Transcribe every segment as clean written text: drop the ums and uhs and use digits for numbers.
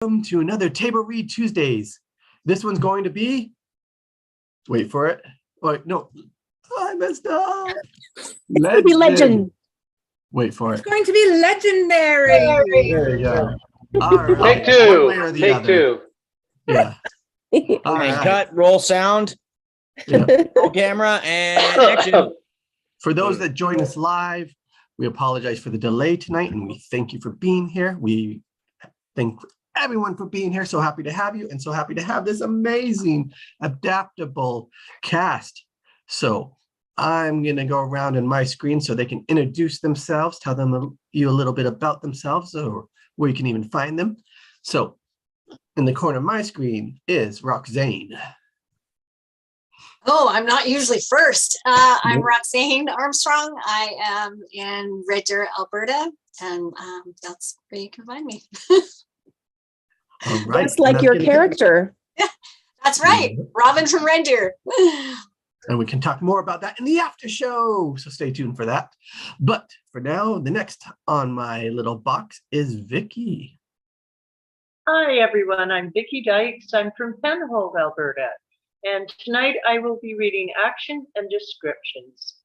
Welcome to another Table Read Tuesdays. This one's going to be, wait for it. Wait, no, I messed up. It's going to be legend. Wait for it. It's going to be legendary. There you go. All right. Take two. One way or the Take other. two. Yeah. All And right. cut, roll sound, Yeah. roll camera, and action. For those that join us live, we apologize for the delay tonight, and we thank you for being here. We thank everyone for being here. So happy to have you, and so happy to have this amazing, adaptable cast. So I'm going to go around in my screen so they can introduce themselves, tell you a little bit about themselves, or where you can even find them. So in the corner of my screen is Roxanne. Oh, I'm not usually first. I'm Roxanne Armstrong. I am in Red Deer, Alberta, and that's where you can find me. All right. That's like your character. That's right. Robin from Red Deer. And we can talk more about that in the after show. So stay tuned for that. But for now, the next on my little box is Vicky. Hi, everyone. I'm Vicki Dykes. I'm from Penhold, Alberta. And tonight I will be reading action and descriptions.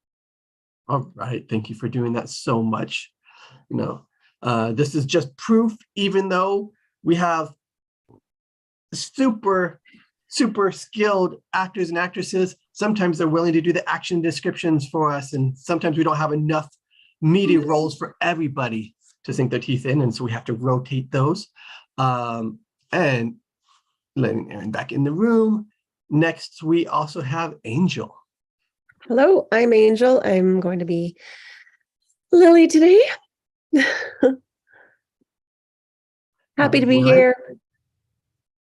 All right. Thank you for doing that so much. This is just proof, even though we have super skilled actors and actresses, sometimes they're willing to do the action descriptions for us. And sometimes we don't have enough meaty roles for everybody to sink their teeth in. And so we have to rotate those. And letting Erin back in the room. Next, we also have Angel. Hello, I'm Angel. I'm going to be Lily today. Happy to be here.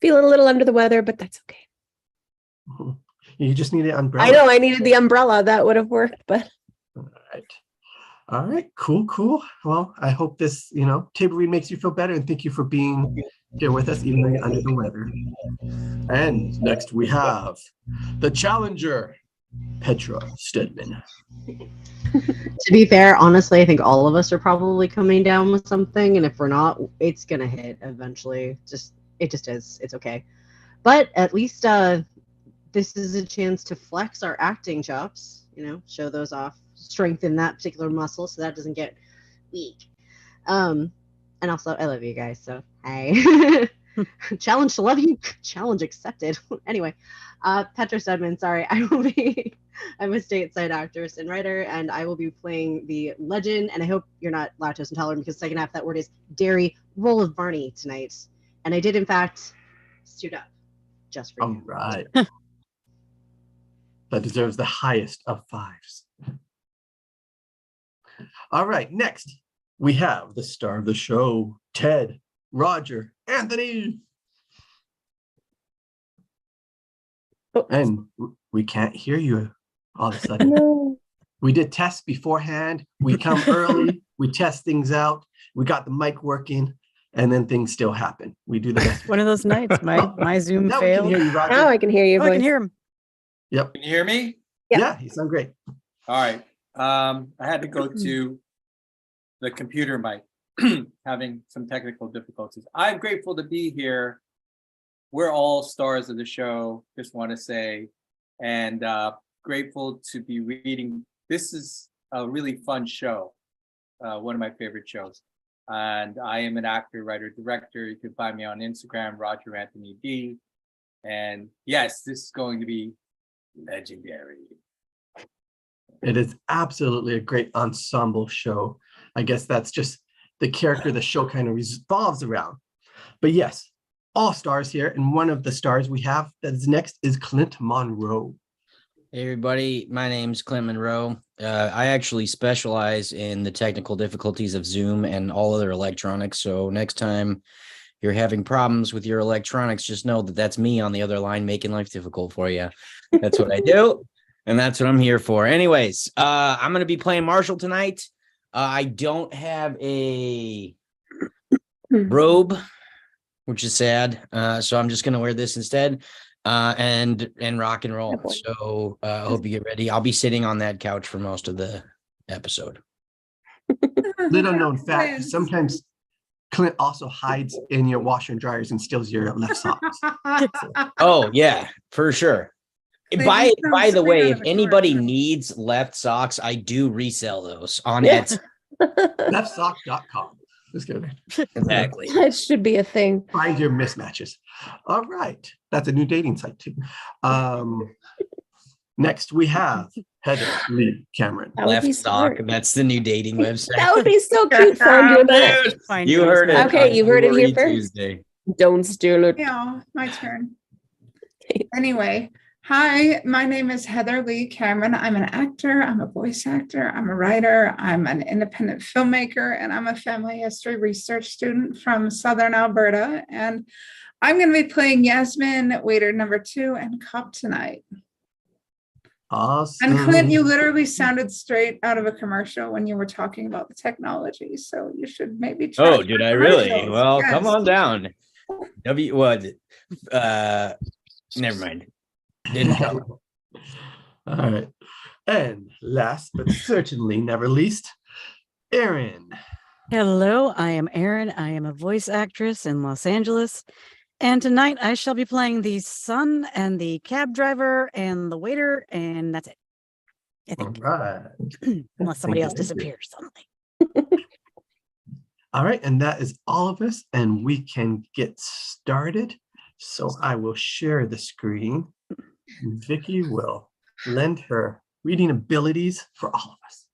Feeling a little under the weather, but that's okay. You just need an umbrella. I know I needed the umbrella. That would have worked, but. All right. Cool. Well, I hope this, table read makes you feel better, and thank you for being here with us, even though you're under the weather. And next we have the challenger, Petra Stedman. To be fair, honestly, I think all of us are probably coming down with something, and if we're not, it's gonna hit eventually. It just is. It's okay. But at least this is a chance to flex our acting chops, show those off, strengthen that particular muscle so that doesn't get weak. And also, I love you guys, so hi. Challenge to love you, challenge accepted. Anyway, Petra Stedman, sorry, I'm a stateside actress and writer, and I will be playing the legend, and I hope you're not lactose intolerant, because the second half of that word is dairy, role of Barney tonight. And I did, in fact, suit up just for you. All right. That deserves the highest of 5s. All right, next we have the star of the show, Ted, Roger, Anthony. Oh. And we can't hear you all of a sudden. No. We did tests beforehand. We come early. We test things out. We got the mic working, and then things still happen. We do the best. One of those nights, my Zoom Now we can failed. hear you, Roger. Now I can hear you. Oh, I can hear him. Yep. Can you hear me? Yeah. You sound great. All right. I had to go to the computer mic, having some technical difficulties. I'm grateful to be here. We're all stars of the show, just want to say, and grateful to be reading. This is a really fun show, one of my favorite shows. And I am an actor, writer, director. You can find me on Instagram, Roger Anthony D. And yes, this is going to be legendary. It is absolutely a great ensemble show. I guess that's just the character the show kind of revolves around. But yes, all stars here. And one of the stars we have that is next is Clint Monroe. Hey everybody, my name's Clint Monroe. I actually specialize in the technical difficulties of Zoom and all other electronics. So next time you're having problems with your electronics, just know that that's me on the other line making life difficult for you. That's what I do. And that's what I'm here for. Anyways, I'm going to be playing Marshall tonight. I don't have a robe, which is sad. So I'm just going to wear this instead and rock and roll. So I hope you get ready. I'll be sitting on that couch for most of the episode. Little known fact, sometimes Clint also hides in your washer and dryers and steals your left socks. Oh yeah, for sure. They By just come the straight way, out if of the anybody drawer. needs left socks, I do resell those on Yeah. Etsy. Leftsock.com. Just kidding. Exactly. That should be a thing. Find your mismatches. All right. That's a new dating site too. Next we have Heather Lee Cameron. That would be Left sock. smart. That's the new dating website. That would be so cute. Fun doing that. Find You yours heard it. now. Okay, on you heard it here Story first. Tuesday. Don't steal it. Yeah, my turn. Anyway, hi, my name is Heather Lee Cameron. I'm an actor, I'm a voice actor, I'm a writer, I'm an independent filmmaker, and I'm a family history research student from Southern Alberta. And I'm going to be playing Yasmin, waiter number 2, and cop tonight. Awesome. And Clint, you literally sounded straight out of a commercial when you were talking about the technology. So you should maybe try. Oh, did I really? commercials. Well, come Yes. on down. What? Never mind. Didn't come. All right. And last but certainly never least, Erin. Hello, I am Erin. I am a voice actress in Los Angeles. And tonight I shall be playing the son and the cab driver and the waiter, and that's it. I All think. right. Unless somebody Thank else you. disappears suddenly. All right. And that is all of us. And we can get started. So I will share the screen. Vicky will lend her reading abilities for all of us.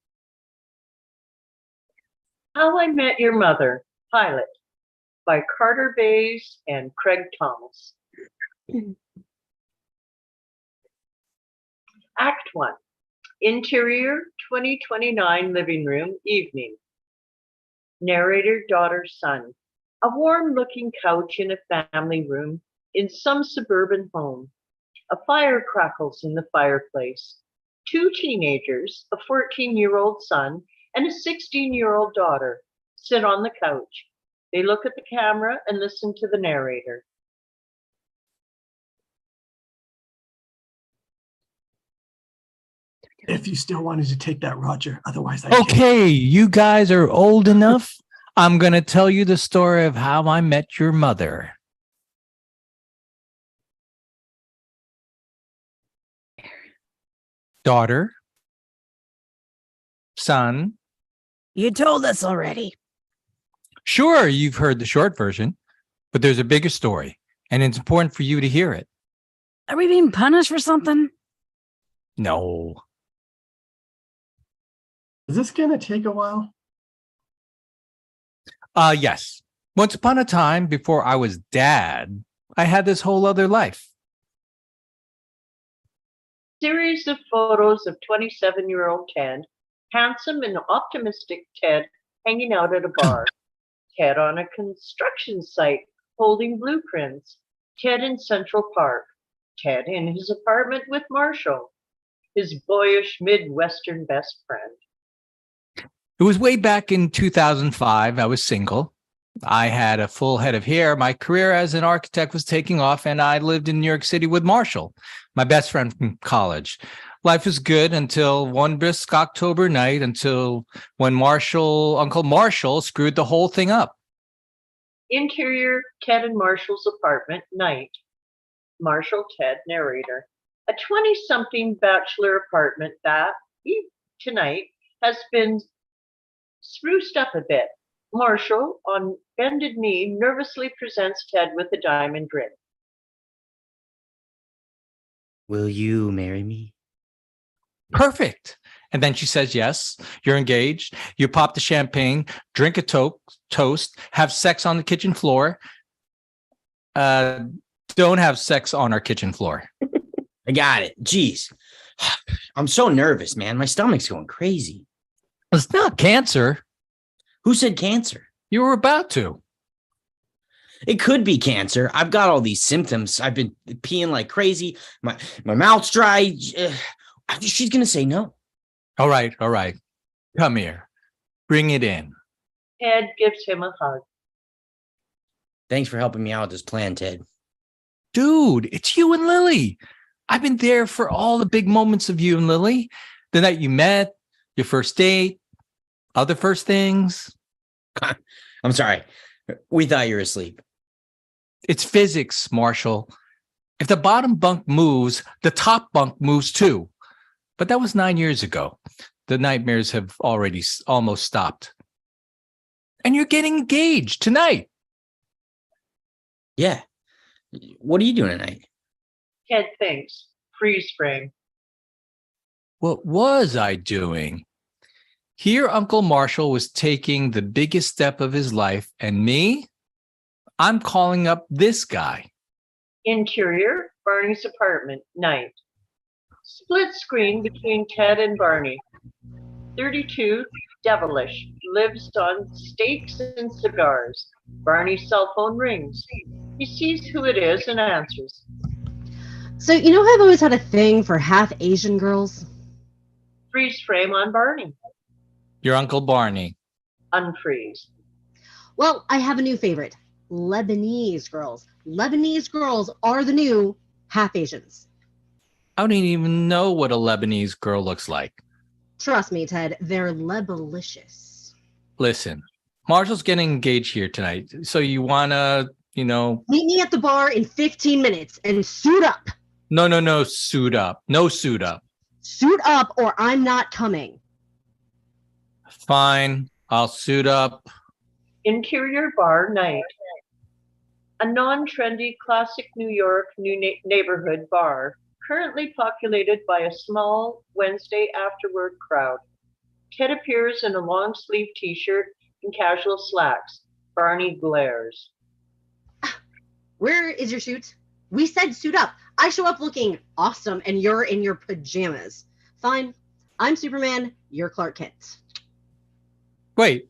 How I Met Your Mother, Pilot by Carter Bays and Craig Thomas. Act 1. Interior 2029 living room, evening. Narrator, daughter, son. A warm-looking couch in a family room in some suburban home. A fire crackles in the fireplace. 2 teenagers, a 14-year-old son and a 16-year-old daughter, sit on the couch. They look at the camera and listen to the narrator. If you still wanted to take that, Roger. Otherwise, I Okay, you guys are old enough. I'm going to tell you the story of how I met your mother. Daughter, son. You told us already. Sure, you've heard the short version, but there's a bigger story, and it's important for you to hear it. Are we being punished for something? No. Is this going to take a while? Yes. Once upon a time, before I was dad, I had this whole other life. Series of photos of 27-year-old Ted, handsome and optimistic Ted hanging out at a bar. Ted on a construction site holding blueprints. Ted in Central Park. Ted in his apartment with Marshall, his boyish Midwestern best friend. It was way back in 2005. I was single. I had a full head of hair. My career as an architect was taking off, and I lived in New York City with Marshall, my best friend from college. Life was good until one brisk October night, until when Uncle Marshall screwed the whole thing up. Interior, Ted and Marshall's apartment, night. Marshall, Ted, narrator. A 20-something bachelor apartment that, tonight, has been spruced up a bit. Marshall, on bended knee, nervously presents Ted with a diamond ring. Will you marry me? Perfect. And then she says, yes, you're engaged. You pop the champagne, drink a toast, have sex on the kitchen floor. Don't have sex on our kitchen floor. I got it. Jeez. I'm so nervous, man. My stomach's going crazy. It's not cancer. Who said cancer? You were about to. It could be cancer. I've got all these symptoms. I've been peeing like crazy. My mouth's dry. She's going to say no. All right. Come here. Bring it in. Ted gives him a hug. Thanks for helping me out with this plan, Ted. Dude, it's you and Lily. I've been there for all the big moments of you and Lily. The night you met, your first date, other first things. I'm sorry. We thought you were asleep. It's physics, Marshall. If the bottom bunk moves, the top bunk moves too. But that was 9 years ago. The nightmares have already almost stopped. And you're getting engaged tonight. Yeah. What are you doing tonight? Ted thinks. Freeze frame. What was I doing? Here, Uncle Marshall was taking the biggest step of his life, and me, I'm calling up this guy. Interior, Barney's apartment, night. Split screen between Ted and Barney. 32, devilish, lives on steaks and cigars. Barney's cell phone rings. He sees who it is and answers. So, you know, I've always had a thing for half Asian girls. Freeze frame on Barney. Your Uncle Barney. Unfreeze. Well, I have a new favorite. Lebanese girls. Lebanese girls are the new half Asians. I don't even know what a Lebanese girl looks like. Trust me, Ted, they're lebalicious. Listen, Marshall's getting engaged here tonight. So you want to, Meet me at the bar in 15 minutes and suit up. No, suit up. No suit up. Suit up or I'm not coming. Fine, I'll suit up. Interior bar, night. A non-trendy classic New York neighborhood bar, currently populated by a small Wednesday after-work crowd. Ted appears in a long-sleeve t-shirt and casual slacks. Barney glares. Where is your suit? We said suit up. I show up looking awesome and you're in your pajamas. Fine. I'm Superman. You're Clark Kent. Wait,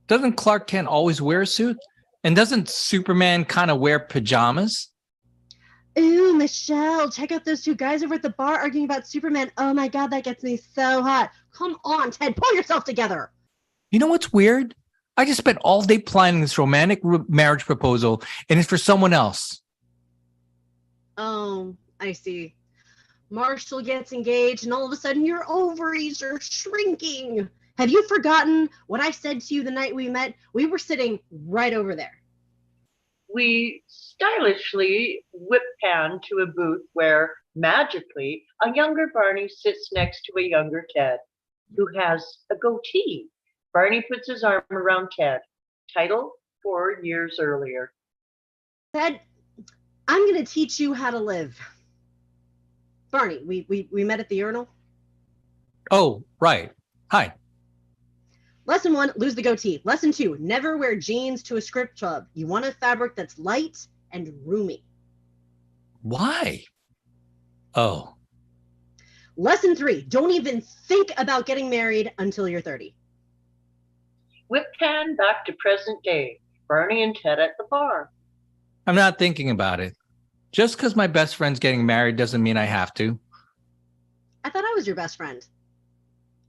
doesn't Clark Kent always wear a suit? And doesn't Superman kind of wear pajamas? Ooh, Michelle, check out those two guys over at the bar arguing about Superman. Oh my God, that gets me so hot. Come on, Ted, pull yourself together. You know what's weird? I just spent all day planning this romantic marriage proposal, and it's for someone else. Oh, I see. Marshall gets engaged, and all of a sudden your ovaries are shrinking. Have you forgotten what I said to you the night we met? We were sitting right over there. We stylishly whip pan to a booth where, magically, a younger Barney sits next to a younger Ted, who has a goatee. Barney puts his arm around Ted. Title, 4 years earlier. Ted, I'm going to teach you how to live. Barney, we met at the urinal? Oh, right. Hi. Lesson 1, lose the goatee. Lesson 2, never wear jeans to a script club. You want a fabric that's light and roomy. Why? Oh. Lesson 3, don't even think about getting married until you're 30. Whip pan back to present day. Barney and Ted at the bar. I'm not thinking about it. Just because my best friend's getting married doesn't mean I have to. I thought I was your best friend.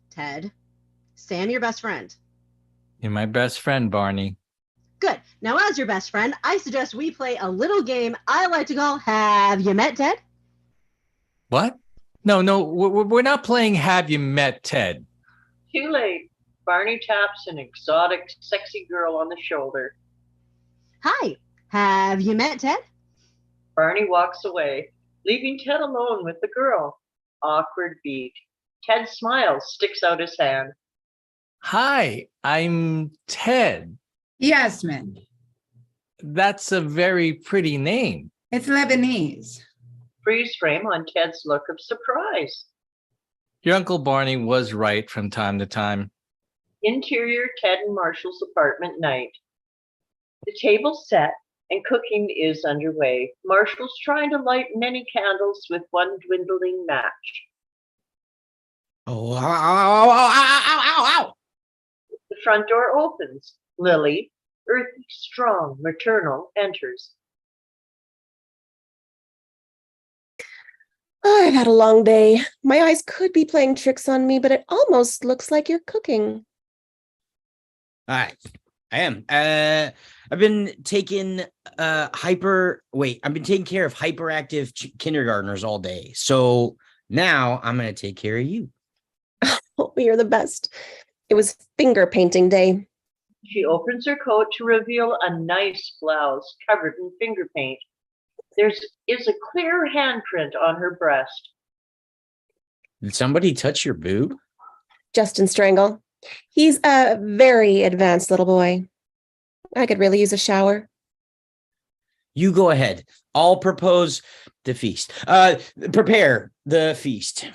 Ted, say I'm your best friend. You're my best friend, Barney. Good. Now, as your best friend, I suggest we play a little game I like to call Have You Met Ted? What? No, we're not playing Have You Met Ted? Too late. Barney taps an exotic, sexy girl on the shoulder. Hi, have you met Ted? Barney walks away, leaving Ted alone with the girl. Awkward beat. Ted smiles, sticks out his hand. Hi, I'm Ted. Yasmin. That's a very pretty name. It's Lebanese. Freeze frame on Ted's look of surprise. Your Uncle Barney was right from time to time. Interior Ted and Marshall's apartment night. The table's set and cooking is underway. Marshall's trying to light many candles with one dwindling match. Oh, ow, ow, ow, ow, ow. The front door opens. Lily, earthy, strong, maternal, enters. Oh, I've had a long day. My eyes could be playing tricks on me, but it almost looks like you're cooking. All right. I am. I've been taking I've been taking care of hyperactive kindergartners all day. So now I'm going to take care of you. Oh, you're the best. It was finger painting day. She opens her coat to reveal a nice blouse covered in finger paint. There is a clear handprint on her breast. Did somebody touch your boob? Justin Strangle. He's a very advanced little boy. I could really use a shower. You go ahead. I'll propose the feast. Prepare the feast.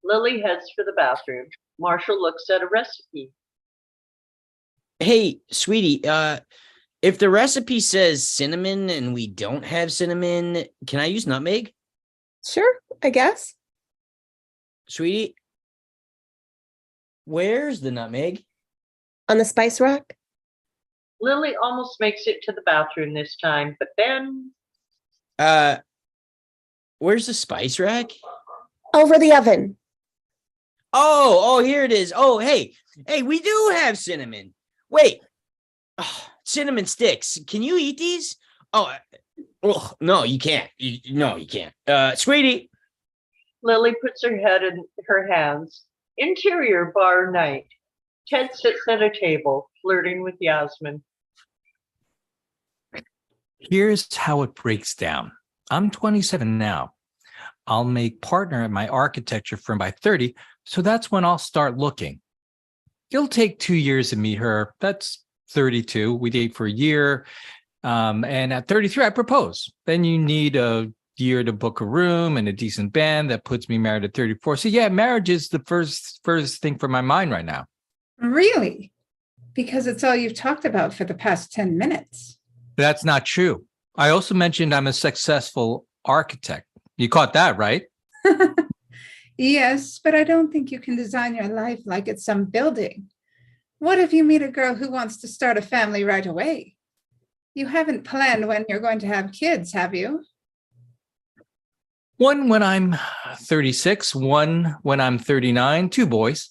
Lily heads for the bathroom. Marshall looks at a recipe. Hey, sweetie, if the recipe says cinnamon and we don't have cinnamon, can I use nutmeg? Sure, I guess. Sweetie, where's the nutmeg? On the spice rack? Lily almost makes it to the bathroom this time, but then Where's the spice rack? Over the oven. Oh, here it is. Oh, hey, we do have cinnamon. Wait, cinnamon sticks. Can you eat these? Oh, no, you can't. No, you can't. Sweetie. Lily puts her head in her hands. Interior bar night. Ted sits at a table, flirting with Yasmin. Here's how it breaks down. I'm 27 now. I'll make partner at my architecture firm by 30, so that's when I'll start looking. It'll take 2 years to meet her. That's 32. We date for a year. And at 33, I propose. Then you need a year to book a room and a decent band that puts me married at 34. So yeah, marriage is the first thing for my mind right now. Really? Because it's all you've talked about for the past 10 minutes. That's not true. I also mentioned I'm a successful architect. You caught that, right? Yes, but I don't think you can design your life like it's some building. What if you meet a girl who wants to start a family right away? You haven't planned when you're going to have kids, have you? One when I'm 36, one when I'm 39, 2 boys.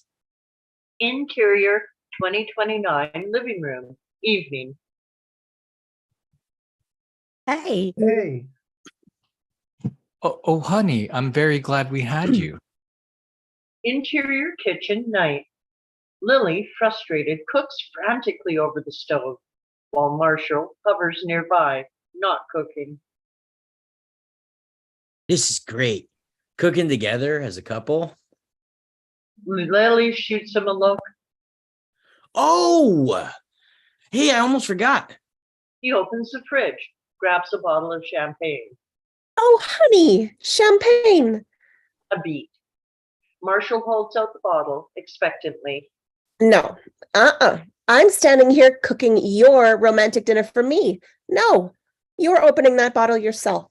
Interior 2029 living room. Evening. Hey, Hey. Oh, honey, I'm very glad we had you. Interior kitchen night. Lily, frustrated, cooks frantically over the stove, while Marshall hovers nearby, not cooking. This is great. Cooking together as a couple. Lily shoots him a look. Oh, hey, I almost forgot. He opens the fridge, grabs a bottle of champagne. Oh, honey, champagne. A beat. Marshall holds out the bottle expectantly. No, I'm standing here cooking your romantic dinner for me. No, you're opening that bottle yourself.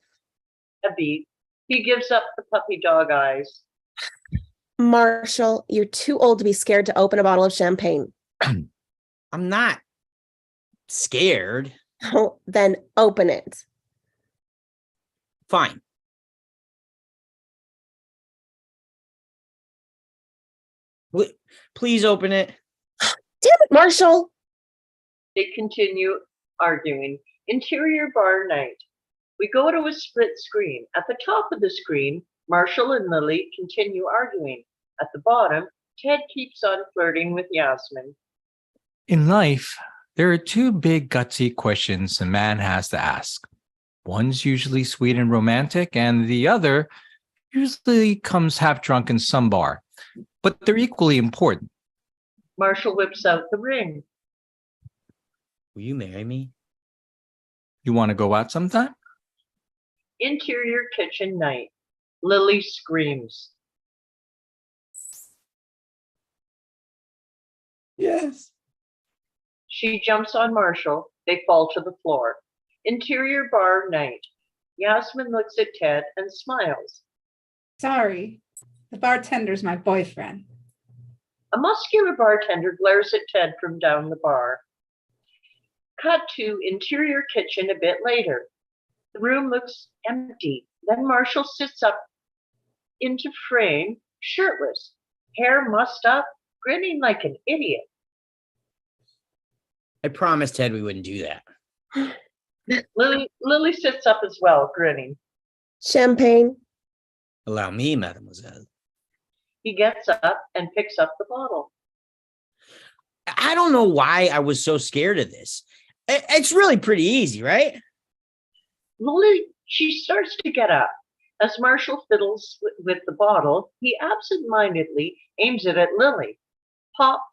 A beat. He gives up the puppy dog eyes. Marshall, you're too old to be scared to open a bottle of champagne. I'm not scared. Oh, then open it. Fine. Please open it. Damn it, Marshall. They continue arguing. Interior bar night. We go to a split screen. At the top of the screen, Marshall and Lily continue arguing. At the bottom, Ted keeps on flirting with Yasmin. In life, there are 2 big gutsy questions a man has to ask. One's usually sweet and romantic, and the other usually comes half drunk in some bar. But they're equally important. Marshall whips out the ring. Will you marry me? You want to go out sometime? Interior kitchen night. Lily screams. Yes. She jumps on Marshall. They fall to the floor. Interior bar night. Yasmin looks at Ted and smiles. Sorry, the bartender's my boyfriend. A muscular bartender glares at Ted from down the bar. Cut to interior kitchen a bit later. The room looks empty. Then Marshall sits up into frame, shirtless, hair mussed up, grinning like an idiot. I promised Ted we wouldn't do that. Lily sits up as well, grinning. Champagne. Allow me, mademoiselle. He gets up and picks up the bottle. I don't know why I was so scared of this. It's really pretty easy, right? Lily, she starts to get up. As Marshall fiddles with the bottle, he absent-mindedly aims it at Lily. Pop.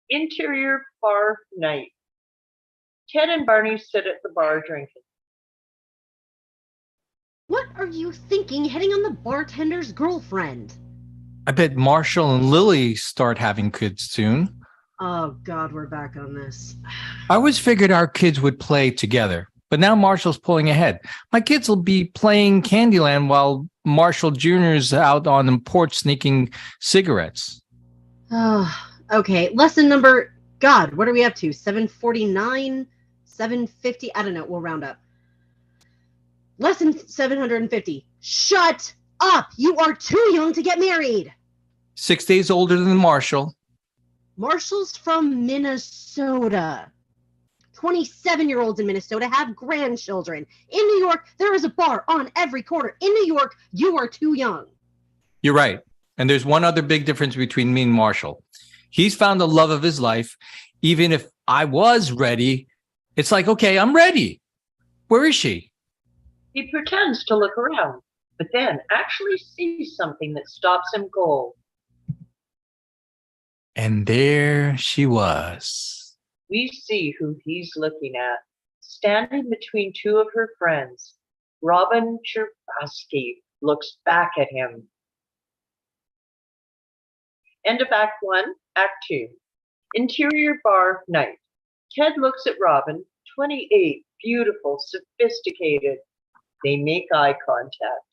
Interior bar night. Ted and Barney sit at the bar drinking. What are you thinking hitting on the bartender's girlfriend? I bet Marshall and Lily start having kids soon. Oh God, we're back on this. I always figured our kids would play together, but now Marshall's pulling ahead. My kids will be playing Candyland while Marshall Jr.'s out on the porch sneaking cigarettes. Okay, lesson number, God, what are we up to? 749, 750, I don't know, we'll round up. Lesson 750, shut up! You are too young to get married! 6 days older than Marshall. Marshall's from Minnesota. 27-year-olds in Minnesota have grandchildren. In New York, there is a bar on every corner. In New York, you are too young. You're right. And there's one other big difference between me and Marshall. He's found the love of his life. Even if I was ready, it's like, okay, I'm ready. Where is she? He pretends to look around, but then actually sees something that stops him cold. And there she was. We see who he's looking at, standing between two of her friends. Robin Cherbatsky looks back at him. End of Act 1, Act 2. Interior bar night. Ted looks at Robin, 28, beautiful, sophisticated. They make eye contact.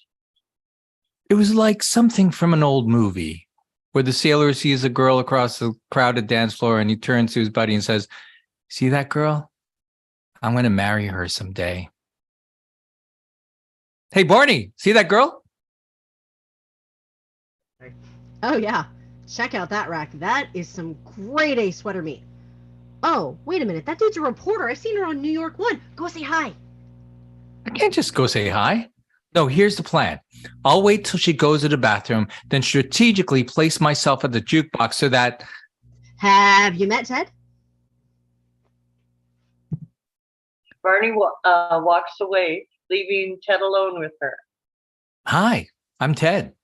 It was like something from an old movie where the sailor sees a girl across the crowded dance floor and he turns to his buddy and says, "See that girl? I'm going to marry her someday." Hey, Barney, see that girl? Oh yeah, check out that rack. That is some grade A sweater meat. Oh, wait a minute, that dude's a reporter. I've seen her on New York 1. Go say hi. I can't just go say hi. No, here's the plan. I'll wait till she goes to the bathroom, then strategically place myself at the jukebox so that... Have you met Ted? Barney walks away, leaving Ted alone with her. Hi, I'm Ted.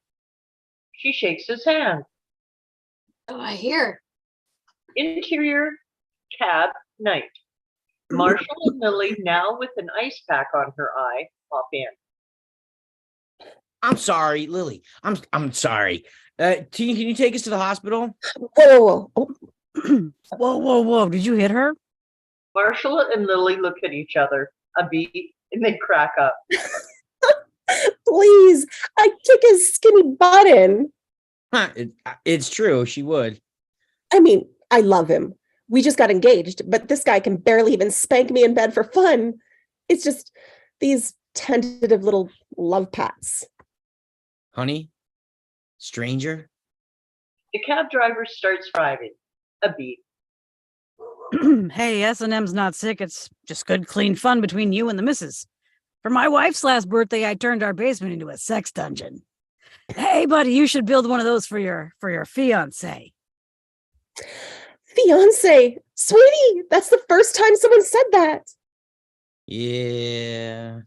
She shakes his hand. Oh, I hear. Interior cab night. Marshall and Lily, now with an ice pack on her eye, pop in. I'm sorry, Lily. I'm sorry. Can you take us to the hospital? Whoa. Whoa. Did you hit her? Marshall and Lily look at each other, a beat, and they crack up. Please, I kick his skinny butt in. Huh, it's true. She would. I mean, I love him. We just got engaged, but this guy can barely even spank me in bed for fun. It's just these tentative little love pats. Honey? Stranger? The cab driver starts driving, a beat. Hey, S&M's not sick. It's just good, clean fun between you and the missus. For my wife's last birthday, I turned our basement into a sex dungeon. Hey, buddy, you should build one of those for your fiance. Fiance, sweetie, that's the first time someone said that. Yeah.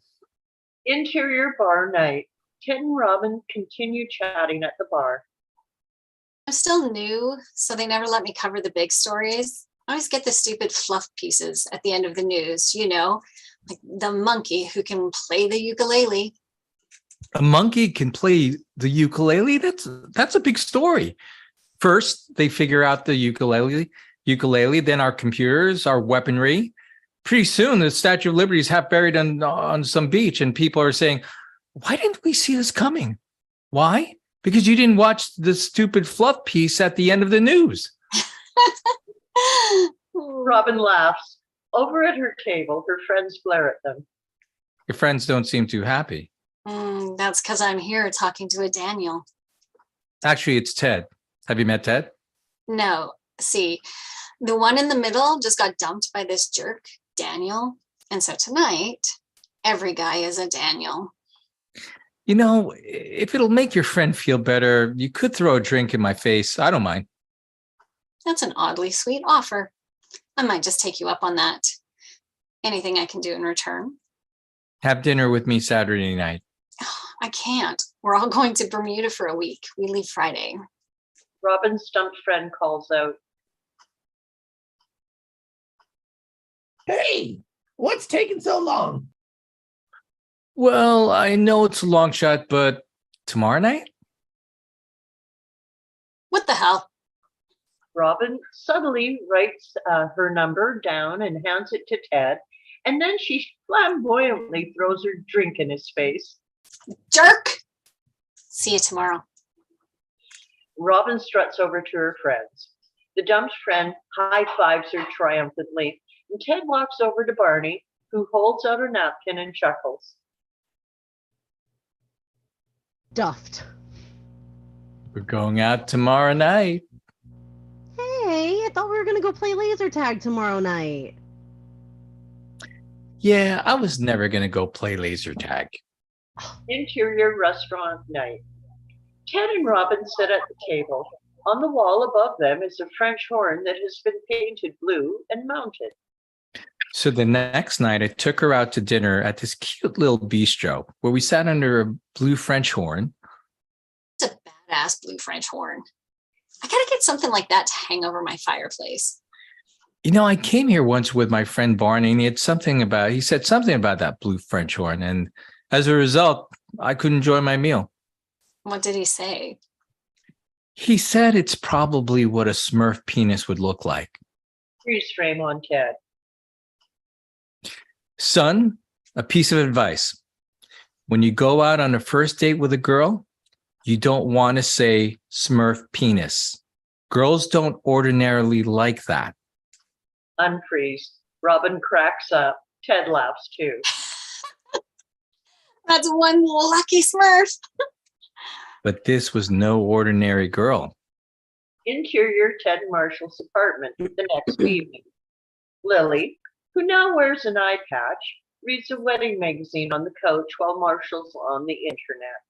Interior bar night. Ted and Robin continue chatting at the bar. I'm still new, so they never let me cover the big stories. I always get the stupid fluff pieces at the end of the news, like the monkey who can play the ukulele. A monkey can play the ukulele? That's a big story. First, they figure out the ukulele, then our computers, our weaponry. Pretty soon, the Statue of Liberty is half buried on some beach, and people are saying, "Why didn't we see this coming?" Why? Because you didn't watch the stupid fluff piece at the end of the news. Robin laughs. Over at her table, her friends glare at them. Your friends don't seem too happy. That's because I'm here talking to a Daniel. Actually, it's Ted. Have you met Ted? No, see, the one in the middle just got dumped by this jerk, Daniel. And so tonight, every guy is a Daniel. You know, if it'll make your friend feel better, you could throw a drink in my face. I don't mind. That's an oddly sweet offer. I might just take you up on that. Anything I can do in return? Have dinner with me Saturday night. I can't. We're all going to Bermuda for a week. We leave Friday. Robin's stumped friend calls out. Hey, what's taking so long? Well, I know it's a long shot, but tomorrow night? What the hell? Robin subtly writes her number down and hands it to Ted, and then she flamboyantly throws her drink in his face. Jerk! See you tomorrow. Robin struts over to her friends. The dumped friend high-fives her triumphantly, and Ted walks over to Barney, who holds out a napkin and chuckles. Duffed. We're going out tomorrow night. Hey, I thought we were gonna go play laser tag tomorrow night. Yeah, I was never going to go play laser tag. Interior restaurant night. Ted and Robin sit at the table. On the wall above them is a French horn that has been painted blue and mounted. So the next night, I took her out to dinner at this cute little bistro where we sat under a blue French horn. It's a badass blue French horn. I gotta get something like that to hang over my fireplace. You know, I came here once with my friend Barney, and he said something about that blue French horn. And as a result, I couldn't enjoy my meal. What did he say? He said it's probably what a Smurf penis would look like. Freeze frame on Ted. Son, a piece of advice. When you go out on a first date with a girl, you don't want to say Smurf penis. Girls don't ordinarily like that. Unfreeze. Robin cracks up. Ted laughs too. That's one lucky Smurf. But this was no ordinary girl. Interior Ted Marshall's apartment the next evening. Lily, who now wears an eye patch, reads a wedding magazine on the couch while Marshall's on the internet.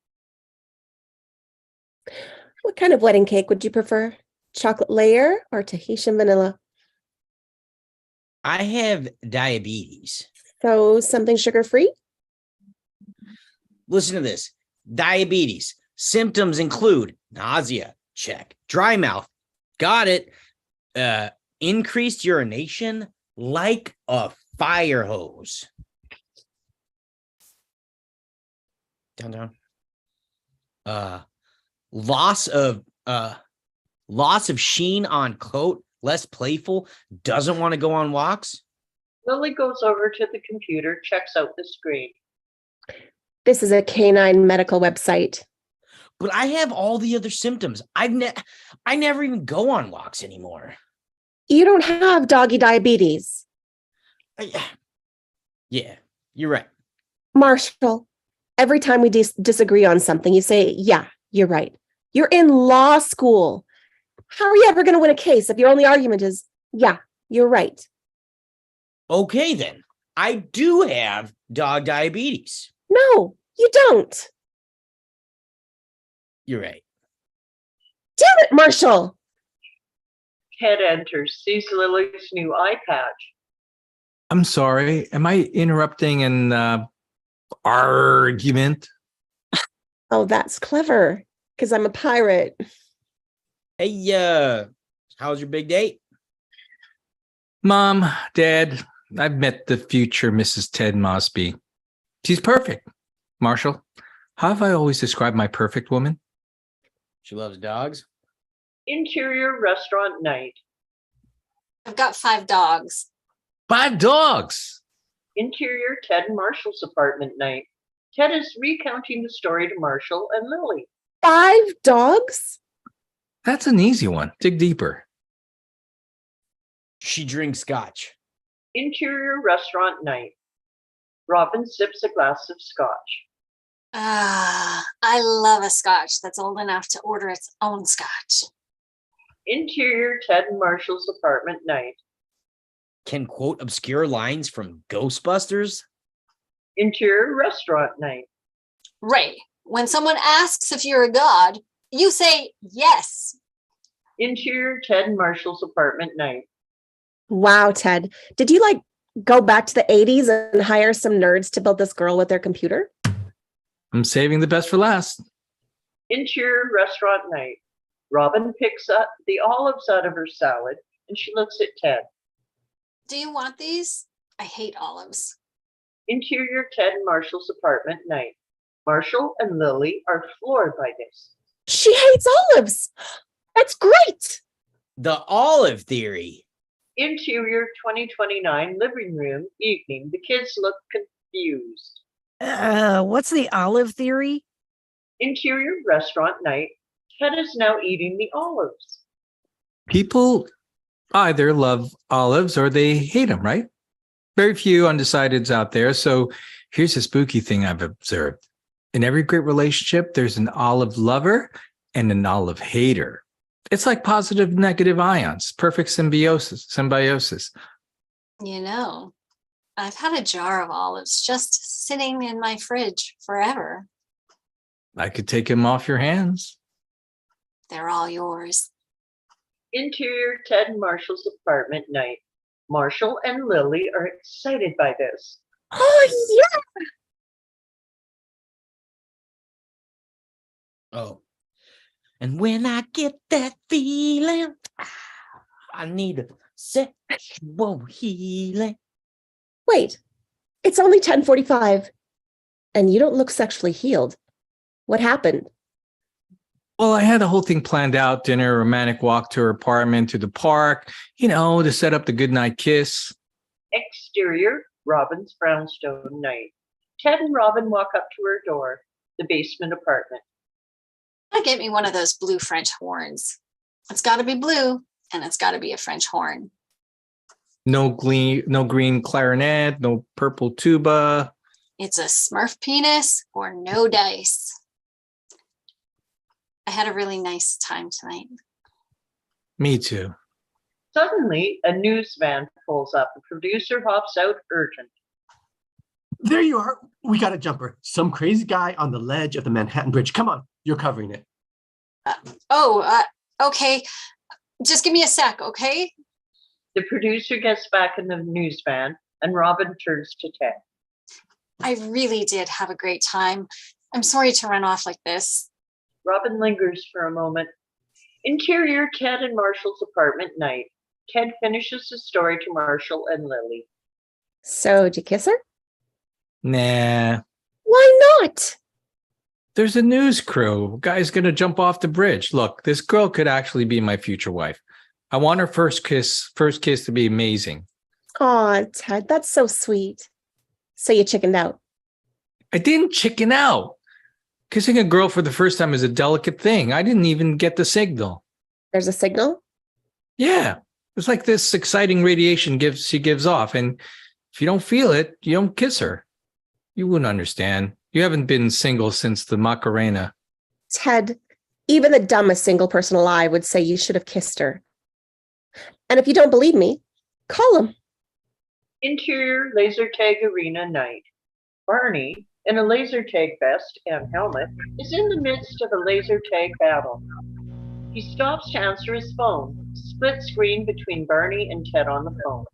What kind of wedding cake would you prefer? Chocolate layer or Tahitian vanilla? I have diabetes. So something sugar-free? Listen to this. Diabetes. Symptoms include nausea, check. Dry mouth, got it. Increased urination, like a fire hose. Down. Loss of sheen on coat, less playful, doesn't want to go on walks. Lily goes over to the computer, checks out the screen. This is a canine medical website. But I have all the other symptoms. I never even go on walks anymore. You don't have doggy diabetes. Yeah, you're right. Marshall, every time we disagree on something, you say, yeah, you're right. You're in law school. How are you ever going to win a case if your only argument is, yeah, you're right? Okay, then. I do have dog diabetes. No, you don't. You're right. Damn it, Marshall. Ted enters, sees Lily's new eye patch. I'm sorry. Am I interrupting an argument? Oh, that's clever, because I'm a pirate. Hey, how's your big date? Mom, Dad, I've met the future Mrs. Ted Mosby. She's perfect. Marshall, how have I always described my perfect woman? She loves dogs. Interior restaurant night. I've got 5 dogs. 5 dogs. Interior Ted and Marshall's apartment night. Ted is recounting the story to Marshall and Lily. 5 dogs? That's an easy one. Dig deeper. She drinks scotch. Interior restaurant night. Robin sips a glass of scotch. I love a scotch that's old enough to order its own scotch. Interior Ted and Marshall's apartment night. Can quote obscure lines from Ghostbusters. Interior restaurant night. Ray, When someone asks if you're a god, you say yes. Interior Ted and Marshall's apartment night. Wow, Ted. Did you go back to the 80s and hire some nerds to build this girl with their computer? I'm saving the best for last. Interior restaurant night. Robin picks up the olives out of her salad and she looks at Ted. Do you want these? I hate olives. Interior Ted and Marshall's apartment night. Marshall and Lily are floored by this. She hates olives. That's great. The olive theory. Interior 2029 living room evening. The kids look confused. What's the olive theory? Interior restaurant night. Ted is now eating the olives. People either love olives or they hate them, right? Very few undecideds out there. So here's a spooky thing I've observed. In every great relationship, there's an olive lover and an olive hater. It's like positive, negative ions, perfect symbiosis. You know, I've had a jar of olives just sitting in my fridge forever. I could take them off your hands. They're all yours. Interior Ted and Marshall's apartment night. Marshall and Lily are excited by this. Oh, yeah. Oh. And when I get that feeling, I need a sexual healing. Wait, it's only 10:45 and you don't look sexually healed. What happened? Well, I had the whole thing planned out, dinner, romantic walk to her apartment, to the park, to set up the goodnight kiss. Exterior Robin's brownstone night. Ted and Robin walk up to her door, the basement apartment. I get me one of those blue French horns. It's got to be blue and it's got to be a French horn. No green clarinet, no purple tuba. It's a Smurf penis or no dice. I had a really nice time tonight. Me too. Suddenly, a news van pulls up. The producer hops out urgent. There you are. We got a jumper. Some crazy guy on the ledge of the Manhattan Bridge. Come on, you're covering it. Okay. Just give me a sec, okay? The producer gets back in the news van and Robin turns to Ted. I really did have a great time. I'm sorry to run off like this. Robin lingers for a moment. Interior Ted and Marshall's apartment night. Ted finishes the story to Marshall and Lily. So, did you kiss her? Nah. Why not? There's a news crew. Guy's going to jump off the bridge. Look, this girl could actually be my future wife. I want her first kiss to be amazing. Aw, Ted, that's so sweet. So you chickened out. I didn't chicken out. Kissing a girl for the first time is a delicate thing. I didn't even get the signal. There's a signal? Yeah. It's like this exciting radiation she gives off. And if you don't feel it, you don't kiss her. You wouldn't understand. You haven't been single since the Macarena. Ted, even the dumbest single person alive would say you should have kissed her. And if you don't believe me, call him. Interior laser tag arena night. Barney, in a laser tag vest and helmet, is in the midst of a laser tag battle. He stops to answer his phone. Split screen between Barney and Ted on the phone.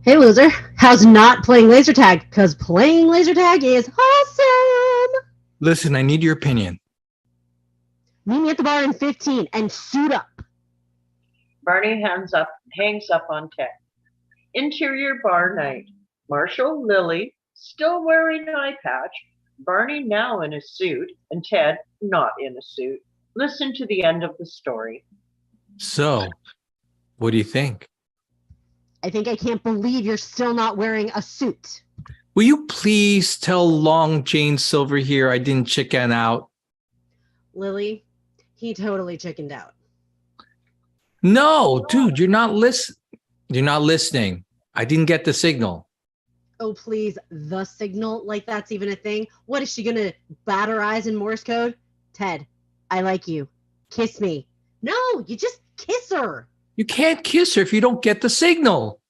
Hey, loser. How's not playing laser tag? Because playing laser tag is awesome. Listen, I need your opinion. Meet me at the bar in 15 and suit up. Barney hangs up on Ted. Interior bar night. Marshall, Lily, still wearing an eye patch. Barney now in a suit, and Ted not in a suit. Listen to the end of the story. So, what do you think? I think I can't believe you're still not wearing a suit. Will you please tell Long Jane Silver here I didn't chicken out? Lily, he totally chickened out. No, dude, you're not listening. I didn't get the signal. Oh, please, the signal? Like that's even a thing? What is she gonna bat her eyes in Morse code? Ted, I like you. Kiss me. No, you just kiss her. You can't kiss her if you don't get the signal.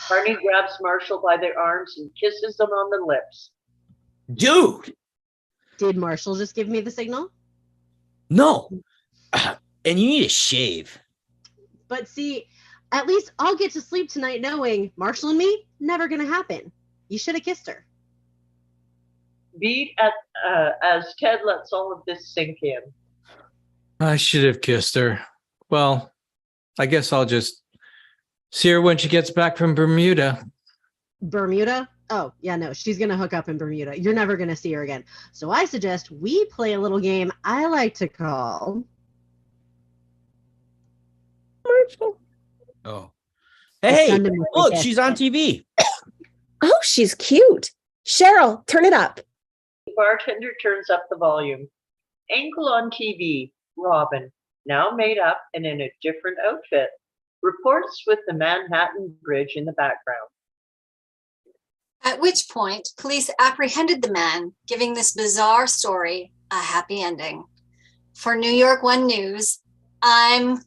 Barney grabs Marshall by the arms and kisses him on the lips. Dude, Did Marshall just give me the signal? No. And you need a shave. But see, at least I'll get to sleep tonight knowing Marshall and me, never gonna happen. You should have kissed her. Beat at as Ted lets all of this sink in. I should have kissed her. Well, I guess I'll just see her when she gets back from Bermuda. Bermuda? Oh, yeah, no, she's gonna hook up in Bermuda. You're never gonna see her again. So I suggest we play a little game I like to call Marshall. Oh. Hey, Sunday morning look, kiss. she's on TV. Oh, she's cute. Cheryl, turn it up. The bartender turns up the volume. Angle on TV, Robin, now made up and in a different outfit, reports with the Manhattan Bridge in the background. At which point, police apprehended the man, giving this bizarre story a happy ending. For New York One News, I'm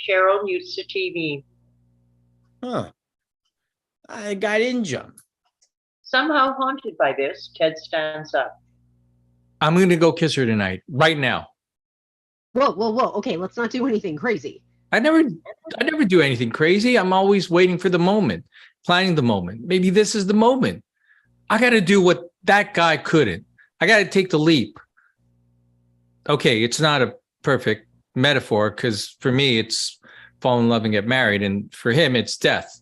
Cheryl mutes the TV. Huh. The guy didn't jump. Somehow haunted by this, Ted stands up. I'm going to go kiss her tonight, right now. Whoa, whoa, whoa. Okay, let's not do anything crazy. I never do anything crazy. I'm always waiting for the moment, planning the moment. Maybe this is the moment. I got to do what that guy couldn't. I got to take the leap. Okay, it's not a perfect metaphor because for me, it's fall in love and get married. And for him, it's death.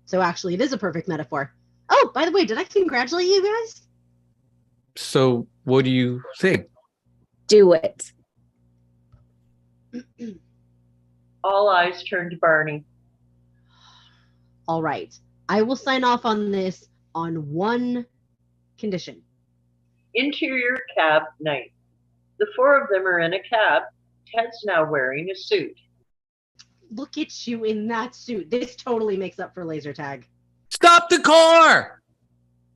So actually, it is a perfect metaphor. Oh, by the way, did I congratulate you guys? So what do you think? Do it. All eyes turn to Barney. All right. I will sign off on this on one condition. Interior cab night. The four of them are in a cab. Ted's now wearing a suit. Look at you in that suit. This totally makes up for laser tag. Stop the car!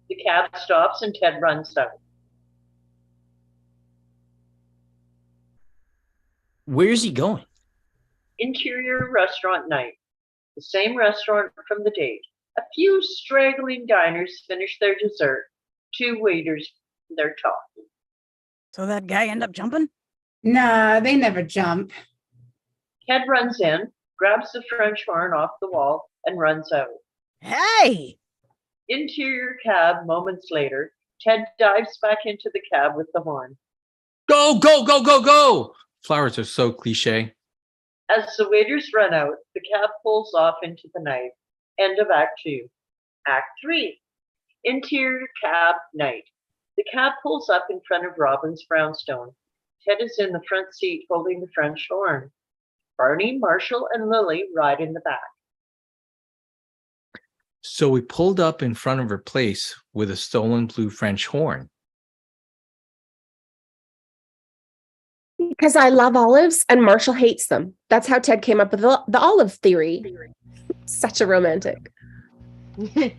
The cab stops and Ted runs out. Where's he going? Interior restaurant night. The same restaurant from the date. A few straggling diners finish their dessert. Two waiters, they're talking. So that guy end up jumping? Nah, they never jump. Ted runs in, grabs the French horn off the wall, and runs out. Hey! Interior cab moments later. Ted dives back into the cab with the horn. Go, go, go, go, go! Flowers are so cliche. As the waiters run out, the cab pulls off into the night. End of Act 2. Act 3. Interior cab night. The cab pulls up in front of Robin's brownstone. Ted is in the front seat holding the French horn. Barney, Marshall, and Lily ride in the back. So we pulled up in front of her place with a stolen blue French horn. Because I love olives and Marshall hates them. That's how Ted came up with the olive theory. Such a romantic.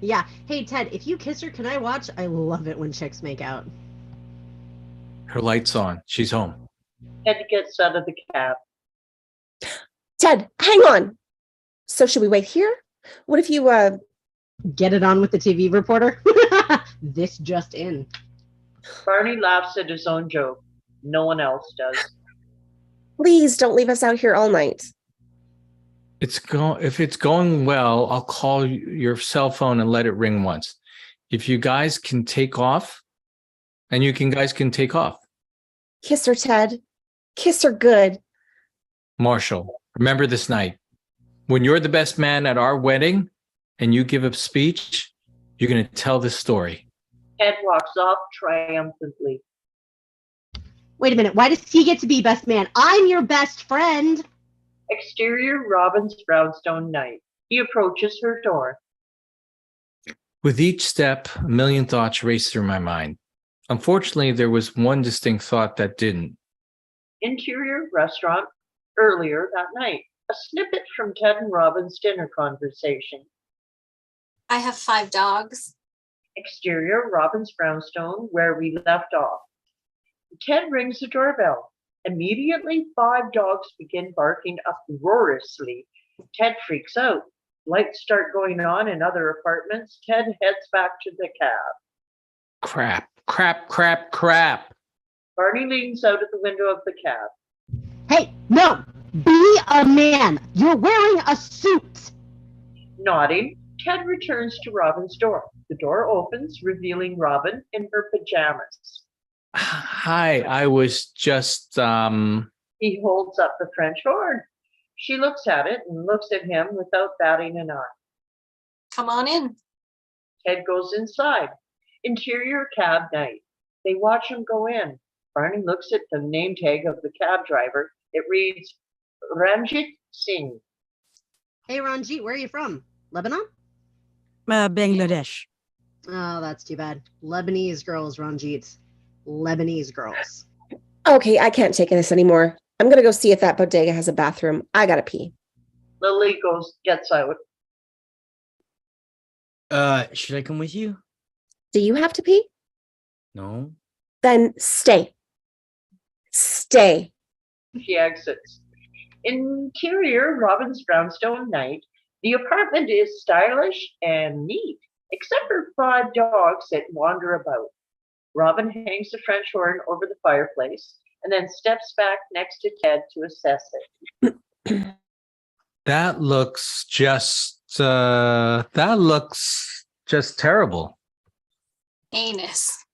Yeah. Hey, Ted, if you kiss her, can I watch? I love it when chicks make out. Her light's on. She's home. Ted gets out of the cab. Ted, hang on. So should we wait here? What if you Get it on with the TV reporter. This just in. Barney laughs at his own joke. No one else does. please don't leave us out here all night? If it's going well, I'll call your cell phone and let it ring once. If you guys can take off, and guys can take off. Kiss her, Ted. Kiss her good. Marshall, remember this night. When you're the best man at our wedding and you give a speech, you're going to tell this story. Ted walks off triumphantly. Wait a minute. Why does he get to be best man? I'm your best friend. Exterior Robin's brownstone night. He approaches her door. With each step, a million thoughts raced through my mind. Unfortunately, there was one distinct thought that didn't. Interior restaurant earlier that night. A snippet from Ted and Robin's dinner conversation. I have 5 dogs. Exterior Robin's brownstone where we left off. Ted rings the doorbell. Immediately, 5 dogs begin barking uproariously. Ted freaks out. Lights start going on in other apartments. Ted heads back to the cab. Crap, crap, crap, crap. Barney leans out of the window of the cab. Hey, no! Be a man! You're wearing a suit! Nodding, Ted returns to Robin's door. The door opens, revealing Robin in her pajamas. Hi, I was just He holds up the French horn. She looks at it and looks at him without batting an eye. Come on in. Ted goes inside. Interior cab night. They watch him go in. Barney looks at the name tag of the cab driver. It reads Ranjit Singh. Hey, Ranjit, where are you from? Lebanon? Bangladesh. Oh, that's too bad. Lebanese girls, Ranjit. Lebanese girls. Okay, I can't take this anymore. I'm gonna go see if that bodega has a bathroom. I gotta pee. Lily gets out. Should I come with you? Do you have to pee? No. Then stay. Stay. She exits. Interior Robin's brownstone night. The apartment is stylish and neat, except for 5 dogs that wander about. Robin hangs the French horn over the fireplace and then steps back next to Ted to assess it. that looks just terrible. Anus.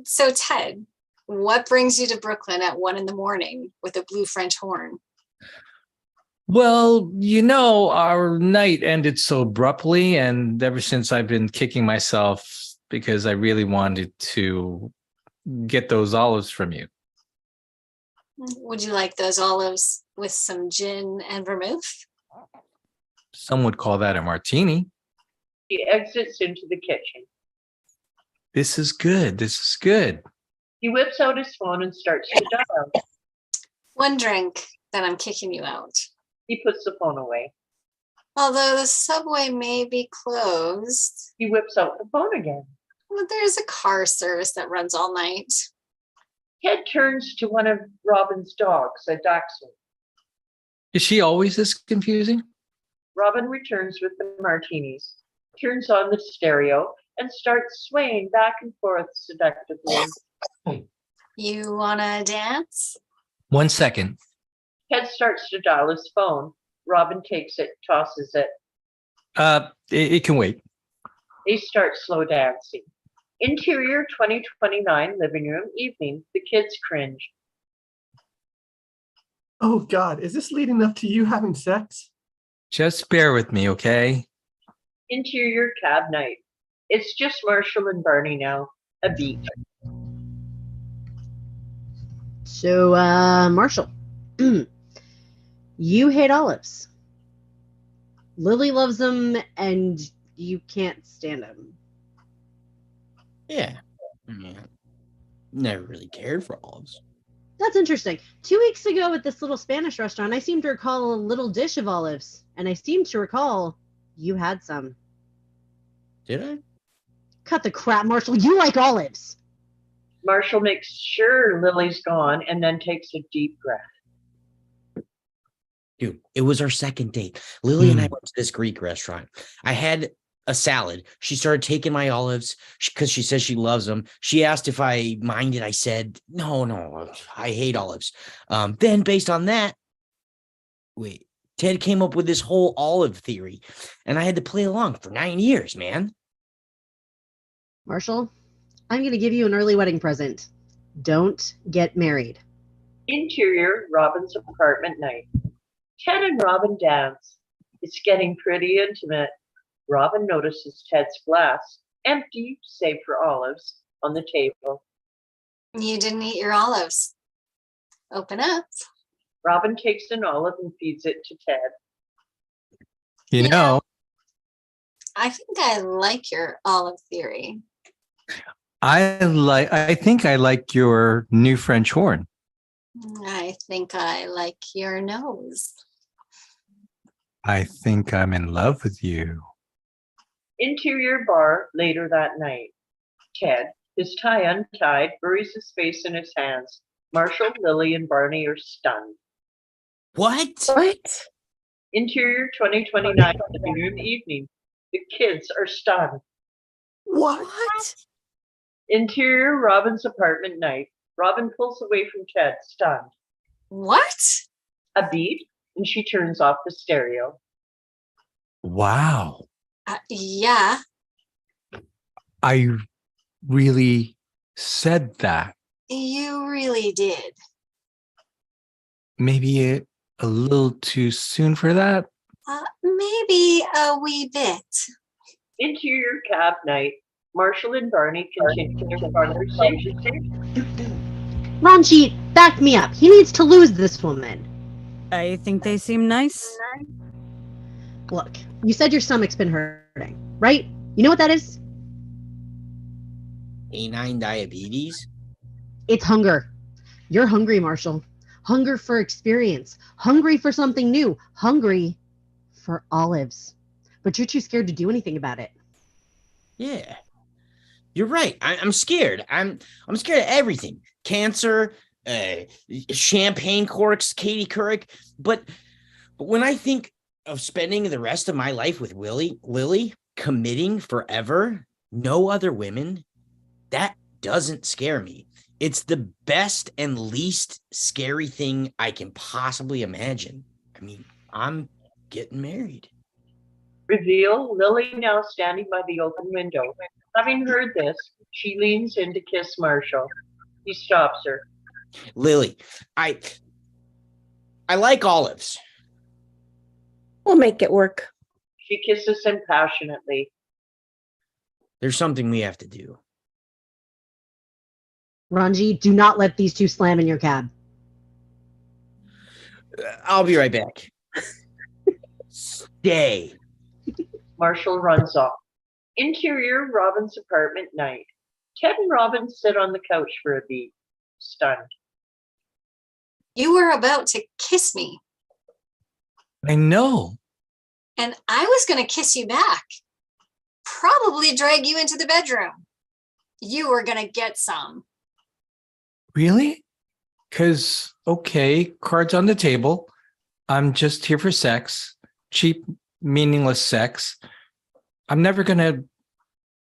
So, Ted, what brings you to Brooklyn at 1 a.m. with a blue French horn? Well, our night ended so abruptly, and ever since I've been kicking myself because I really wanted to get those olives from you. Would you like those olives with some gin and vermouth? Some would call that a martini. He exits into the kitchen. This is good. This is good. He whips out his phone and starts to dial. 1 drink, then I'm kicking you out. He puts the phone away. Although the subway may be closed. He whips out the phone again. Well, there's a car service that runs all night. Ted turns to one of Robin's dogs, a dachshund. Is she always this confusing? Robin returns with the martinis, turns on the stereo, and starts swaying back and forth seductively. You wanna dance? 1 second. Ted starts to dial his phone. Robin takes it, tosses it. It can wait. They start slow dancing. Interior 2029 living room evening. The kids cringe. Oh God, is this leading up to you having sex? Just bear with me, okay? Interior cab night. It's just Marshall and Barney now. A beat. So, Marshall, you hate olives. Lily loves them, and you can't stand them. Yeah. Never really cared for olives. That's interesting. 2 weeks ago at this little Spanish restaurant, I seem to recall a little dish of olives, and I seem to recall you had some. Did I? Cut the crap, Marshall. You like olives. Marshall makes sure Lily's gone and then takes a deep breath. Dude, it was our second date. Lily and I went to this Greek restaurant. I had a salad. She started taking my olives because she says she loves them. She asked if I minded. I said, no, I hate olives. Then based on that, Ted came up with this whole olive theory, and I had to play along for 9 years, man. Marshall, I'm going to give you an early wedding present. Don't get married. Interior Robin's apartment night. Ted and Robin dance. It's getting pretty intimate. Robin notices Ted's glass, empty save for olives, on the table. You didn't eat your olives. Open up. Robin takes an olive and feeds it to Ted. You know, I think I like your olive theory. I think I like your new French horn. I think I like your nose. I think I'm in love with you. Interior bar later that night. Ted, his tie untied, buries his face in his hands. Marshall, Lily, and Barney are stunned. What? Interior 2029 living room evening. The kids are stunned. What? Interior Robin's apartment night. Robin pulls away from Ted, stunned. What? A beat, and she turns off the stereo. Wow. Yeah. I really said that. You really did. Maybe a little too soon for that. Maybe a wee bit. Interior cab night. Marshall and Barney continue their conversation. Ranjit, back me up. He needs to lose this woman. I think they seem nice. Look, you said your stomach's been hurting, right? You know what that is? A9 diabetes. It's hunger. You're hungry, Marshall. Hunger for experience. Hungry for something new. Hungry for olives. But you're too scared to do anything about it. Yeah, you're right. I'm scared. I'm scared of everything. Cancer, champagne corks, Katie Couric. But when I think of spending the rest of my life with Lily, committing forever, no other women, that doesn't scare me. It's the best and least scary thing I can possibly imagine. I mean, I'm getting married. Reveal Lily now standing by the open window. Having heard this, she leans in to kiss Marshall. He stops her. Lily, I like olives. We'll make it work. She kisses him passionately. There's something we have to do. Ranji, do not let these two slam in your cab. I'll be right back. Stay. Marshall runs off. Interior Robin's apartment night. Ted and Robin sit on the couch for a beat, stunned. You were about to kiss me, I know. and I was going to kiss you back. Probably drag you into the bedroom. You were going to get some. Really? Because, okay, cards on the table. I'm just here for sex. Cheap, meaningless sex. I'm never going to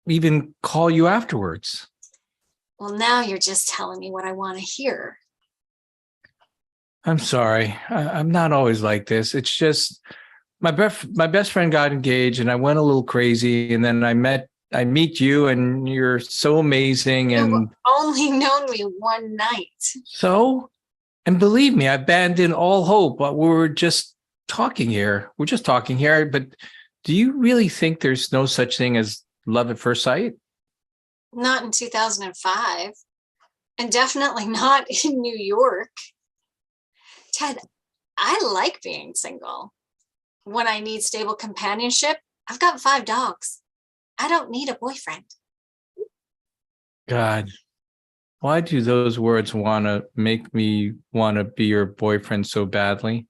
even call you afterwards. Well, now you're just telling me what I want to hear. I'm sorry. I'm not always like this. It's just my best friend got engaged and I went a little crazy. And then I meet you and you're so amazing. And You've only known me one night. so, and believe me, I abandoned all hope, but we're just talking here. We're just talking here. But do you really think there's no such thing as love at first sight? Not in 2005. And definitely not in New York. Ted, I like being single. When I need stable companionship, I've got 5 dogs. I don't need a boyfriend. God, why do those words want to make me want to be your boyfriend so badly?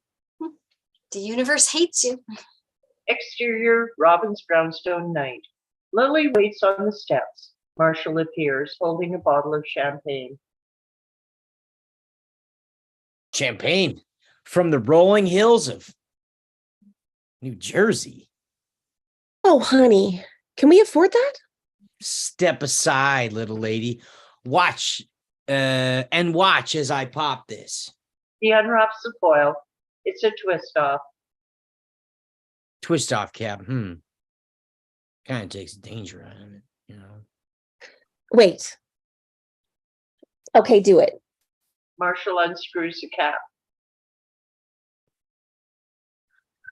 The universe hates you. Exterior Robin's brownstone night. Lily waits on the steps. Marshall appears, holding a bottle of champagne. Champagne from the rolling hills of New Jersey. Oh, honey, can we afford that? Step aside, little lady. Watch as I pop this. He unwraps the foil. It's a twist off. Twist off cap. Kind of takes danger out of it, you know. Wait. Okay, do it. Marshall unscrews the cap.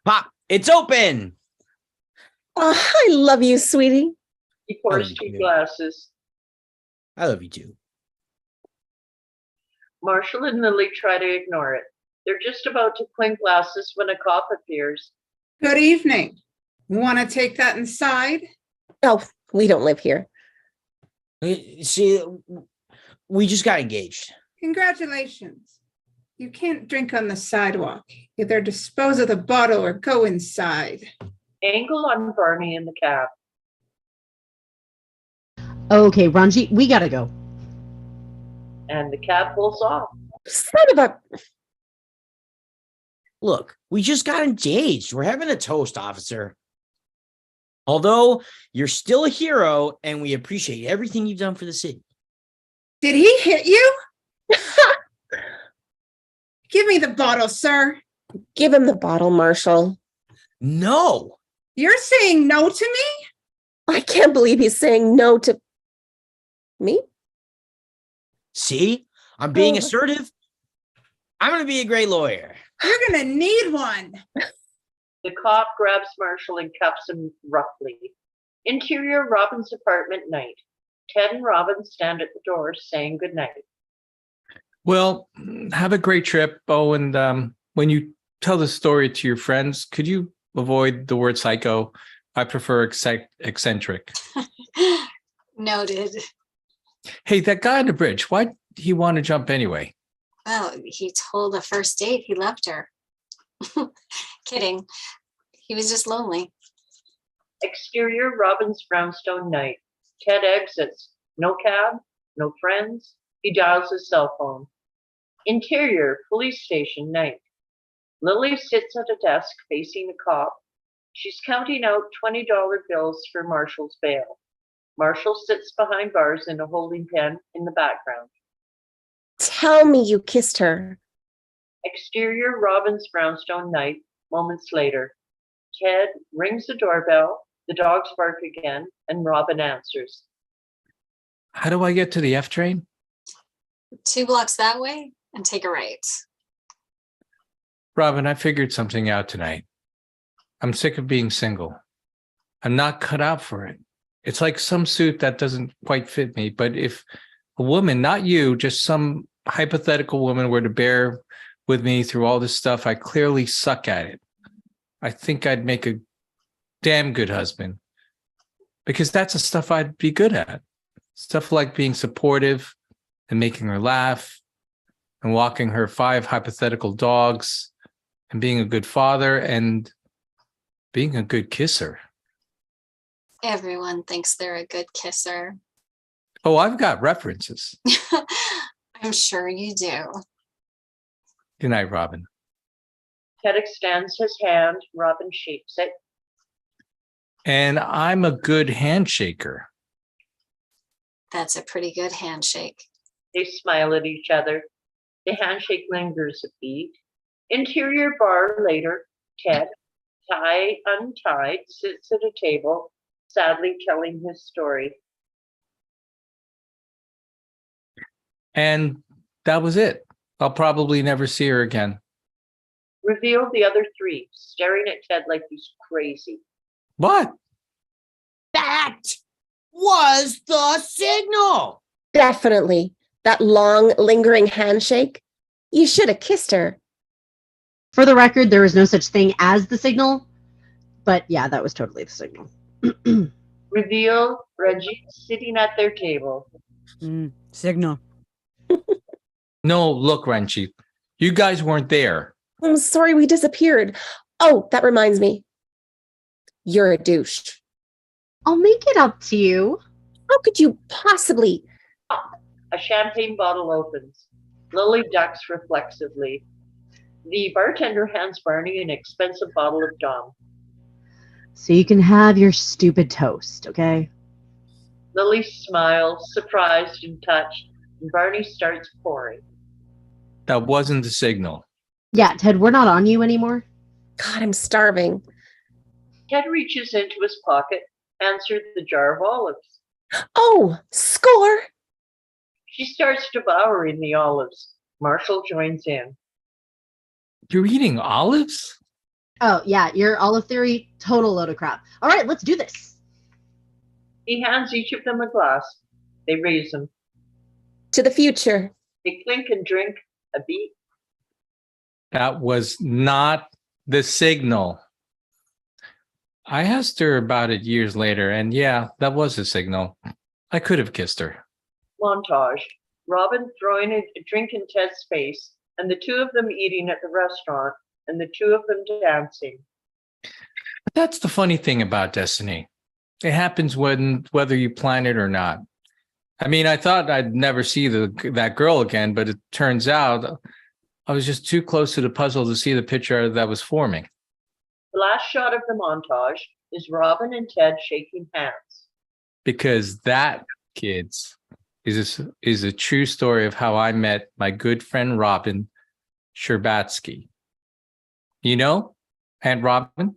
Pop, it's open. Oh, I love you, sweetie. He pours 2 glasses. I love you too. Marshall and Lily try to ignore it. They're just about to clink glasses when a cop appears. Good evening. Want to take that inside? Oh, we don't live here. See, we just got engaged. Congratulations. You can't drink on the sidewalk. Either dispose of the bottle or go inside. Angle on Barney in the cab. Okay, Ranji, we gotta go. And the cab pulls off. Son of a... Look, we just got engaged. We're having a toast, officer. Although you're still a hero and we appreciate everything you've done for the city. Did he hit you? Give me the bottle, sir. Give him the bottle, Marshall. No. You're saying no to me? I can't believe he's saying no to me. See, I'm being Oh. assertive. I'm going to be a great lawyer. You're gonna need one. The cop grabs Marshall and cuffs him roughly. Interior Robin's apartment night. Ted and Robin stand at the door saying goodnight. Well, have a great trip. Oh, and when you tell the story to your friends, could you avoid the word psycho? I prefer eccentric. Noted. Hey, that guy on the bridge, why'd he want to jump anyway? Well, he told a first date he loved her. Kidding. He was just lonely. Exterior Robin's brownstone night. Ted exits. No cab, no friends. He dials his cell phone. Interior police station night. Lily sits at a desk facing the cop. She's counting out $20 bills for Marshall's bail. Marshall sits behind bars in a holding pen in the background. Tell me you kissed her. Exterior Robin's brownstone night. Moments later. Ted rings the doorbell. The dogs bark again, and Robin answers. How do I get to the F train? 2 blocks that way and take a right. Robin, I figured something out tonight. I'm sick of being single. I'm not cut out for it. It's like some suit that doesn't quite fit me. But if a woman, not you, just some hypothetical woman were to bear with me through all this stuff, I clearly suck at it. I think I'd make a damn good husband, because that's the stuff I'd be good at. Stuff like being supportive and making her laugh and walking her 5 hypothetical dogs and being a good father and being a good kisser. Everyone thinks they're a good kisser. Oh, I've got references. I'm sure you do. Good night, Robin. Ted extends his hand. Robin shakes it. And I'm a good handshaker. That's a pretty good handshake. They smile at each other. The handshake lingers a beat. Interior bar later. Ted, tie untied, sits at a table, sadly telling his story. And that was it. I'll probably never see her again. Reveal the other 3, staring at Ted like he's crazy. What? That was the signal. Definitely. That long, lingering handshake. You should have kissed her. For the record, there was no such thing as the signal. But yeah, that was totally the signal. Reveal Reggie sitting at their table. Signal. No, look, Renchi, you guys weren't there. I'm sorry we disappeared. Oh, that reminds me. You're a douche. I'll make it up to you. How could you possibly? A champagne bottle opens. Lily ducks reflexively. The bartender hands Barney an expensive bottle of Dom. So you can have your stupid toast, okay? Lily smiles, surprised and touched, and Barney starts pouring. That wasn't the signal. Yeah, Ted, we're not on you anymore. God, I'm starving. Ted reaches into his pocket, hands her the jar of olives. Oh, score. She starts devouring the olives. Marshall joins in. You're eating olives? Oh, yeah, your olive theory, total load of crap. All right, let's do this. He hands each of them a glass. They raise them. To the future. They clink and drink a beat. That was not the signal. I asked her about it years later, and yeah, that was the signal. I could have kissed her. Montage. Robin throwing a drink in Ted's face, and the 2 of them eating at the restaurant, and the 2 of them dancing. But that's the funny thing about destiny. It happens whether you plan it or not. I mean, I thought I'd never see that girl again, but it turns out I was just too close to the puzzle to see the picture that was forming. The last shot of the montage, is Robin and Ted shaking hands? Because that, kids, is a true story of how I met my good friend Robin Sherbatsky. You know, Aunt Robin?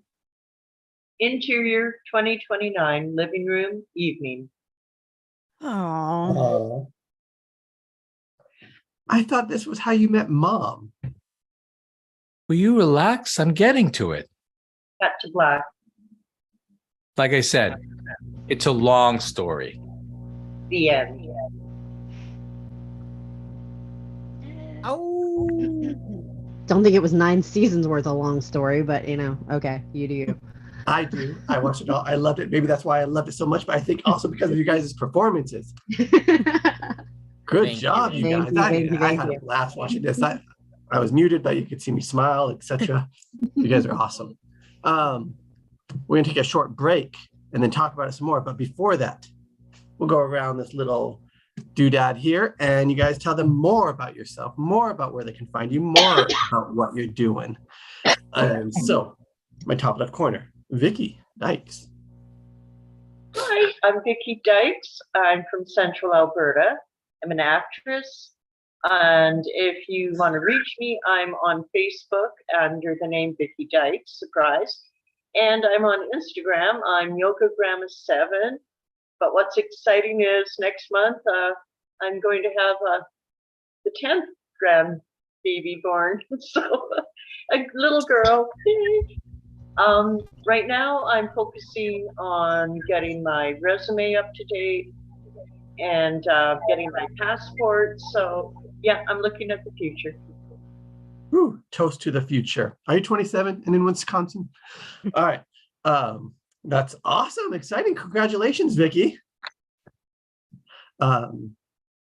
Interior 2029, living room, evening. Oh, I thought this was how you met Mom. Will you relax? I'm getting to it. Cut to black. Like I said, it's a long story. The end. Don't think it was 9 seasons worth of long story, but you know, okay, you do you. I do. I watched it all. I loved it. Maybe that's why I loved it so much, but I think also because of you guys' performances. Good Thank job, you. you Thank guys. you, I thank had you. a blast watching this. I was muted, but you could see me smile, etc. You guys are awesome. We're gonna take a short break and then talk about it some more. But before that, we'll go around this little doodad here, and you guys tell them more about yourself, more about where they can find you, more about what you're doing. And so, my top left corner, Vicky Dykes. Hi, I'm Vicki Dykes. I'm from Central Alberta. I'm an actress. And if you want to reach me, I'm on Facebook under the name Vicki Dykes, surprise. And I'm on Instagram. I'm YogaGramma7. But what's exciting is next month, I'm going to have the 10th grandbaby born. So a little girl. Right now, I'm focusing on getting my resume up to date and getting my passport. So yeah, I'm looking at the future. Woo, toast to the future. Are you 27 and in Wisconsin? All right. That's awesome. Exciting. Congratulations, Vicky.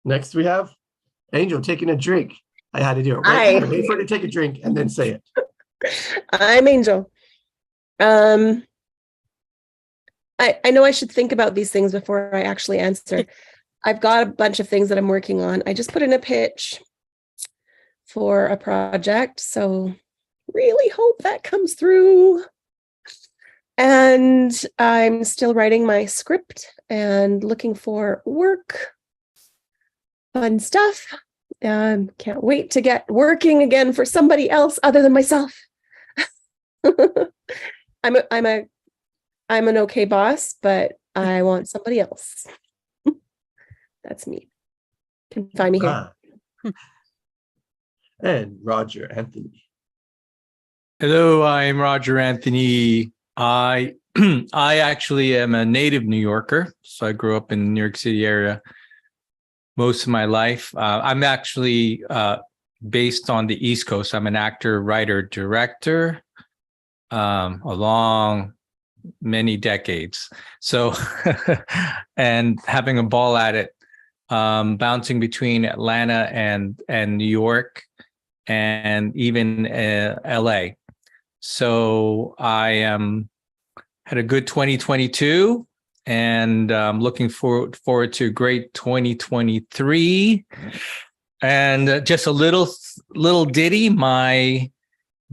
Next we have Angel taking a drink. I had to do it. Right? Hi. Wait for her to take a drink and then say it. I'm Angel. I know I should think about these things before I actually answer. I've got a bunch of things that I'm working on. I just put in a pitch for a project, so really hope that comes through. And I'm still writing my script and looking for work. Fun stuff. Can't wait to get working again for somebody else other than myself. I'm an okay boss, but I want somebody else. That's me. Can find me here. And Roger Anthony. Hello, I'm Roger Anthony. I I actually am a native New Yorker, so I grew up in the New York City area most of my life. I'm actually based on the East Coast. I'm an actor, writer, director, along many decades. So, and having a ball at it, bouncing between Atlanta and New York, and even LA. So I had a good 2022, and looking forward to a great 2023. And just a little ditty. My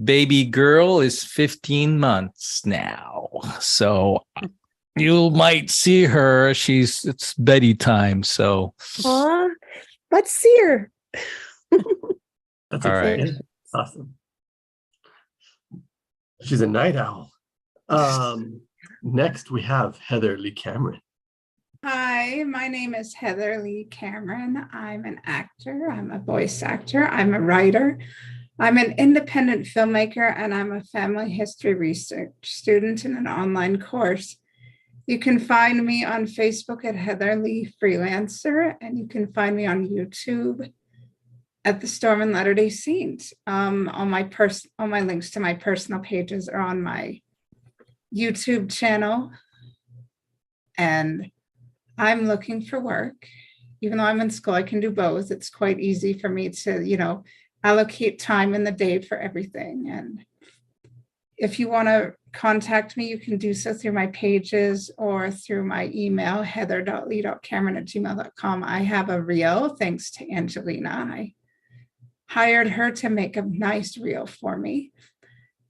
baby girl is 15 months now, so you might see her. It's Betty time. So, Aw, let's see her. That's all right. exciting. Awesome. She's a night owl. Next we have Heather Lee Cameron. Hi, my name is Heather Lee Cameron. I'm an actor. I'm a voice actor. I'm a writer. I'm an independent filmmaker, and I'm a family history research student in an online course. You can find me on Facebook at Heather Lee Freelancer, and you can find me on YouTube at the Storm and Latter-day Saint. All my links to my personal pages are on my YouTube channel. And I'm looking for work. Even though I'm in school, I can do both. It's quite easy for me to, allocate time in the day for everything. And if you want to contact me, you can do so through my pages or through my email, heather.lee.cameron@gmail.com. I have a reel, thanks to Angelina. I hired her to make a nice reel for me.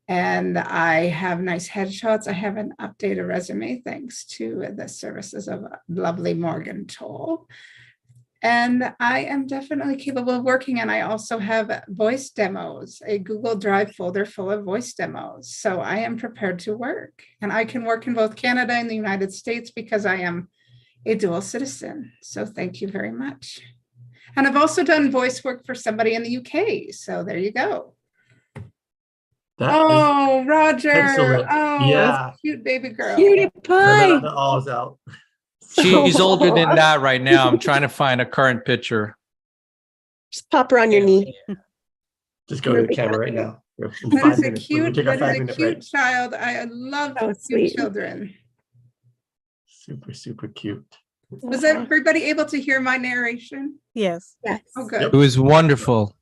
And I have nice headshots. I have an updated resume thanks to the services of lovely Morgan Toll. And I am definitely capable of working. And I also have voice demos, a Google Drive folder full of voice demos. So I am prepared to work. And I can work in both Canada and the United States because I am a dual citizen. So thank you very much. And I've also done voice work for somebody in the UK. So there you go. Oh, Roger. excellent. Oh, Yeah. cute baby girl. Cutie pie. The all's out. She's older than that right now. I'm trying to find a current picture. Just pop her on your knee. Just go to the camera right now. In That 5 is a minutes. We'll cute, take our that is a 5-minute cute break. child. I love Oh, cute sweet. children. Super, super cute. Was everybody able to hear my narration? Yes. Yes. Oh, Yep. good. It was wonderful.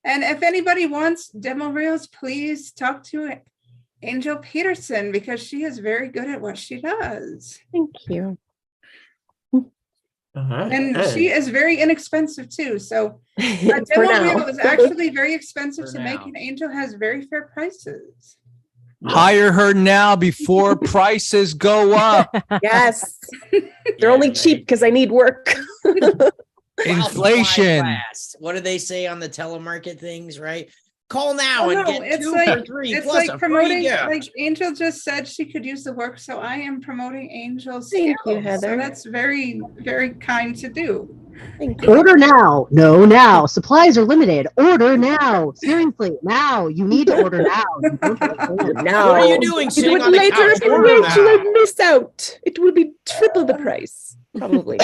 And if anybody wants demo reels, please talk to Angel Peterson because she is very good at what she does. Thank you. All right. And she is very inexpensive too. So a For demo now. reel is actually very expensive For to make, now. and Angel has very fair prices. Hire her now before prices go up. Yes. They're only cheap because I need work. Inflation. What do they say on the telemarket things, right? Call now Oh, and no, get it's 2 like- for 3 It's plus like a free promoting, gift. like Angel just said she could use the work, so I am promoting Angel's Thank you, skills. Heather. So that's very, very kind to do. Thank you. Order now. No, now. Supplies are limited. Order now. Seriously, now. You need to order now. You don't have to order. No. What are you doing It sitting would on the later couch? be Order rich. You now. will miss out. It will be triple the price, probably.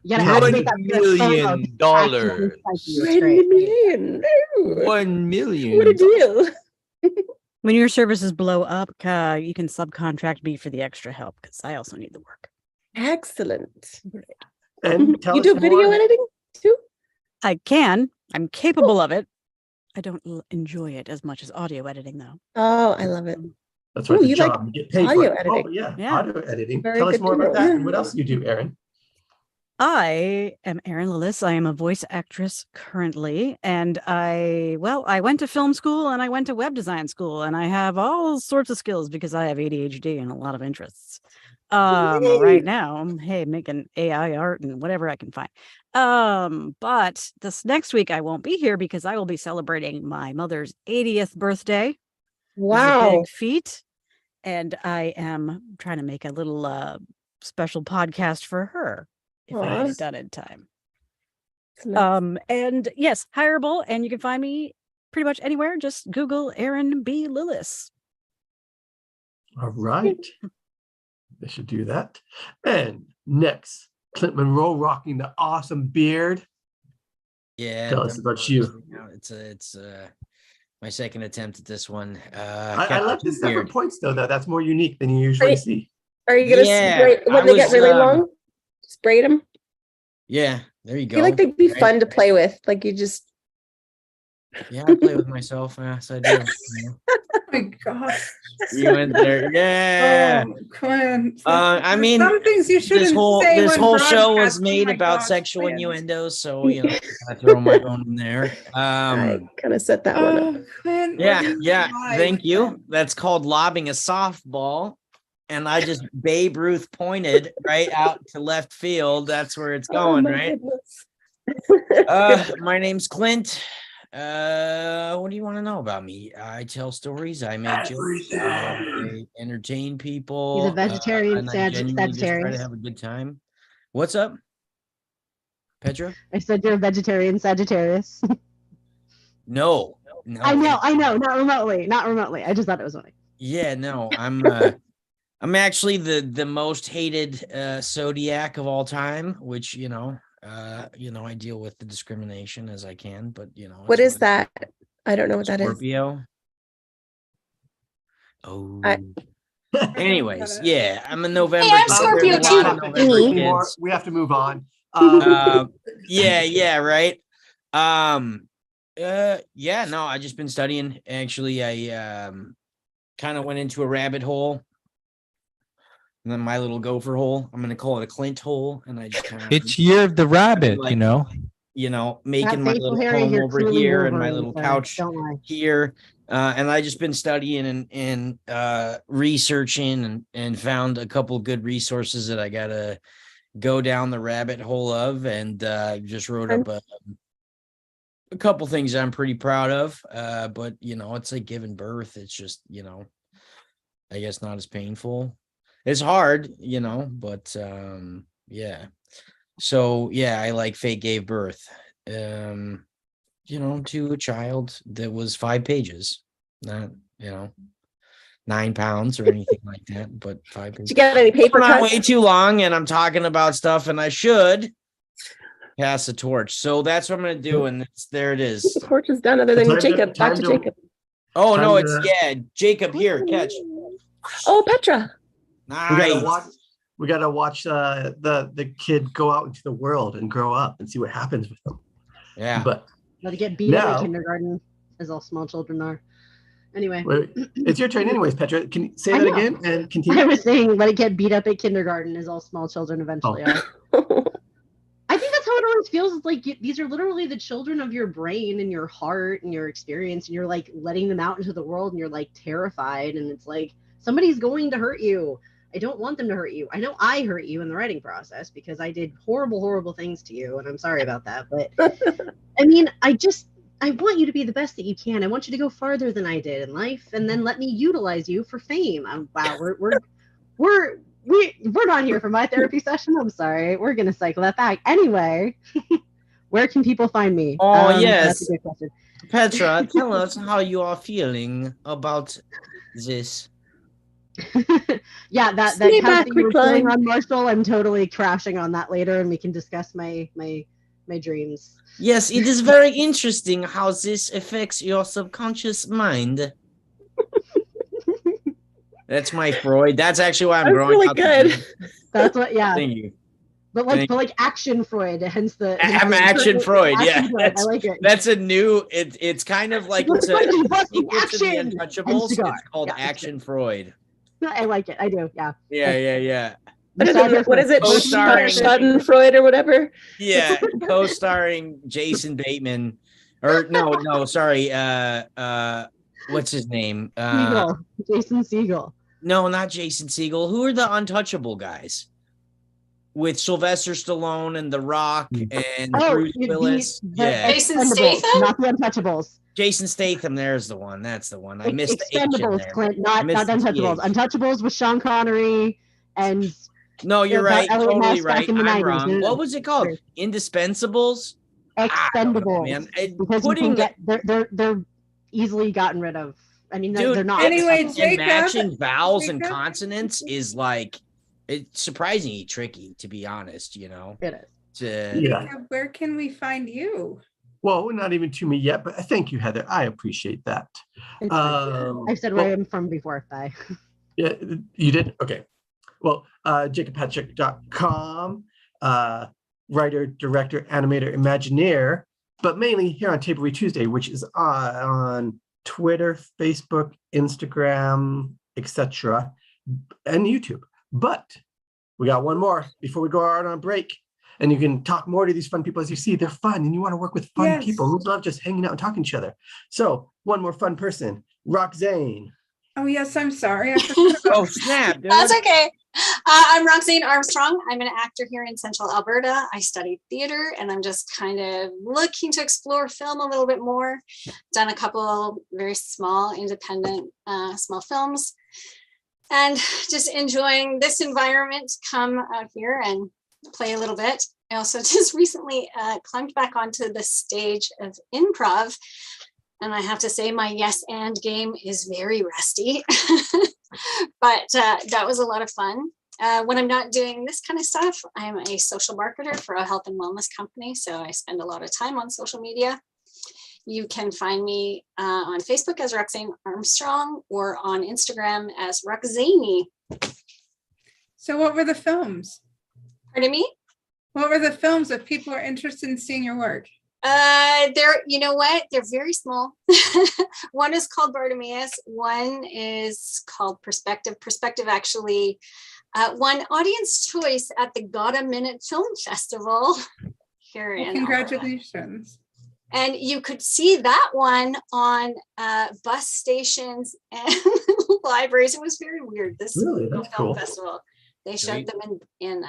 You gotta activate $1 that first million. phone. Activate It's 1 great. million. Oh, 1 what a million. deal. When your services blow up, you can subcontract me for the extra help because I also need the work. Excellent. And tell You us do video more. editing too? I can. I'm capable of it. I don't enjoy it as much as audio editing, though. Oh, I love it. That's right. Ooh, The you like job. You get paid for audio it. editing. Oh, yeah. Yeah. Audio editing. Very Tell us good more to about know. that and what else do you do, Aaron? I am Erin Lillis. I am a voice actress currently, and I went to film school and I went to web design school, and I have all sorts of skills because I have ADHD and a lot of interests. Right now, I'm making AI art and whatever I can find. But this next week I won't be here because I will be celebrating my mother's 80th birthday. This is a Wow. big feat, and I am trying to make a little special podcast for her if I get Aw. it done in time. Excellent. And yes, hireable, and you can find me pretty much anywhere. Just Google Erin B. Lillis. All right. They should do that. And next, Clint Monroe rocking the awesome beard. Yeah. Tell us about you. It's my second attempt at this one. I like the separate weird. points though. That's more unique than you usually Right. see. Are you gonna Yeah, spray when I they get was, really long? Sprayed them. Yeah, there you I go. feel like they'd be Right? fun to play with. Like you just Yeah, I play with myself. Yes, I do. You know. Oh my gosh. You went there. Yeah. Oh, Clint. I mean, some things you shouldn't this whole say this when whole show was broadcasting. made Oh my about gosh, sexual Clint. innuendos, so you know, I throw my own in there. I kind of set that one up. Oh, Clint, what Yeah, is yeah. life, Thank you. Clint? That's called lobbing a softball, and I just Babe Ruth pointed right out to left field. That's where it's Oh, going, my right? goodness. My name's Clint. What do you want to know about me? I tell stories. I make jokes. I entertain people. He's a vegetarian and I genuinely just try to Sagittarius. have a good time. What's up, Petra? I said you're a vegetarian Sagittarius. No. I know. Not remotely. I just thought it was funny. Yeah, no. I'm actually the most hated zodiac of all time, which I deal with the discrimination as I can, but What it's is that? I don't know what that is. Scorpio. Oh. I- Anyways, yeah, I'm a November. Hey, I'm kid. Scorpio There's a lot of too. November More. kids. We have to move on. Yeah, right. Yeah, no, I just been studying. Actually, I kind of went into a rabbit hole. And then my little gopher hole. I'm gonna call it a Clint hole. And I just kind of It's Year of the Rabbit, like- you know. making my facial little hair, home you're over clearly here and my Wolverine, little sir. couch Don't lie. here. And I just been studying and researching and found a couple good resources that I gotta go down the rabbit hole of, and just wrote up a couple things I'm pretty proud of. But it's like giving birth. It's just, I guess not as painful. It's hard, but yeah. So yeah, I like fate gave birth, to a child that was 5 pages, not 9 pounds or anything like that, but 5 pages. Did you get any paper Not cuts? way too long, and I'm talking about stuff, and I should pass the torch. So that's what I'm gonna do, and there it is. The torch is done. Other than Time to- Jacob, back time to to- Jacob. Oh Time no, to- it's Jacob here. Catch. Oh, Petra. Nice. We gotta watch the kid go out into the world and grow up and see what happens with them. Yeah. But Not to get beat up Now- in kindergarten, as all small children are. Anyway, it's your turn anyways, Petra. Can you say I that know. again and I continue? was saying, let it get beat up at kindergarten, as all small children eventually are. I think that's how it always feels. It's like these are literally the children of your brain and your heart and your experience, and you're like letting them out into the world, and you're like terrified, and it's like somebody's going to hurt you. I don't want them to hurt you. I know I hurt you in the writing process because I did horrible, horrible things to you, and I'm sorry about that. But I mean, I want you to be the best that you can. I want you to go farther than I did in life, and then let me utilize you for fame. Wow, we're not here for my therapy session. I'm sorry. We're gonna cycle that back. Anyway, where can people find me? Oh, yes. That's a good question. Petra, tell us how you are feeling about this. Yeah, that Stay couch back, that you were feeling recline. on, Marshall. I'm totally crashing on that later, and we can discuss my dreams. Yes, it is very interesting how this affects your subconscious mind. That's my Freud. That's actually why I'm That's growing really out. good. That's what. Yeah, Thank you. but like action Freud. Hence the. I'm the- action Freud. Yeah, Action Freud, I like it. that's a new. It's kind of like it's a Freud, what's the sequel to the action? And Untouchables. cigar. It's called Yeah, it's Action Freud. I like it. I do. Yeah. Yeah. What is it? Co-starring- Schadenfreude or whatever? Yeah, co-starring Jason Bateman, or no, sorry, what's his name? Siegel. Jason Siegel. No, not Jason Segel. Who are the Untouchable guys? With Sylvester Stallone and The Rock and Bruce Willis. Yeah, Jason Expendables, Statham? not the Untouchables. Jason Statham. There's the one. That's the one. I missed the H in Expendables, there. Clint, I not missed the Untouchables. TH. Untouchables with Sean Connery and No, you're Yeah, right. that Elliot Totally Ness back right. in the I'm 90s. wrong. What was it called? Sure. Indispensables? I don't know, Expendables. man. Because you can get they're easily gotten rid of. I mean, Dude, they're not. Anyway, and Jacob, matching vowels and Jacob? consonants is like it's surprisingly tricky, to be honest. It is. Yeah. Where can we find you? Well, not even to me yet, but thank you, Heather. I appreciate that. It's fine. I've said where I'm from before. Bye. Yeah, you did? Okay. Well, jacobpatrick.com, writer, director, animator, Imagineer, but mainly here on Tapery Tuesday, which is on Twitter, Facebook, Instagram, etc., and YouTube. But we got one more before we go out on break. And you can talk more to these fun people. As you see, they're fun, and you want to work with fun Yes. people who love just hanging out and talking to each other. So one more fun person, Roxane. Oh yes, I'm sorry. I forgot about Oh snap! Dude. That's okay. I'm Roxane Armstrong. I'm an actor here in Central Alberta. I studied theater and I'm just kind of looking to explore film a little bit more. Done a couple very small, independent, small films and just enjoying this environment to come out here and play a little bit. I also just recently climbed back onto the stage of improv. And I have to say my yes and game is very rusty, but that was a lot of fun. When I'm not doing this kind of stuff, I'm a social marketer for a health and wellness company. So I spend a lot of time on social media. You can find me on Facebook as Roxane Armstrong or on Instagram as Roxane. So what were the films? Pardon me? What were the films if people are interested in seeing your work? You know what? They're very small. One is called Bartimaeus. One is called Perspective. Perspective actually won audience choice at the Gotta Minute Film Festival here in Alberta. Congratulations. And you could see that one on bus stations and libraries. It was very weird. This Really? That's film cool. festival. They showed Sweet. them in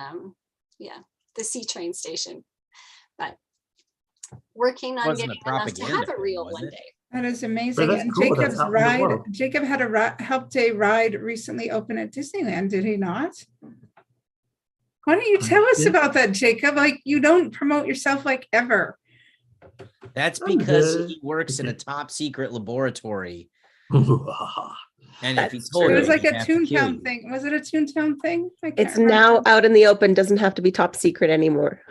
the C train station. But working on Wasn't a getting enough to propaganda have a film, reel was one it? day. That is But amazing. that's And cool. That's Jacob's out in the ride, world. Jacob had a helped a ride recently open at Disneyland, did he not? Why don't you tell us Yeah. about that, Jacob? Like, you don't promote yourself like ever. That's I'm because good. he works in a top secret laboratory. That's And if he That's told It true. was you, like he'd a have to kill Toontown you. thing. Was it a Toontown thing? I can't It's remember. now out in the open, doesn't have to be top secret anymore.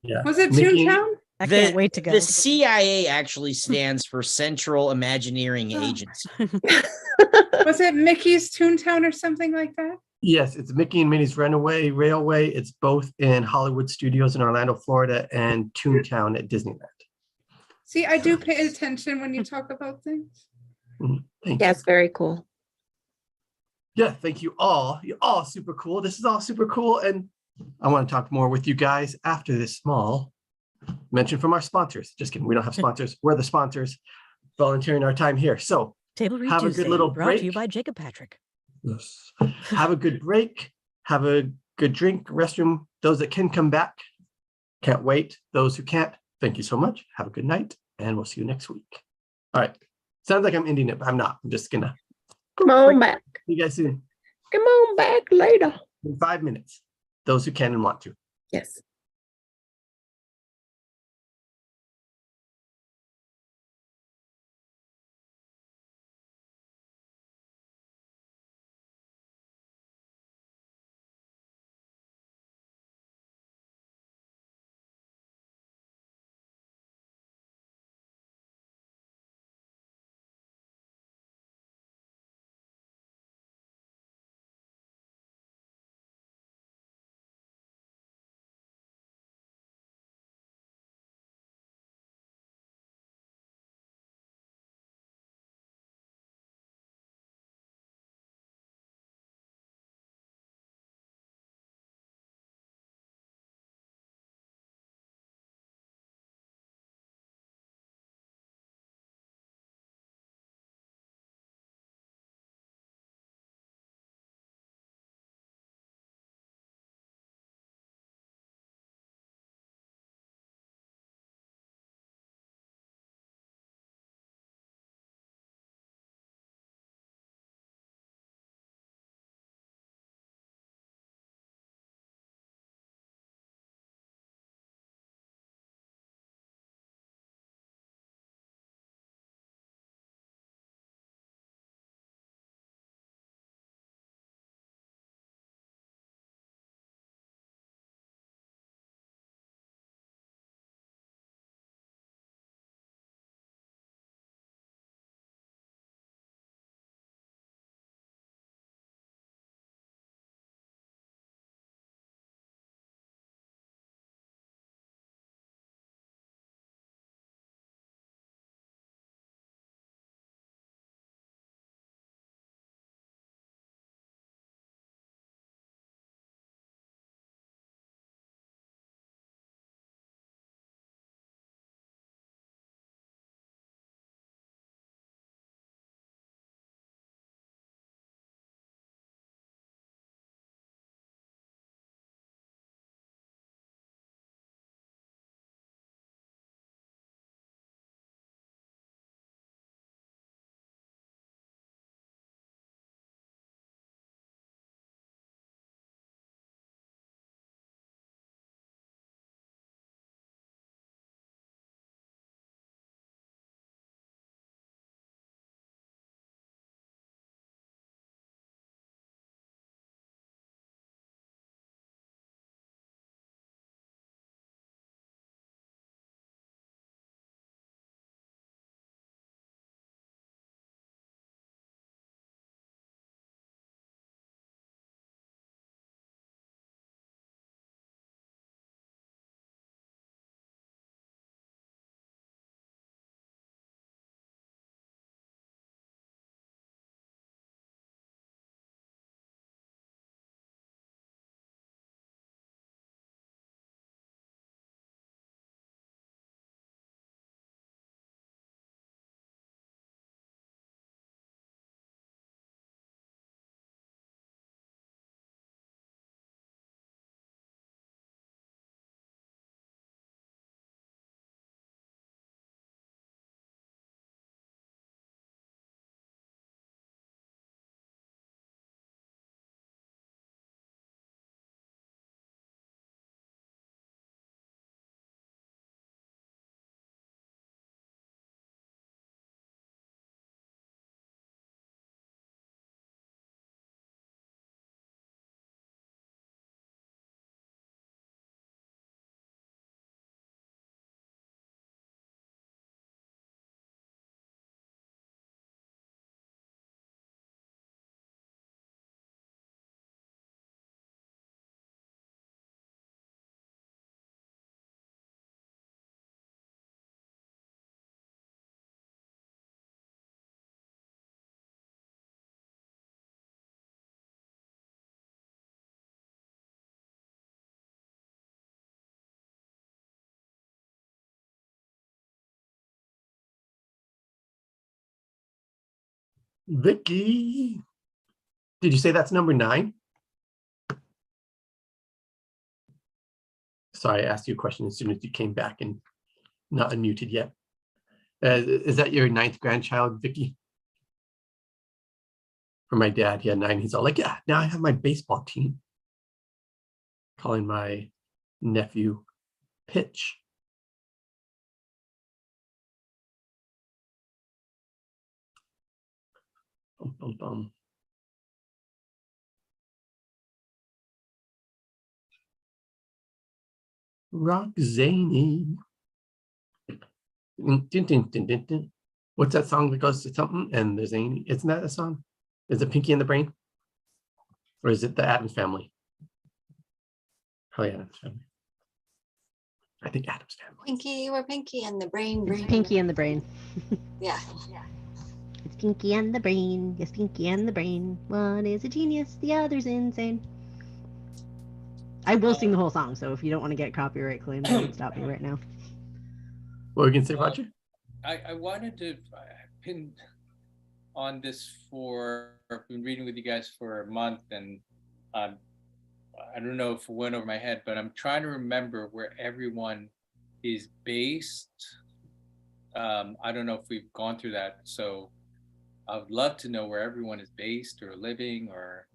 Yeah. Was it Mickey- Toontown? I can't wait to go. The CIA actually stands for Central Imagineering Oh. Agency. Was it Mickey's Toontown or something like that? Yes, it's Mickey and Minnie's Runaway Railway. It's both in Hollywood Studios in Orlando, Florida, and Toontown at Disneyland. See, I do pay attention when you talk about things. Thank Yeah, you. it's very cool. Yeah, thank you all. You're all super cool. This is all super cool. And I want to talk more with you guys after this small mention from our sponsors. Just kidding. We don't have sponsors. We're the sponsors volunteering our time here. So Table Read have a Tuesday, good little brought to you break. by Jacob Patrick. Yes. Have a good break. Have a good drink, restroom. Those that can come back. Can't wait. Those who can't, thank you so much. Have a good night. And we'll see you next week. All right. Sounds like I'm ending it, but I'm not. I'm just gonna Come on back. see you guys soon Come on back later. in 5 minutes. Those who can and want to. Yes. Vicky. Did you say that's number 9? Sorry, I asked you a question as soon as you came back and not unmuted yet. Is that your 9th grandchild, Vicky? For my dad, he had 9. He's all like, yeah, now I have my baseball team. Calling my nephew Pitch. Bum, bum, bum. Rock Zany. Dun, dun, dun, dun, dun, dun. What's that song that goes to something and there's Zany? Isn't that a song? Is it Pinky and the Brain? Or is it the Addams Family? Probably Addams Family. I think Addams Family. Pinky, we're Pinky and the brain. It's Pinky and the Brain. Yeah. It's Pinky and the Brain. Yes, Pinky and the Brain. One is a genius, the other's insane. I will sing the whole song, so if you don't want to get copyright claims, you can stop me right now. What were you going to say, Roger? I wanted to pin on this I've been reading with you guys for a month, and I don't know if it went over my head, but I'm trying to remember where everyone is based. I don't know if we've gone through that, so I would love to know where everyone is based or living or.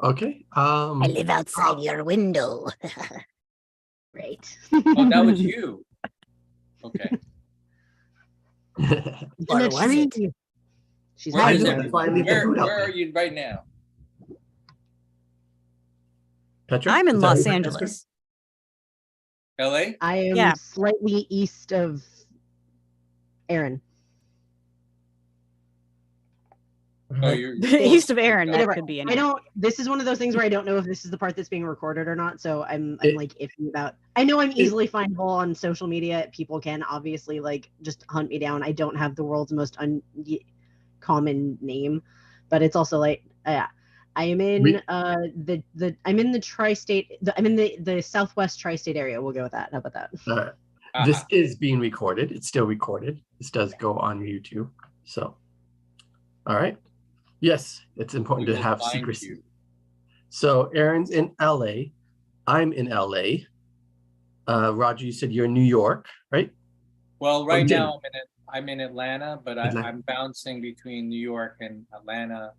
Okay. I live outside your window. Right. Oh, that was you. Okay. Or was it? She's Where is hiding. it? Where Where are you right now? Petra? I'm in Is that Los where you're at, Angeles. LA? I am Yeah. slightly east of Aaron. Esther? Oh, you're East of Aaron, that Whatever. could be I anywhere. don't. This is one of those things where I don't know if this is the part that's being recorded or not. So I'm It- like iffy about. I know I'm easily findable on social media. People can obviously like just hunt me down. I don't have the world's most common name, but it's also like I am in We- I'm in the tri-state. I'm in the southwest tri-state area. We'll go with that. How about that? This is being recorded. It's still recorded. This does go on YouTube. So, all right. Yes, it's important We to will have find secrecy. you. So Aaron's in LA. I'm in LA. Roger, you said you're in New York, right? Well, right did. now I'm in Atlanta, but Atlanta. I'm bouncing between New York and Atlanta,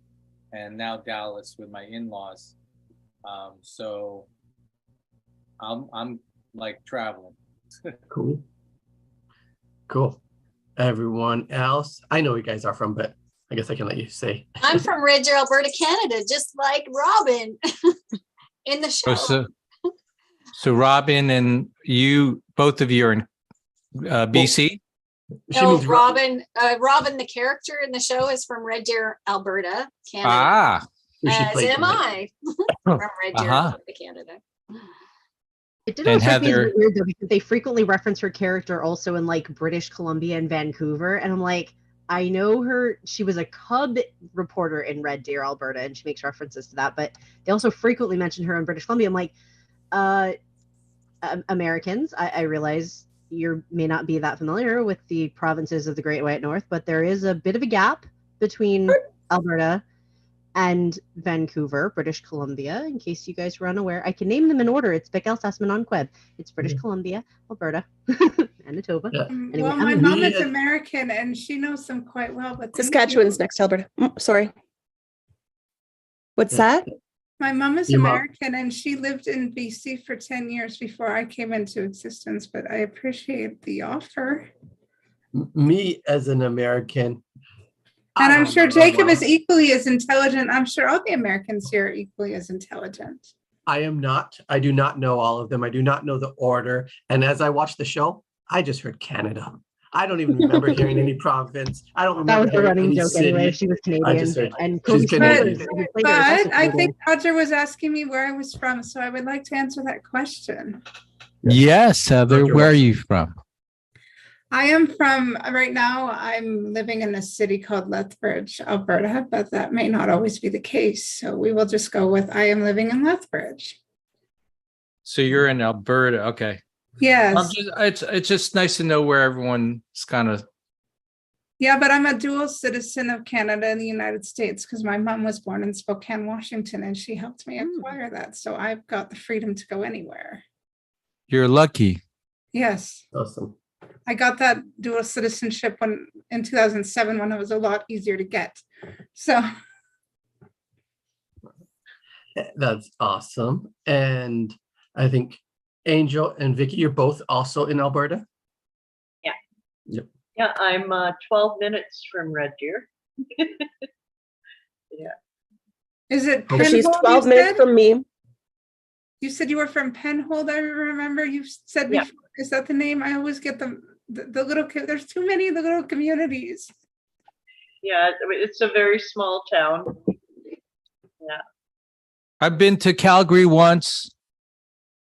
and now Dallas with my in-laws. So I'm like traveling. Cool. Cool. Everyone else, I know where you guys are from, but I guess I can let you say. I'm from Red Deer, Alberta, Canada, just like Robin in the show. So Robin and you, both of you are in BC. She No, means Robin, Robin, the character in the show, is from Red Deer, Alberta, Canada. Ah, who she As played am in it. I from Red Deer, Uh-huh. Alberta, Canada. It did And also strike me as a Heather- bit weird though because they frequently reference her character also in like British Columbia and Vancouver, and I'm like, I know her. She was a Cub reporter in Red Deer, Alberta, and she makes references to that. But they also frequently mention her in British Columbia. I'm like, Americans, I realize you may not be that familiar with the provinces of the Great White North, but there is a bit of a gap between Alberta and Vancouver, British Columbia, in case you guys were unaware. I can name them in order. It's Bic Tasmanonqueb. It's British Columbia, Alberta, Manitoba. Yeah. Anyway, Well, my I'm mom me is as- American and she knows them quite well. But thank you. Saskatchewan's next to Alberta. Sorry. What's Yeah. that? My mom is Your mom- American and she lived in BC for 10 years before I came into existence, but I appreciate the offer. Me as an American. And I I'm don't sure know Jacob well. is equally as intelligent. I'm sure all the Americans here are equally as intelligent. I am not. I do not know all of them. I do not know the order. And as I watched the show, I just heard Canada. I don't even remember hearing any province. I don't that remember was the hearing running any joke city. anyway. She was Canadian, just heard- and she's Cody Canadian. Smulders, who played her, is also But I Canadian. think Roger was asking me where I was from, so I would like to answer that question. yes, Heather. Roger Where are was. you from? I am from, right now, I'm living in a city called Lethbridge, Alberta, but that may not always be the case. So we will just go with I am living in Lethbridge. So you're in Alberta. Okay. Yes. It's just nice to know where everyone's kind of Yeah, but I'm a dual citizen of Canada and the United States because my mom was born in Spokane, Washington, and she helped me acquire that. So I've got the freedom to go anywhere. You're lucky. Yes. Awesome. I got that dual citizenship in 2007 when it was a lot easier to get. So That's awesome. And I think Angel and Vicky, you're both also in Alberta? Yeah. Yep. Yeah, I'm 12 minutes from Red Deer. Yeah. is it Okay. She's Penhold, 12 you minutes said? from me. You said you were from Penhold, I remember you said Yeah. before. Is that the name? I always get the little, there's too many of the little communities. Yeah, I mean, it's a very small town. Yeah. I've been to Calgary once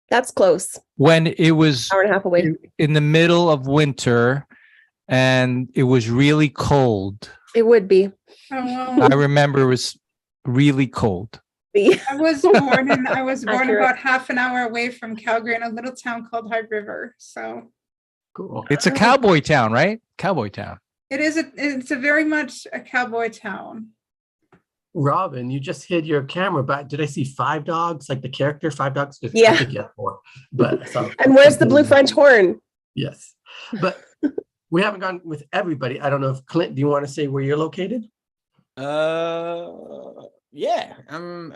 That's close. when it was Hour and a half away. in the middle of winter and it was really cold. It would be. Oh, well, I remember it was really cold. I was born Accurate. about half an hour away from Calgary in a little town called High River. So Cool. It's a cowboy town, right? Cowboy town. it's a very much a cowboy town. Robin, you just hid your camera, but did I see 5 dogs? Like the character 5 dogs? I Yeah. think you had 4. But so, And where's the blue French horn? yes. But we haven't gone with everybody. I don't know if Clint, do you want to say where you're located? Yeah, I'm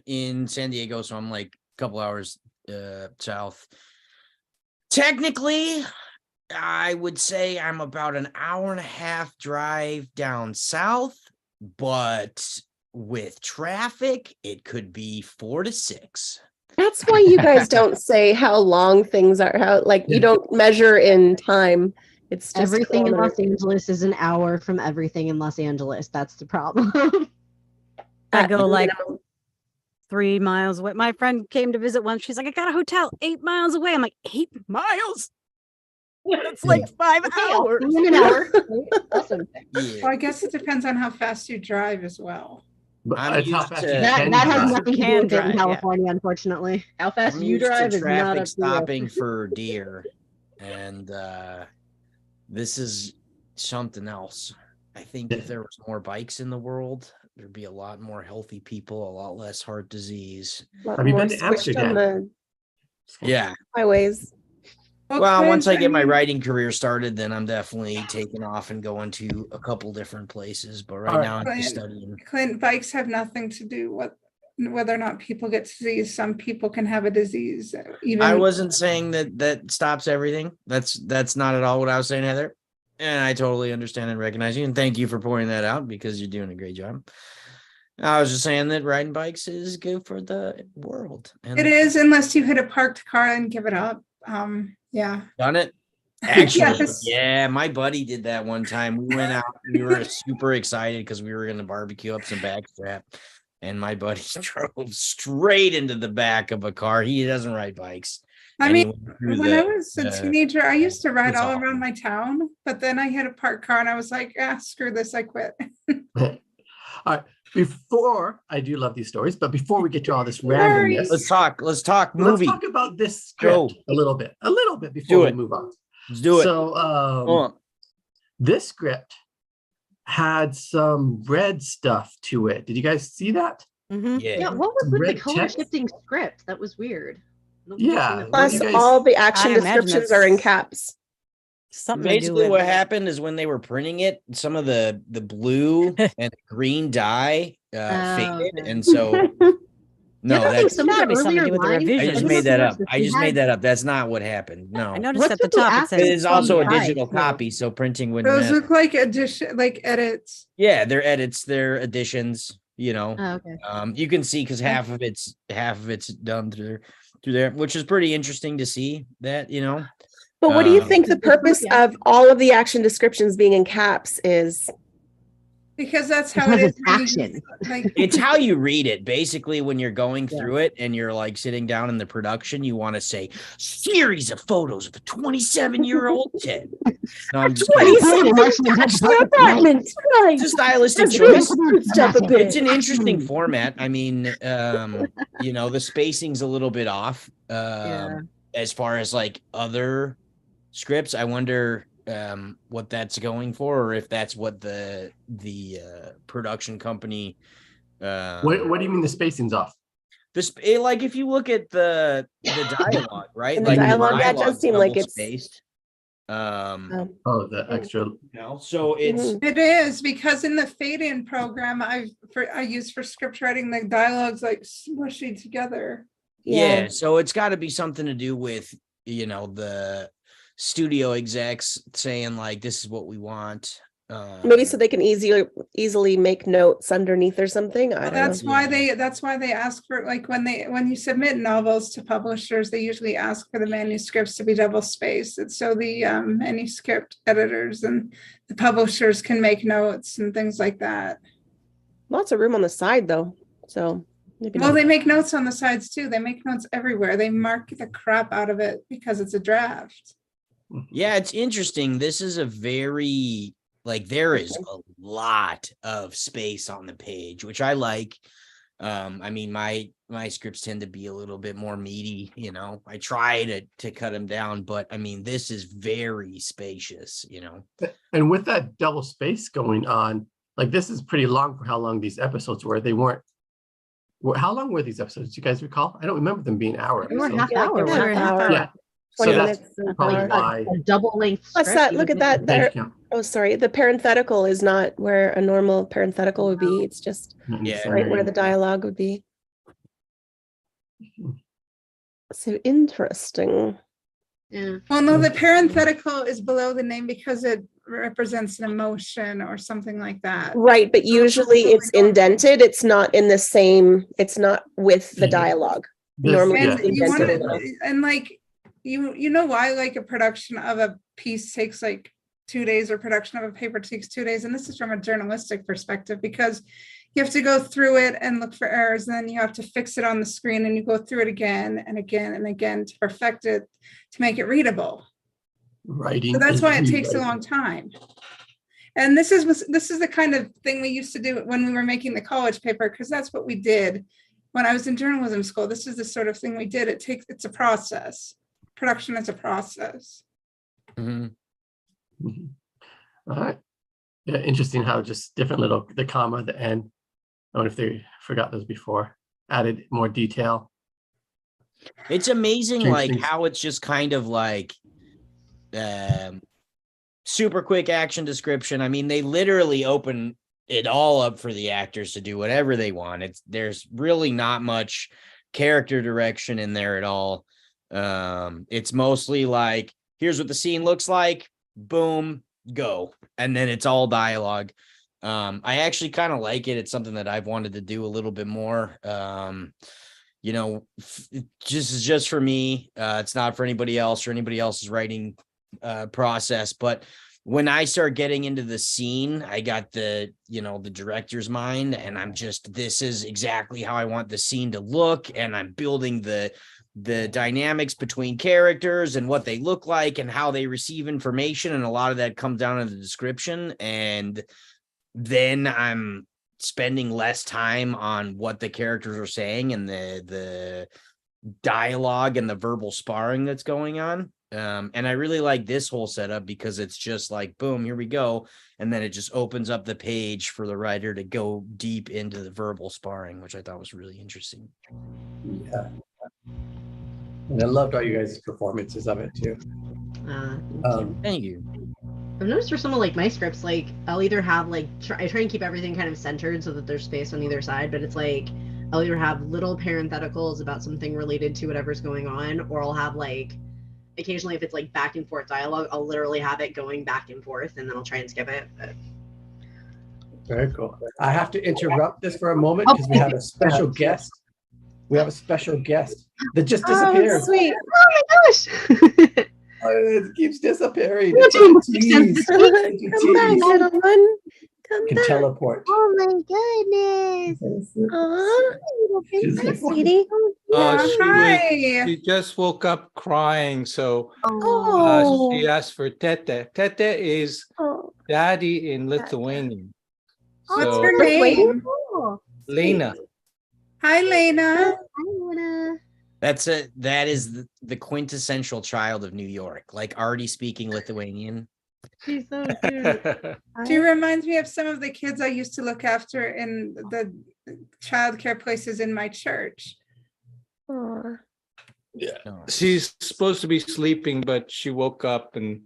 in San Diego, so I'm like a couple hours south. Technically, I would say I'm about an hour and a half drive down south, but with traffic, it could be 4 to 6. That's why you guys don't say how long things are, how like you don't measure in time. It's just Everything in kilometers. Los Angeles is an hour from everything in Los Angeles. That's the problem. I At go like minimum. 3 miles away. My friend came to visit once. She's like, I got a hotel 8 miles away. I'm like, 8 miles? That's like 5 hours. In an hour. Awesome. Well, I guess it depends on how fast you drive as well. But I'm it's how used fast to- you That can has drive. nothing to do Can with it drive, in yeah. California, unfortunately. How fast I'm you used to drive is not traffic up to you. stopping for deer, and this is something else. I think if there was more bikes in the world, there'd be a lot more healthy people, a lot less heart disease. A lot Have you more been to switched on Amsterdam? the Yeah. highways. Well, Clint, once I get my mean, writing career started, then I'm definitely taking off and going to a couple different places. But right All right. now, I'm just Clint, studying. Clint, bikes have nothing to do with whether or not people get disease. Some people can have a disease. Even I wasn't saying that stops everything. That's not at all what I was saying, Heather. And I totally understand and recognize you. And thank you for pointing that out because you're doing a great job. I was just saying that riding bikes is good for the world. And it is, unless you hit a parked car and give it up. Yeah. done it. Actually, Yes. yeah, my buddy did that one time. We went out, we were super excited because we were going to barbecue up some backstrap. And my buddy drove straight into the back of a car. He doesn't ride bikes. I And he mean, went through when I was a the- teenager, I used to ride it's all awful. around my town, but then I hit a parked car and I was like, screw this, I quit. All right. Before I do love these stories, but before we get to all this Sorry. randomness, let's talk let's movie. talk about this Go. script a little bit before Do we it. move on. Let's do it. So Hold on. this script had some red stuff to it. Did you guys see that? Mhm. Yeah, what was with the Red color text? shifting script? That was weird. I don't think I've Yeah. seen that What do Plus, you guys- all the action I imagine descriptions are in that's- caps. Something to do Basically, with what happened is when they were printing it, some of the blue and green dye faded, okay. and so no, I think that's some of gotta the be something to earlier do with the lines- revisions. I just Visions. made that up. They I just had- made that up. That's not what happened. No, I noticed What's at the with the top it accent? says it is also a Right. digital copy, so printing wouldn't Those matter. look like edits. Yeah, they're edits, they're additions. You know, Oh, okay. you can see because half of it's done through there, which is pretty interesting to see. That But what do you Um, think the purpose Yeah. of all of the action descriptions being in caps is? Because that's how Because it is. it's when you- action. Like, it's how you read it. Basically, when you're going Yeah. through it and you're like sitting down in the production, you want to say series of photos of a 27-year-old Ted. No, I'm just kidding. Apartment, right. It's a stylistic Let's choice. boost stuff a bit. It's an interesting format. I mean, the spacing's a little bit off. Yeah. As far as like other scripts, I wonder what that's going for, or if that's what the production company. What do you mean the spacing's off? Like if you look at the dialogue, right? In the Like dialogue, that does dialogue's seem like double it's spaced. Oh, the extra. So it's Mhm. It is, because in the fade-in program I use for script writing, the dialogue's like smushy together. yeah. So it's got to be something to do with, the studio execs saying like, this is what we want. Maybe so they can easily make notes underneath or something. I Well, don't know. that's why they ask for, like, when you submit novels to publishers, they usually ask for the manuscripts to be double spaced. It's so the manuscript editors and the publishers can make notes and things like that. Lots of room on the side though. So maybe Well, not. they make notes on the sides too. They make notes everywhere. They mark the crap out of it because it's a draft. Yeah, it's interesting. This is a very, like, there is a lot of space on the page, which I like. I mean, my scripts tend to be a little bit more meaty, I try to cut them down, but I mean, this is very spacious, And with that double space going on, like this is pretty long for how long these episodes were. They weren't. How long were these episodes? Do you guys recall? I don't remember them being hour They were episodes. half Yeah, hour. they were half hour. Yeah. So 20 that's minutes. and probably hour. why. A double length. Plus that, look at that. There. Thank you. Oh, sorry. The parenthetical is not where a normal parenthetical would be. It's just Yeah. right where the dialogue would be. So interesting. Yeah. Well, no, the parenthetical is below the name because it represents an emotion or something like that. Right, but usually it's indented. It's not in the same, it's not with the dialogue. Normally yeah. it's And you want indented a little. to, and like, you know why, like, a production of a piece takes like 2 days, or production of a paper takes 2 days, and this is from a journalistic perspective, because you have to go through it and look for errors, and then you have to fix it on the screen, and you go through it again and again and again to perfect it, to make it readable. Writing. So that's is why it takes a rewriting. long time. And this is the kind of thing we used to do when we were making the college paper, because that's what we did when I was in journalism school. This is the sort of thing we did. It's a process. Production is a process. Mhm. Mhm. All right. Yeah, interesting how just different the comma, the end. I wonder if they forgot those before. Added more detail. It's amazing, Change like things. how it's just kind of like super quick action description. I mean, they literally open it all up for the actors to do whatever they want. There's really not much character direction in there at all. It's mostly like, here's what the scene looks like, boom, go, and then it's all dialogue. I actually kind of like it. It's something that I've wanted to do a little bit more. Just for me. It's not for anybody else or anybody else's writing process. But when I start getting into the scene, I got the director's mind, and this is exactly how I want the scene to look, and I'm building the dynamics between characters and what they look like and how they receive information, and a lot of that comes down to the description. And then I'm spending less time on what the characters are saying and the dialogue and the verbal sparring that's going on. And I really like this whole setup because it's just like, boom, here we go. And then it just opens up the page for the writer to go deep into the verbal sparring, which I thought was really interesting. Yeah. And I loved all you guys' performances of it too. Thank you. I've noticed for some of like my scripts, like I'll either have like I try and keep everything kind of centered so that there's space on either side, but it's like I'll either have little parentheticals about something related to whatever's going on, or I'll have like occasionally if it's like back and forth dialogue, I'll literally have it going back and forth, and then I'll try and skip it. But... Very cool. I have to interrupt this for a moment because we have a special guest. We have a special guest that just disappeared. Oh, sweet. Oh my gosh! It keeps disappearing. What do you Jeez. Come back, little one. Come Can back. teleport. Oh my goodness. Aw, She's like, sweetie. Hi. just woke up crying, so Oh. she asked for Tete. Tete is Oh. daddy in Lithuanian. What's So, her name? Lena. Hi, Lena. That is the quintessential child of New York, like already speaking Lithuanian. She's so cute. She reminds me of some of the kids I used to look after in the childcare places in my church. Aw. She's supposed to be sleeping, but she woke up and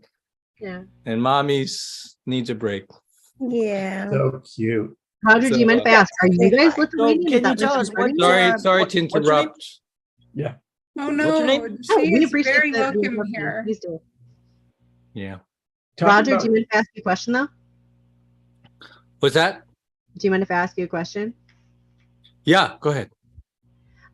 Yeah. mommy's needs a break. Yeah. So cute. Roger, do you mind if I ask, are you guys So Lithuanian? Is can you that tell what us you're what? learning? Sorry to what's your name? interrupt. Yeah. Oh What's your no, name? Oh, she we is appreciate very the welcome introduction. here. Please do. Yeah. Talk Roger, about- do you mind if I ask you a question though? What's that? Do you mind if I ask you a question? Yeah, go ahead.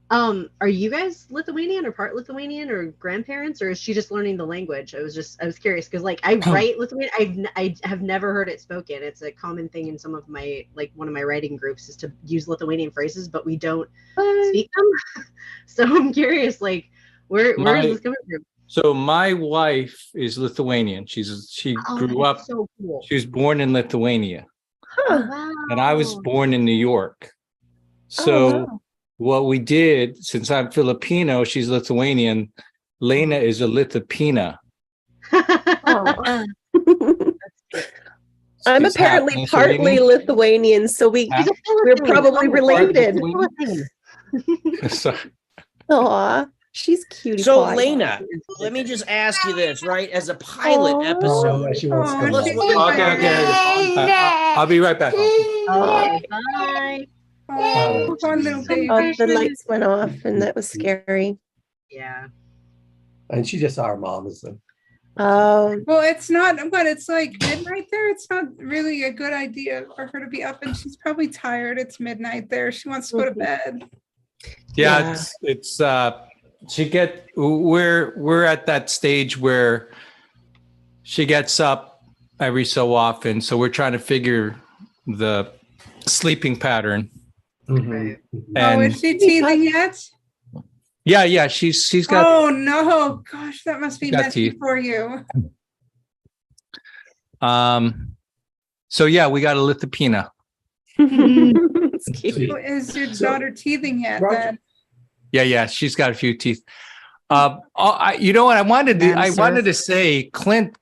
Are you guys Lithuanian or part Lithuanian or grandparents, or is she just learning the language? I was curious because like I write Lithuanian. I have never heard it spoken. It's a common thing in some of my one of my writing groups is to use Lithuanian phrases, but we don't speak them. So I'm curious, like where is this coming from? So my wife is Lithuanian. She grew up. So cool. She was born in Lithuania, Oh, wow. and I was born in New York. So wow. what we did, since I'm Filipino, she's Lithuanian. Lena is a Lithapina. Aw. I'm She's apparently half partly Mussolini. Lithuanian, so we're probably related. So, Aw, she's cutie So pie. Lena, let me just ask you this, right? As a pilot Aw. Oh, episode, yeah, she wants to Oh, come Let's back. look- okay. I'll be right back. Okay, bye. Oh, poor little baby. Oh, the lights went off, and that was scary. Yeah. And she just saw her mom. So. Oh, Well, it's not, but it's like midnight there. It's not really a good idea for her to be up, and she's probably tired. It's midnight there. She wants to go to bed. Yeah, Yeah. it's we're at that stage where she gets up every so often, so we're trying to figure the sleeping pattern. Mhm. Oh, And is she teething yet? yeah, she's got Oh no, gosh, that must be got messy teeth. for you. so yeah, we got a Lithapina. it's cute. Oh, is your So- daughter teething yet? Roger- Then? Yeah, she's got a few teeth. You know what I wanted to? I Mammoth. wanted to say Clint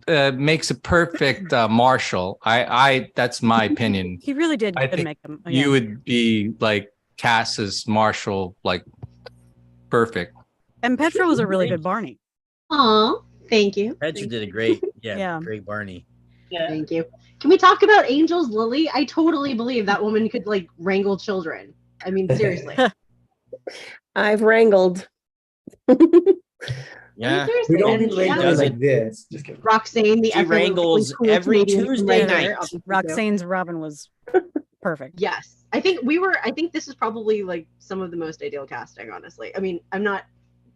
makes a perfect Marshall. I that's my opinion. He really did I good think make them. You would be like Cass as Marshall, like perfect. And Petra was a really good Barney. Aw, thank you. Petra did a great, Yeah. great Barney. Yeah. Thank you. Can we talk about Angel's Lily? I totally believe that woman could like wrangle children. I mean, seriously. I've wrangled. Yeah. We don't And do she Lena does like this. Just kidding. Roxanne, the She effortlessly wrangles cool every Canadian Tuesday commander, night. obviously, too. Roxane's Robin was perfect. Yes. I think this is probably like some of the most ideal casting, honestly. I mean, I'm not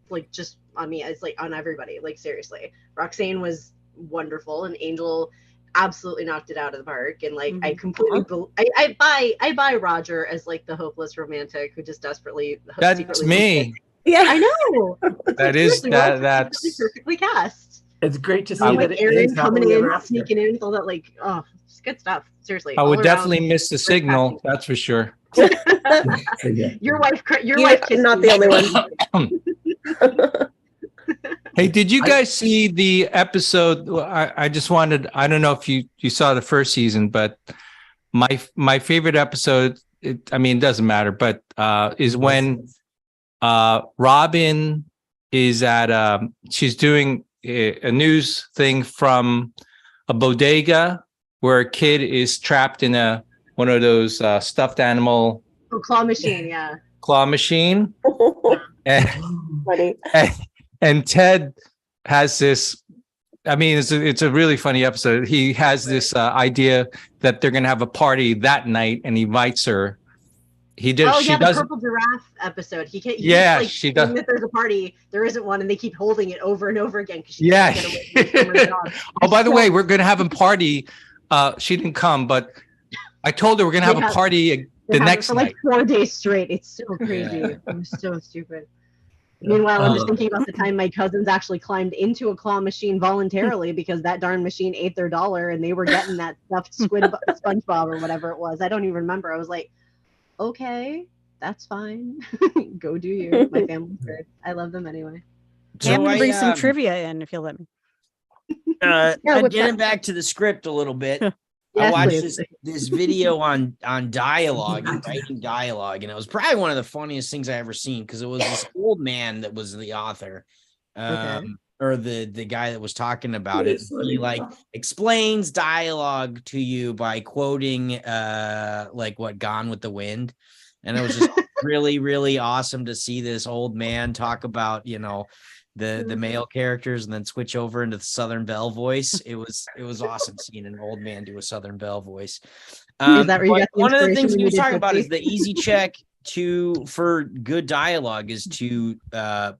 like just on me, it's like on everybody. Like seriously. Roxanne was wonderful and Angel absolutely knocked it out of the park. And like I completely I buy Roger as like the hopeless romantic who just desperately That's secretly me. Yeah. I know. It's That like, is seriously, that. Roger's That's really perfectly cast. It's great to see And, that like it Aaron is coming happily in, ever after. sneaking in with all that, like, oh, it's good stuff. Seriously, I all would around, definitely miss the great signal. casting. That's for sure. Yeah. Your wife You're kissed not you. the only one. Hey, did you guys see the episode? I just wanted. I don't know if you saw the first season, but my favorite episode. It doesn't matter, but is when Robin is at she's doing a news thing from a bodega where a kid is trapped in one of those stuffed animal Oh, claw machine, yeah. claw machine, and, Funny. and Ted has this. It's a really funny episode. He has this idea that they're gonna have a party that night, and he invites her. He did. Oh She yeah, the doesn't. purple giraffe episode. He can't. Yeah, like, she does. That there's a party, there isn't one, and they keep holding it over and over again because she Yeah. can't get away from her dog. Oh, by the way, we're gonna have a party. She didn't come, but I told her we're gonna have a party They the have it next for night. like 4 days straight. It's so crazy. It was so stupid. Meanwhile, I'm just thinking about the time my cousins actually climbed into a claw machine voluntarily because that darn machine ate their dollar and they were getting that stuffed SpongeBob or whatever it was. I don't even remember. I was like, okay, that's fine. Go do you. My family's good. I love them anyway. I'm gonna bring some I trivia in if you'll let me. Yeah, what's Getting that? back to the script a little bit. I Yes, watched please. this video on dialogue and writing dialogue, and it was probably one of the funniest things I ever seen because it was this old man that was the author, Okay. or the guy that was talking about it. Yes, He funny. like explains dialogue to you by quoting like what Gone with the Wind, and it was just really really awesome to see this old man talk about the male characters and then switch over into the Southern Belle voice. It was awesome seeing an old man do a Southern Belle voice. Is that where you But got the one of the inspiration things when he you was did talking about is Tootsie? the easy check for good dialogue is to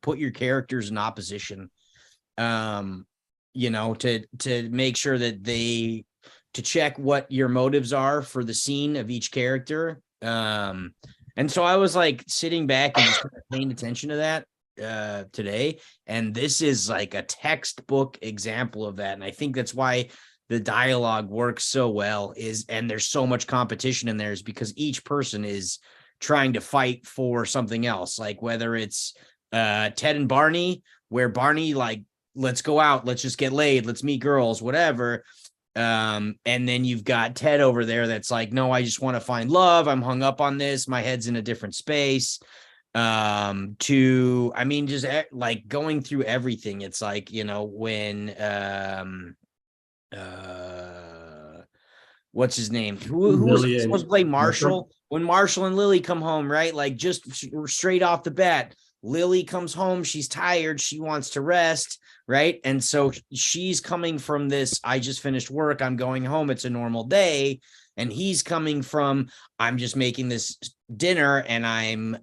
put your characters in opposition. To make sure that to check what your motives are for the scene of each character. And so I was like sitting back and just kind of paying attention to that today, and this is like a textbook example of that, and I think that's why the dialogue works so well and there's so much competition in there is because each person is trying to fight for something else, like whether it's Ted and Barney, where Barney like, let's go out, let's just get laid, let's meet girls, whatever. And then you've got Ted over there that's like, no, I just want to find love, I'm hung up on this, my head's in a different space. Just like going through everything, it's like, when what's his name, who was Lily supposed and to play Marshall. Marshall, when Marshall and Lily come home, right? Like just straight off the bat, Lily comes home, she's tired, she wants to rest, right? And so she's coming from this, I just finished work, I'm going home, it's a normal day. And he's coming from, I'm just making this dinner and I'm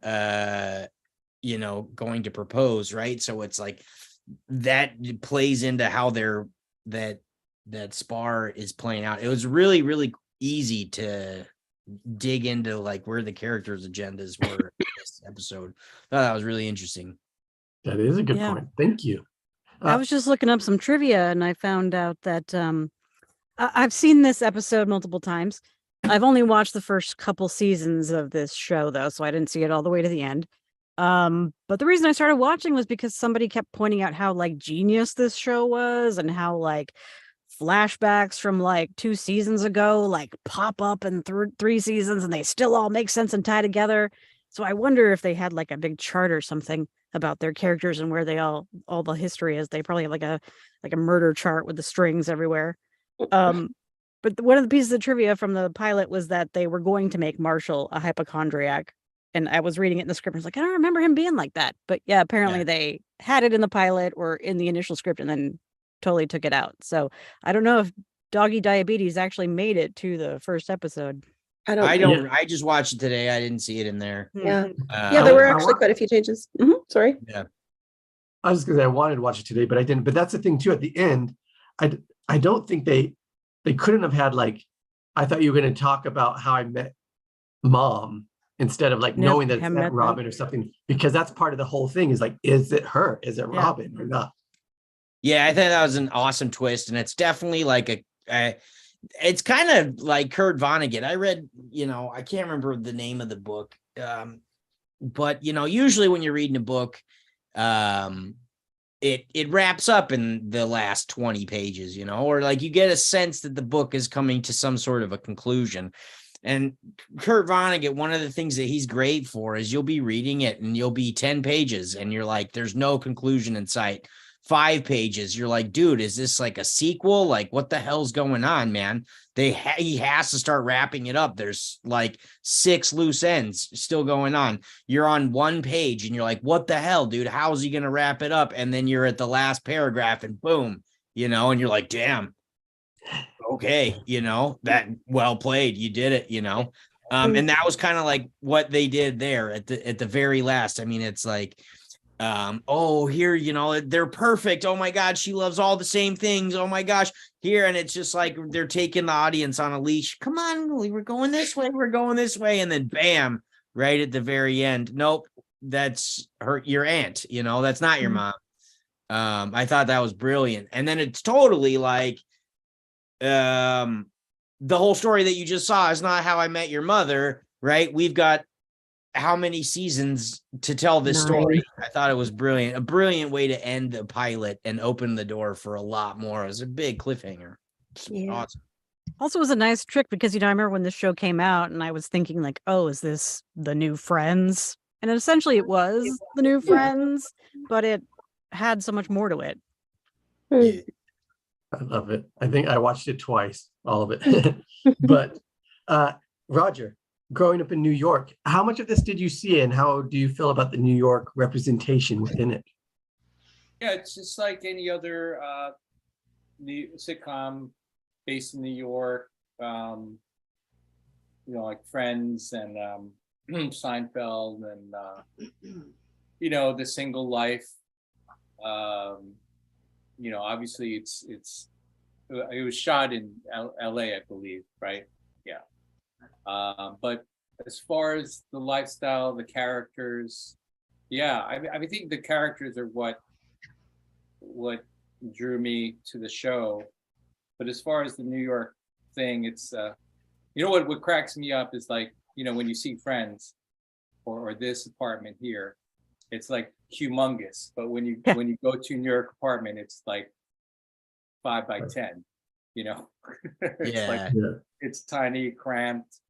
going to propose, right? So it's like that plays into how that spar is playing out. It was really really easy to dig into like where the characters' agendas were in this episode. I thought that was really interesting. That is a good Yeah. point. Thank you. I was just looking up some trivia and I found out that I've seen this episode multiple times. I've only watched the first couple seasons of this show though, so I didn't see it all the way to the end. But the reason I started watching was because somebody kept pointing out how like genius this show was and how like flashbacks from like 2 seasons ago like pop up in 3 seasons and they still all make sense and tie together. So I wonder if they had like a big chart or something about their characters and where they all the history is. They probably have like a murder chart with the strings everywhere. But one of the pieces of trivia from the pilot was that they were going to make Marshall a hypochondriac. And I was reading it in the script. I was like, I don't remember him being like that. But yeah, apparently they had it in the pilot or in the initial script and then totally took it out. So I don't know if Doggy Diabetes actually made it to the first episode. I just watched it today. I didn't see it in there. Yeah. Uh, Yeah, there were actually quite a few changes. Sorry. Yeah. I was gonna say I wanted to watch it today, but I didn't. But that's the thing too. At the end, I don't think they couldn't have had like, I thought you were going to talk about how I met Mom instead of like knowing that it's haven't not met them. Robin or something, because that's part of the whole thing is like, is it her? Is it Yeah. Robin or not? Yeah, I think that was an awesome twist, and it's definitely like it's kind of like Kurt Vonnegut. I read, I can't remember the name of the book, but usually when you're reading a book, it wraps up in the last 20 pages, or like you get a sense that the book is coming to some sort of a conclusion. And Kurt Vonnegut, one of the things that he's great for is you'll be reading it and you'll be 10 pages and you're like, there's no conclusion in sight. 5 pages, you're like, dude, is this like a sequel? Like, what the hell's going on, man? He has to start wrapping it up. There's like 6 loose ends still going on. You're on 1 page and you're like, what the hell, dude? How is he going to wrap it up? And then you're at the last paragraph and boom, and you're like, damn, okay, that well played. You did it, and that was kind of like what they did there at the very last. I mean, it's like, here, they're perfect. Oh my God, she loves all the same things. Oh my gosh, here. And it's just like they're taking the audience on a leash. Come on, we're going this way, and then bam, right at the very end. Nope, that's your aunt, that's not your mom. I thought that was brilliant. And then it's totally like the whole story that you just saw is not How I Met Your Mother, right? We've got how many seasons to tell this 9. story. I thought it was brilliant. A brilliant way to end the pilot and open the door for a lot more. It was a big cliffhanger. Yeah. Awesome. Also, it was a nice trick because, I remember when this show came out and I was thinking like, oh, is this the new Friends? And essentially it was the new Friends, but it had so much more to it. Yeah. I love it. I think I watched it twice, all of it. But Roger, growing up in New York, how much of this did you see and how do you feel about the New York representation within it? Yeah, it's just like any other new sitcom based in New York. Like Friends and Seinfeld and The Single Life. Obviously it was shot in LA, I believe, right? Yeah. But as far as the lifestyle, the characters, yeah, I think the characters are what drew me to the show. But as far as the New York thing, it's what cracks me up is like, when you see Friends or this apartment here, it's like humongous. But when you go to a New York apartment, it's like 5 by 10, It's like it's tiny, cramped.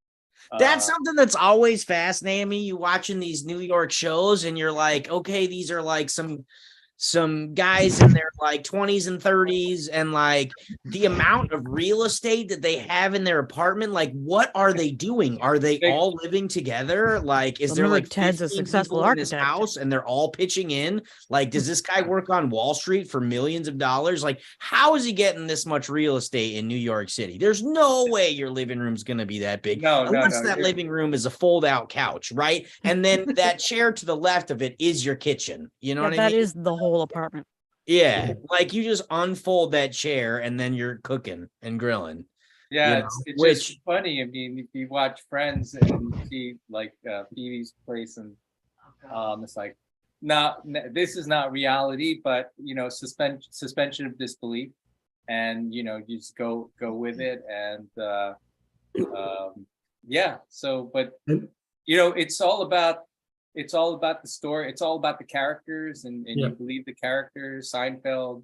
That's something that's always fascinating me. You watching these New York shows and you're like, okay, these are like some guys in their like 20s and 30s, and like the amount of real estate that they have in their apartment, like what are they doing? Are they all living together? Like, is there like Ted's a 15 successful people in this architect house and they're all pitching in? Like, does this guy work on Wall Street for millions of dollars? Like, how is he getting this much real estate in New York City? There's no way your living room's going to be that big. Unless that living room is a fold out couch, right? And then that chair to the left of it is your kitchen. You know what I mean? That is the whole apartment. Yeah, like you just unfold that chair and then you're cooking and grilling. Yeah, it's just funny. I mean, if you watch Friends and you see like Phoebe's place, and it's like, this is not reality, but suspension of disbelief, and you just go with it, and yeah. So, but it's all about the story. It's all about the characters, and you believe the characters. Seinfeld.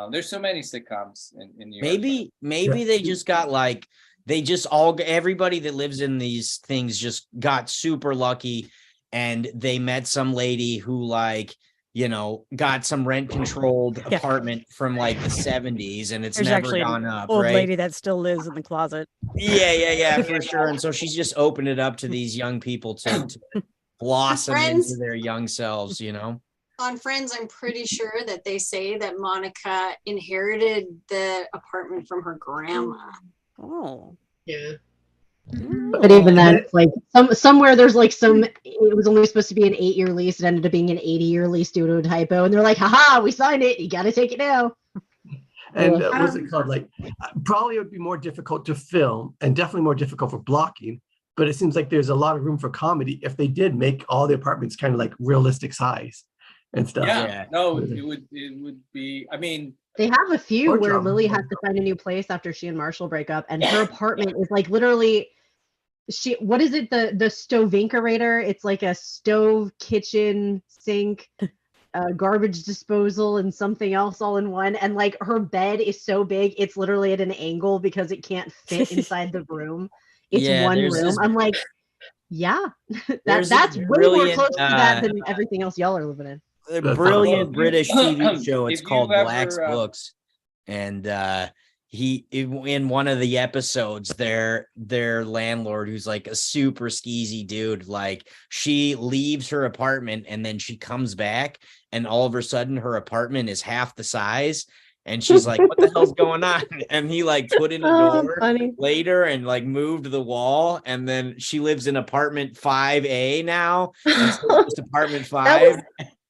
There's so many sitcoms in New York. Maybe they just got like, everybody that lives in these things just got super lucky, and they met some lady who like, got some rent controlled apartment from like the 70s, and There's never gone up. Old right? lady that still lives in the closet. Yeah, for sure. And so she's just opened it up to these young people to blossom into their young selves, On Friends, I'm pretty sure that they say that Monica inherited the apartment from her grandma. Oh. Yeah. But even then, it's like somewhere there's like it was only supposed to be an 8-year lease. It ended up being an 80-year lease due to a typo. And they're like, haha, we signed it. You got to take it now. And what's it called? Like, probably it would be more difficult to film and definitely more difficult for blocking. But it seems like there's a lot of room for comedy if they did make all the apartments kind of like realistic size and stuff. Yeah. No, it would be. I mean, they have a few where Lily has to find a new place after she and Marshall break up, and her apartment is like literally. What is it? The stove incurator? It's like a stove, kitchen, sink, garbage disposal, and something else all in one. And like her bed is so big, it's literally at an angle because it can't fit inside the room. It's one room. I'm like, yeah, that's way more close to that than everything else y'all are living in. A brilliant British TV show. It's called Black's Books, and in one of the episodes, their landlord, who's like a super skeezy dude, like she leaves her apartment and then she comes back, and all of a sudden her apartment is half the size. And she's like, what the hell's going on? And he like put in a door later and like moved the wall. And then she lives in apartment 5A now. And so it's apartment 5.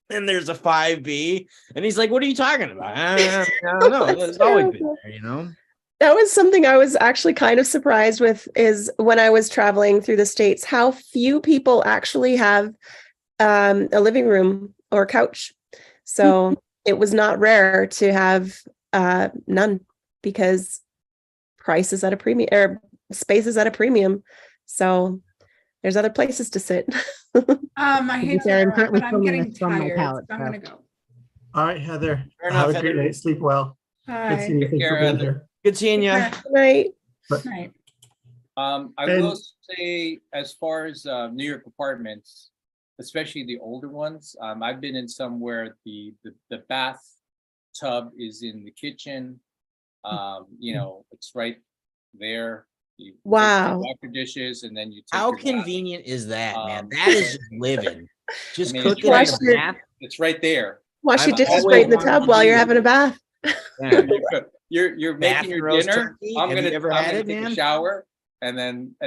And there's a 5B. And he's like, what are you talking about? I don't know. It's always been there, That was something I was actually kind of surprised with, is when I was traveling through the States, how few people actually have a living room or couch. So it was not rare to have none, because price is at a premium, or space is at a premium. So there's other places to sit. I To be hate to fair, I'm interrupt, currently but I'm filming getting this from my tired. couch, So I'm so. gonna go. All right, Heather. Fair Have enough, a great Heather. night. Sleep well. Good Bye. seeing you. Thanks for care, being Heather. here. Good seeing you. Take care. Right. Night. I And- will say, as far as New York apartments, especially the older ones, I've been in some where the bathtub is in the kitchen. It's right there. You Wow. wash your dishes and then you take How your bath. convenient is that, man? Um, That is just living. Just I mean, it's cooking in right a there. bath. It's right there. Wash your I've dishes always right in the wanted tub to while do you're it. having a bath. Yeah. You're Bath making your roast dinner. turkey? I'm Have you gonna ever I'm had gonna it, take a man? shower and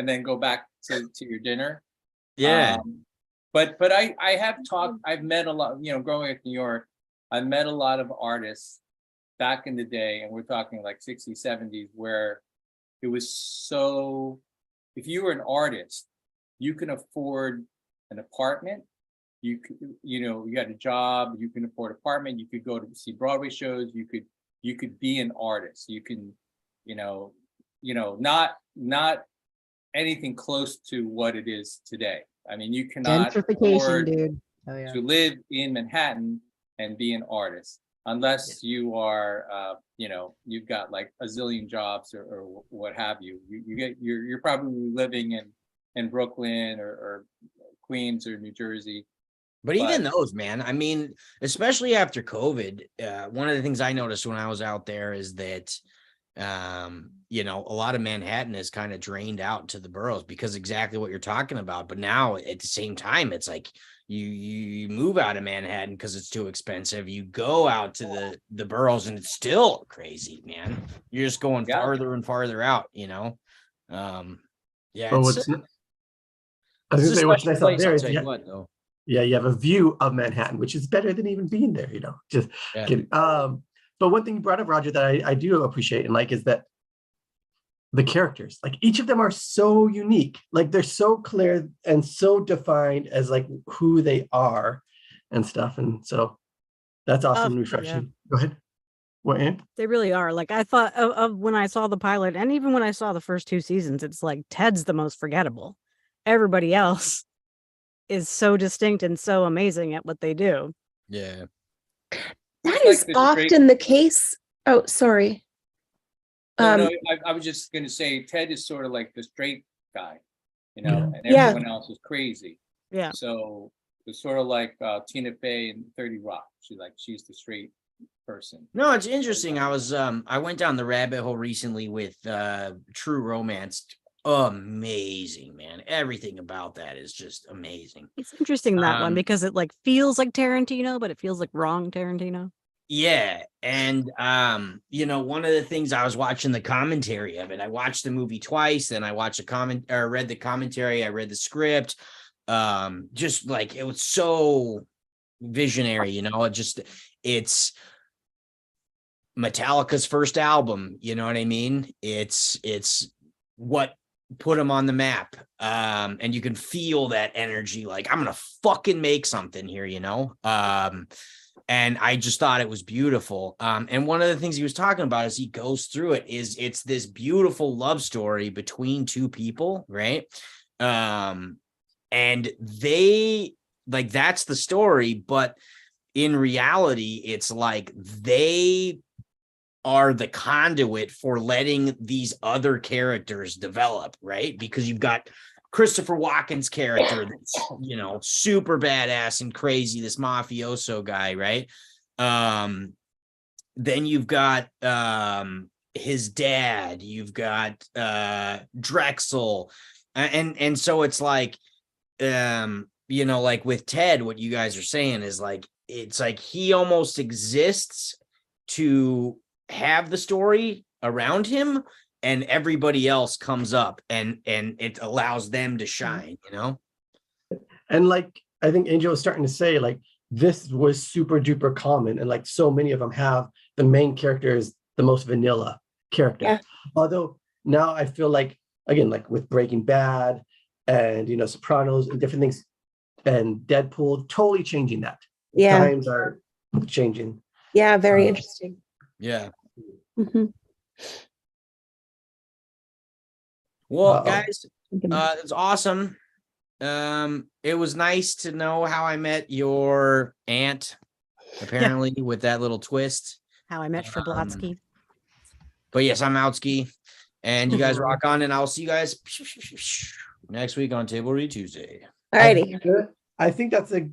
then go back to your dinner. Yeah. But I have talked. I've met a lot. Growing up in New York, I met a lot of artists back in the day, and we're talking like 60s, 70s, where it was so. If you were an artist, you can afford an apartment. You could, you had a job. You can afford an apartment. You could go to see Broadway shows. You could be an artist. You can, not anything close to what it is today. I mean, you cannot Gentrification, afford dude. Oh, yeah. to live in Manhattan and be an artist unless you are, you've got like a zillion jobs or what have you. You're probably living in Brooklyn or Queens or New Jersey. But even those, man, I mean, especially after COVID, one of the things I noticed when I was out there is that, a lot of Manhattan is kind of drained out to the boroughs because exactly what you're talking about. But now at the same time, it's like you move out of Manhattan because it's too expensive. You go out to the boroughs and it's still crazy, man. You're just going farther and farther out, Yeah, But it's I was a gonna say what's special nice out place, there I'll is tell you what, though. yeah, you have a view of Manhattan, which is better than even being there, just Yeah. kidding. But one thing you brought up, Roger, that I do appreciate and like is that the characters, like each of them are so unique, like they're so clear and so defined as like who they are and stuff. And so that's awesome and refreshing. Go ahead. What, Ann? They really are. Like I thought of when I saw the pilot, and even when I saw the first 2 seasons, it's like Ted's the most forgettable. Everybody else is so distinct and so amazing at what they do. Yeah. That It's is like the straight- often the case. Oh, sorry. No, I was just going to say Ted is sort of like the straight guy, and Yeah. everyone else is crazy. Yeah. So it's sort of like Tina Fey in 30 Rock. She's the straight person. No, it's interesting. I went down the rabbit hole recently with True Romance. Amazing, man. Everything about that is just amazing. It's interesting, that one, Um, because it like feels like Tarantino, but it feels like wrong Tarantino. Yeah, and one of the things I was watching the commentary of it. I watched the movie twice, then I watched read the commentary, I read the script. Just like it was so visionary, it's Metallica's first album, you know what I mean? It's what put them on the map. And you can feel that energy, like I'm gonna fucking make something here, and I just thought it was beautiful. And one of the things he was talking about as he goes through it is it's this beautiful love story between two people, right? And they like that's the story, but in reality, it's like they are the conduit for letting these other characters develop, right? Because you've got Christopher Walken's character that's, super badass and crazy, this mafioso guy, right? Then you've got his dad, you've got Drexel, and so it's like like with Ted, what you guys are saying is like it's like he almost exists to have the story around him, and everybody else comes up and it allows them to shine, And like I think Angel was starting to say, like this was super duper common, and like so many of them have the main character is the most vanilla character. Yeah. Although now I feel like again, like with Breaking Bad and Sopranos and different things, and Deadpool, totally changing that. Yeah. Times are changing. Yeah. Very interesting. Yeah. Mhm. Well, Uh-oh. guys, it's awesome. It was nice to know how I met your aunt, apparently, with that little twist. How I Met Shablotsky. But yes, I'm Outski, and you guys rock on, and I'll see you guys next week on Table Read Tuesday. All righty. I think that's a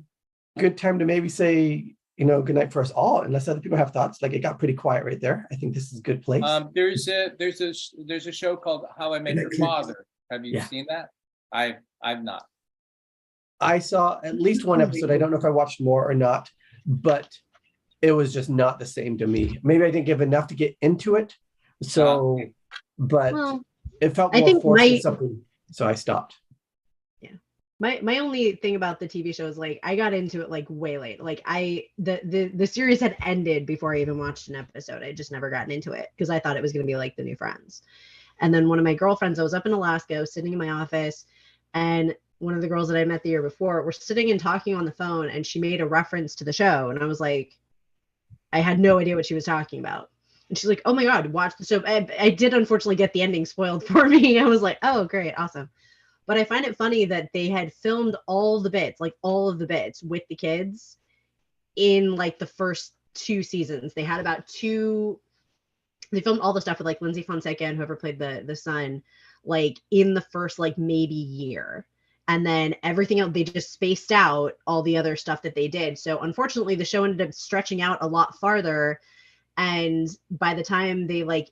good time to maybe say, good night for us all, unless other people have thoughts. Like, it got pretty quiet right there. I think this is a good place. There's a show called How I Met Your Father. Have you seen that? I've not. I saw at least one episode. I don't know if I watched more or not, but it was just not the same to me. Maybe I didn't give enough to get into it. So, but it felt more forced or something. So I stopped. My only thing about the TV show is like I got into it like way late. Like the series had ended before I even watched an episode. I had just never gotten into it because I thought it was going to be like the new Friends. And then one of my girlfriends, I was up in Alaska, I was sitting in my office, and one of the girls that I met the year before were sitting and talking on the phone, and she made a reference to the show, and I was like, I had no idea what she was talking about. And she's like, "Oh my God, watch the show." I did unfortunately get the ending spoiled for me. I was like, "Oh, great, awesome." But I find it funny that they had filmed all of the bits with the kids in like the first 2 seasons. They had they filmed all the stuff with like Lindsay Fonseca and whoever played the son, like in the first like maybe year. And then everything else, they just spaced out all the other stuff that they did. So unfortunately, the show ended up stretching out a lot farther. And by the time they like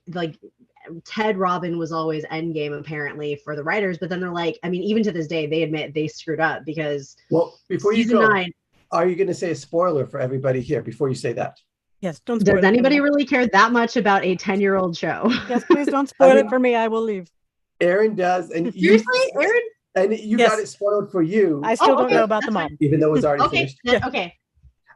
Ted Robin was always endgame apparently for the writers, but then they're like, I mean, even to this day, they admit they screwed up because before you go, are you going to say a spoiler for everybody here before you say that? Yes, don't spoil Does anybody really care that much about a 10-year-old show? Yes, please don't spoil it for me. I will leave. Aaron does, and seriously, Aaron? And you got it spoiled for you. I still don't know about the mom. Even though it was already finished. Okay.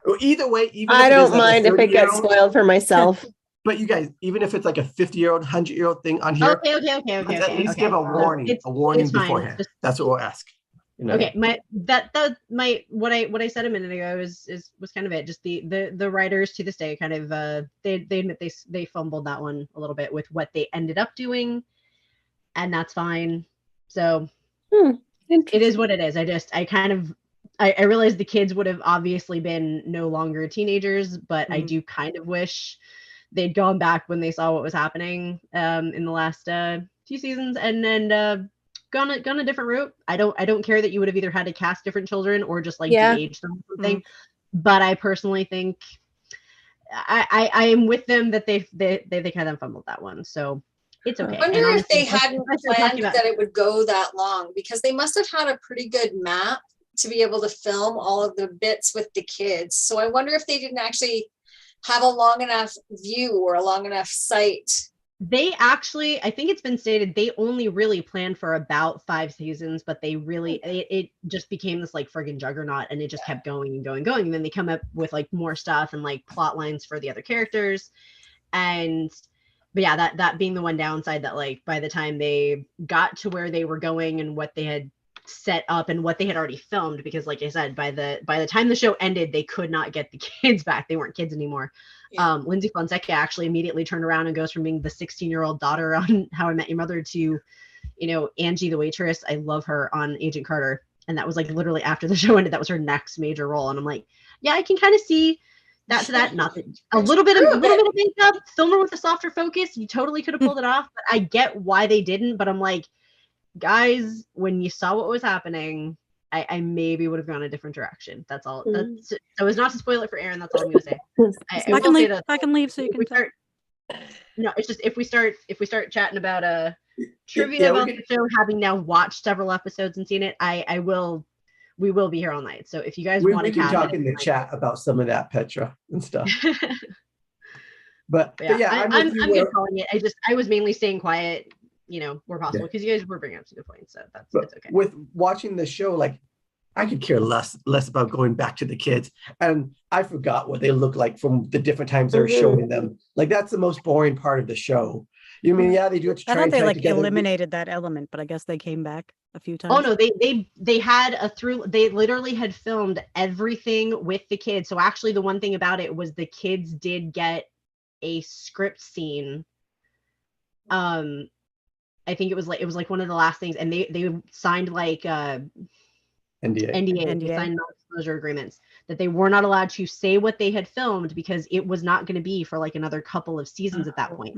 Well, either way, I don't mind if it gets spoiled for myself. But you guys, even if it's like a 50-year-old, 100-year-old thing on here, okay. At least give a warning. A warning beforehand. That's what we'll ask. Okay, what I said a minute ago was kind of it. Just the writers to this day kind of they admit they fumbled that one a little bit with what they ended up doing, and that's fine. So it is what it is. I realized the kids would have obviously been no longer teenagers, but I do kind of wish they'd gone back when they saw what was happening in the last few seasons, and then gone a different route. I don't care that you would have either had to cast different children or just like de-age them or something. But I personally think I am with them that they kind of fumbled that one. So it's okay. I wonder if they hadn't planned that it would go that long, because they must have had a pretty good map to be able to film all of the bits with the kids. So I wonder if they didn't actually have a long enough view or a long enough sight. They actually, I think it's been stated, they only really planned for about 5 seasons, but they really, it just became this like friggin' juggernaut, and it just kept going and going and going. And then they come up with like more stuff and like plot lines for the other characters. But yeah, that being the one downside, that like by the time they got to where they were going and what they had set up and what they had already filmed, because like I said, by the time the show ended, they could not get the kids back. They weren't kids anymore. Lindsay Fonseca actually immediately turned around and goes from being the 16-year-old daughter on How I Met Your Mother to, Angie the waitress. I love her on Agent Carter. And that was like literally after the show ended, that was her next major role. And I'm like, yeah, I can kind of see that. Not that a little bit of makeup, film her with a softer focus. You totally could have pulled it off, but I get why they didn't. But I'm like, guys, when you saw what was happening, I maybe would have gone a different direction. That's all. So as not to spoil it for Aaron, that's all I'm gonna say. I can leave so you can start. No, it's just if we start chatting about trivia about the show, having now watched several episodes and seen it, we will be here all night. So if you guys want to talk in the chat about some of that, Petra and stuff. but yeah, I'm good calling it. I was mainly staying quiet, where possible, because you guys were bringing up some good points. So it's okay. With watching the show, like, I could care less about going back to the kids, and I forgot what they look like from the different times they were showing them. Like, that's the most boring part of the show. You mean, yeah, they do it to try I thought they like together. eliminated that element, but I guess they came back a few times. Oh no, they had they literally had filmed everything with the kids. So actually, the one thing about it was the kids did get a script scene. I think it was like one of the last things, and they signed like NDA. NDA. They signed non-disclosure agreements that they were not allowed to say what they had filmed because it was not going to be for like another couple of seasons at that point.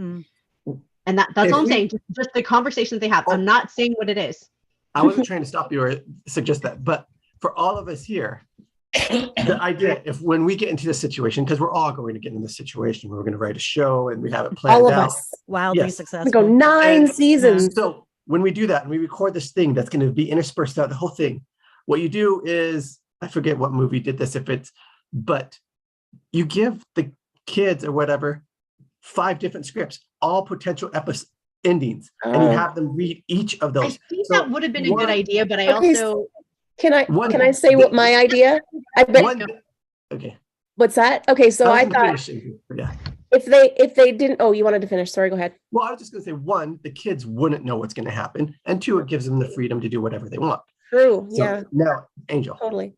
And that's all I'm saying. Just the conversations they have. I'm not saying what it is. I wasn't trying to stop you or suggest that, but for all of us here, the idea, if when we get into this situation, because we're all going to get in this situation, we're going to write a show and we have it planned All of out. us. Wildly Yes. successful. Go 9 seasons. So when we do that and we record this thing that's going to be interspersed throughout the whole thing, what you do is, I forget what movie did this, but you give the kids or whatever 5 different scripts, all potential episode endings, and you have them read each of those. I think that would have been a good idea, but I Okay, also can I say what my idea? I bet. Okay. What's that? Okay, so I thought yeah. if they didn't, oh, you wanted to finish. Sorry, go ahead. Well, I was just going to say, 1, the kids wouldn't know what's going to happen, and 2, it gives them the freedom to do whatever they want. True. So Yeah. now, Angel. Totally.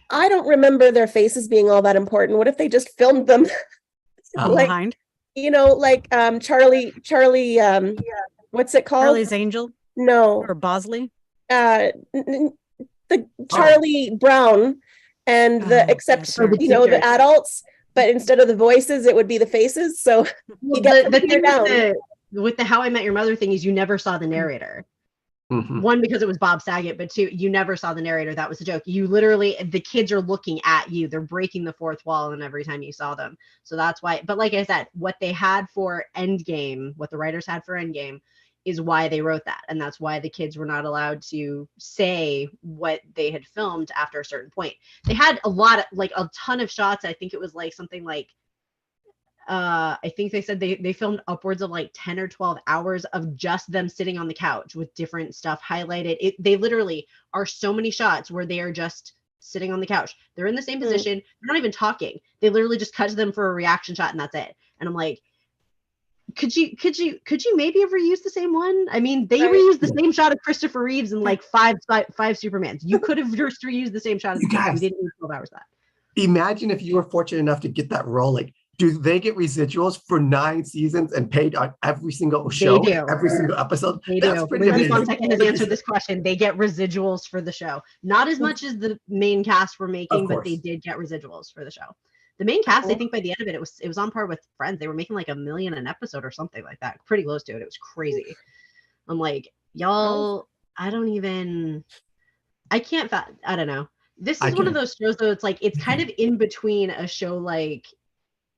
I don't remember their faces being all that important. What if they just filmed them like behind? You know, like Charlie, what's it called? Charlie's Angel? No. Or Bosley? The Charlie Brown and except you know the adults, but instead of the voices, it would be the faces. So you get the thing with the How I Met Your Mother thing is you never saw the narrator. One, because it was Bob Saget, but 2, you never saw the narrator. That was a joke. You literally, the kids are looking at you. They're breaking the fourth wall, and every time you saw them. So that's why. But like I said, what they had for Endgame, what the writers had for Endgame, is why they wrote that, and that's why the kids were not allowed to say what they had filmed after a certain point. They had a ton of shots. I think it was like something like. I think they said they filmed upwards of like 10 or 12 hours of just them sitting on the couch with different stuff highlighted. They literally are so many shots where they are just sitting on the couch. They're in the same position. They're not even talking. They literally just cut to them for a reaction shot and that's it. And I'm like, could you maybe have reused the same one? I mean, they reused the same shot of Christopher Reeves in like five Supermans. You could have just reused the same shot as you didn't need 12 hours of that. Imagine if you were fortunate enough to get that role. Like, do they get residuals for 9 seasons and paid on every single show, every single episode? They That's do. pretty amazing. Fonseca has answered this question. They get residuals for the show. Not as much as the main cast were making, but they did get residuals for the show. The main cast, I think by the end of it, it was on par with Friends. They were making like $1 million an episode or something like that. Pretty close to it. It was crazy. I'm like, y'all, I don't know. This is one of those shows though. It's like, it's kind of in between a show like,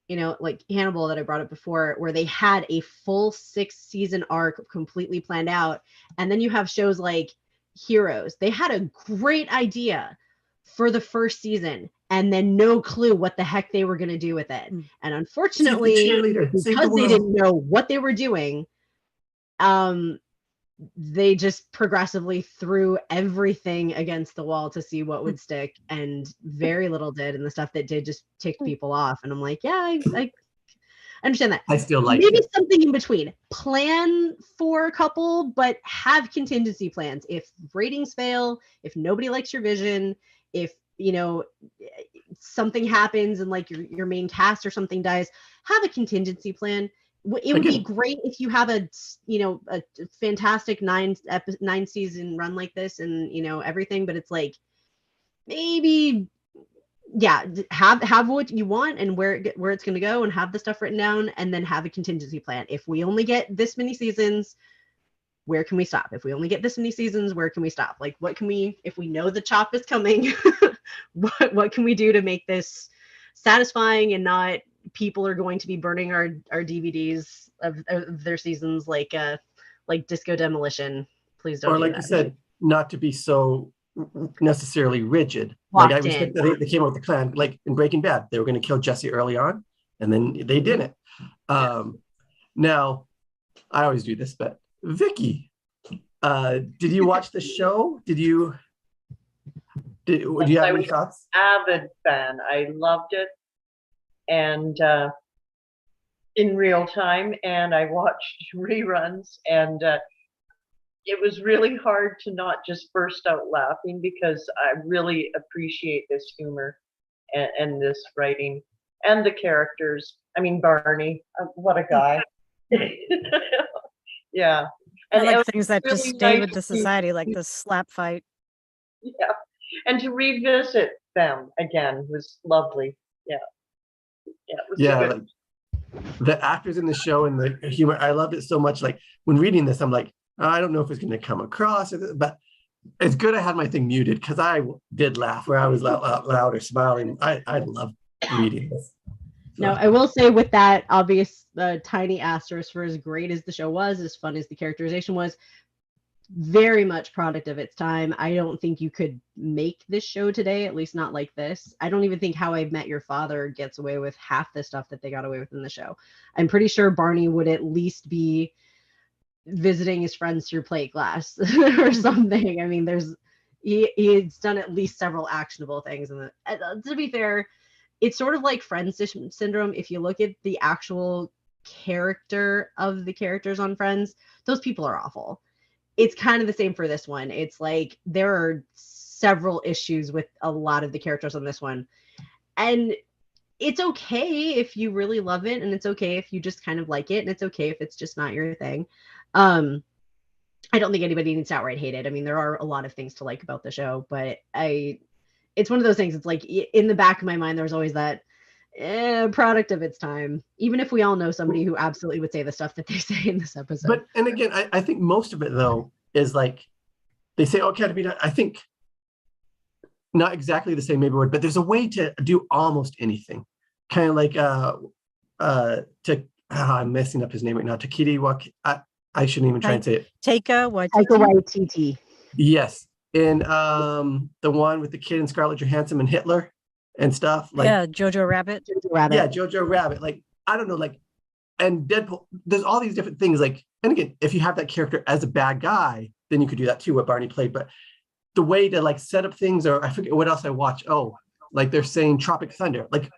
you know, like Hannibal that I brought up before, where they had a full 6-season arc completely planned out. And then you have shows like Heroes. They had a great idea for the first season and then no clue what the heck they were going to do with it. And unfortunately, because they didn't know what they were doing, they just progressively threw everything against the wall to see what would stick, and very little did, and the stuff that did just ticked people off. And I'm like, yeah, I understand that. I still like maybe something in between. Plan for a couple, but have contingency plans. If ratings fail, if nobody likes your vision, if you know something happens and like your main cast or something dies, have a contingency plan. It would be great if you have a fantastic 9-season run like this and everything, but it's like maybe have what you want and where it's going to go, and have the stuff written down, and then have a contingency plan. If we only get this many seasons, where can we stop? If we only get this many seasons, where can we stop? Like, what can we, if we know the chop is coming, what can we do to make this satisfying and not people are going to be burning our DVDs of their seasons like Disco Demolition. Please don't. Or do like that. you said, not to be so necessarily rigid. Locked like I respect that they came up with the plan. Like in Breaking Bad, they were going to kill Jesse early on, and then they didn't. Now, I always do this, but Vicky, did you watch the show? Do you have any thoughts? Avid fan. I loved it. And in real time, and I watched reruns, and it was really hard to not just burst out laughing, because I really appreciate this humor and this writing and the characters. I mean, Barney, what a guy. Yeah. And And like things that just really stay nice with the society, like the slap fight. Yeah. And to revisit them again was lovely. Yeah. Yeah. It was Yeah, good. like the actors in the show and the humor, I loved it so much. Like when reading this, I'm like, I don't know if it's going to come across, but it's good I had my thing muted because I did laugh where I was loud or smiling. I love reading this. No, I will say with that obvious tiny asterisk, for as great as the show was, as fun as the characterization was, very much product of its time. I don't think you could make this show today, at least not like this. I don't even think How I Met Your Father gets away with half the stuff that they got away with in the show. I'm pretty sure Barney would at least be visiting his friends through plate glass or something. I mean, he's done at least several actionable things. And to be fair, it's sort of like Friends syndrome. If you look at the actual character of the characters on Friends, those people are awful. It's kind of the same for this one. It's like there are several issues with a lot of the characters on this one. And it's okay if you really love it, and it's okay if you just kind of like it, and it's okay if it's just not your thing. I don't think anybody needs to outright hate it. I mean, there are a lot of things to like about the show, but it's one of those things. It's like in the back of my mind, there's always that product of its time, even if we all know somebody who absolutely would say the stuff that they say in this episode. But, and again, I think most of it though is like, they say, oh, can it be done? I think not exactly the same maybe word, but there's a way to do almost anything. Kind of like, I'm messing up his name right now. I shouldn't even try and say it. Taika Waititi. Yes. In the one with the kid and Scarlett Johansson and Hitler and stuff. Like, yeah, Jojo Rabbit. Yeah, Jojo Rabbit. Like, I don't know, like, and Deadpool, there's all these different things. Like, and again, if you have that character as a bad guy, then you could do that too, what Barney played. But the way to like set up things, or I forget what else I watched. Oh, like they're saying Tropic Thunder. Like,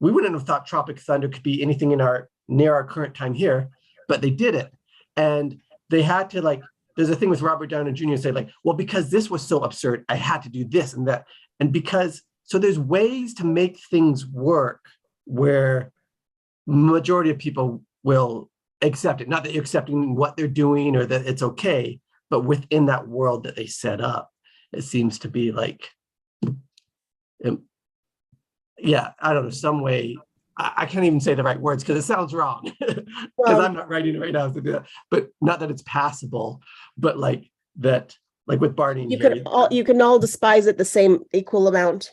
we wouldn't have thought Tropic Thunder could be anything near our current time here, but they did it. And they had to, like, there's a thing with Robert Downey Jr. say like, well, because this was so absurd, I had to do this and that. And because, so there's ways to make things work where majority of people will accept it. Not that you're accepting what they're doing or that it's okay, but within that world that they set up, it seems to be like, yeah, I don't know, some way, I can't even say the right words because it sounds wrong because I'm not writing it right now to do that. But not that it's passable, but like that, like with Barney. You can all despise it the same equal amount.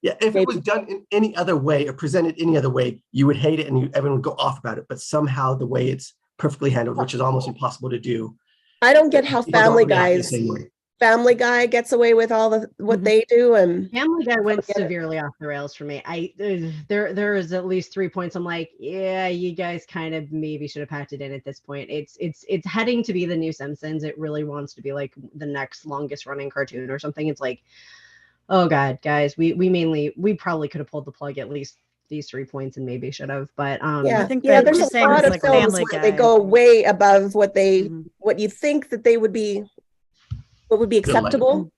Yeah, if it was done in any other way or presented any other way, you would hate it and everyone would go off about it. But somehow the way it's perfectly handled, which is almost impossible to do. I don't get how Family Guy gets away with all what they do, and Family Guy went severely off the rails for me. There is at least 3 points. I'm like, yeah, you guys kind of maybe should have packed it in at this point. It's heading to be the new Simpsons. It really wants to be like the next longest running cartoon or something. It's like, oh God, guys, we probably could have pulled the plug at least these 3 points and maybe should have, but I think there's a lot of films where they go way above what what you think that they would be, what would be acceptable,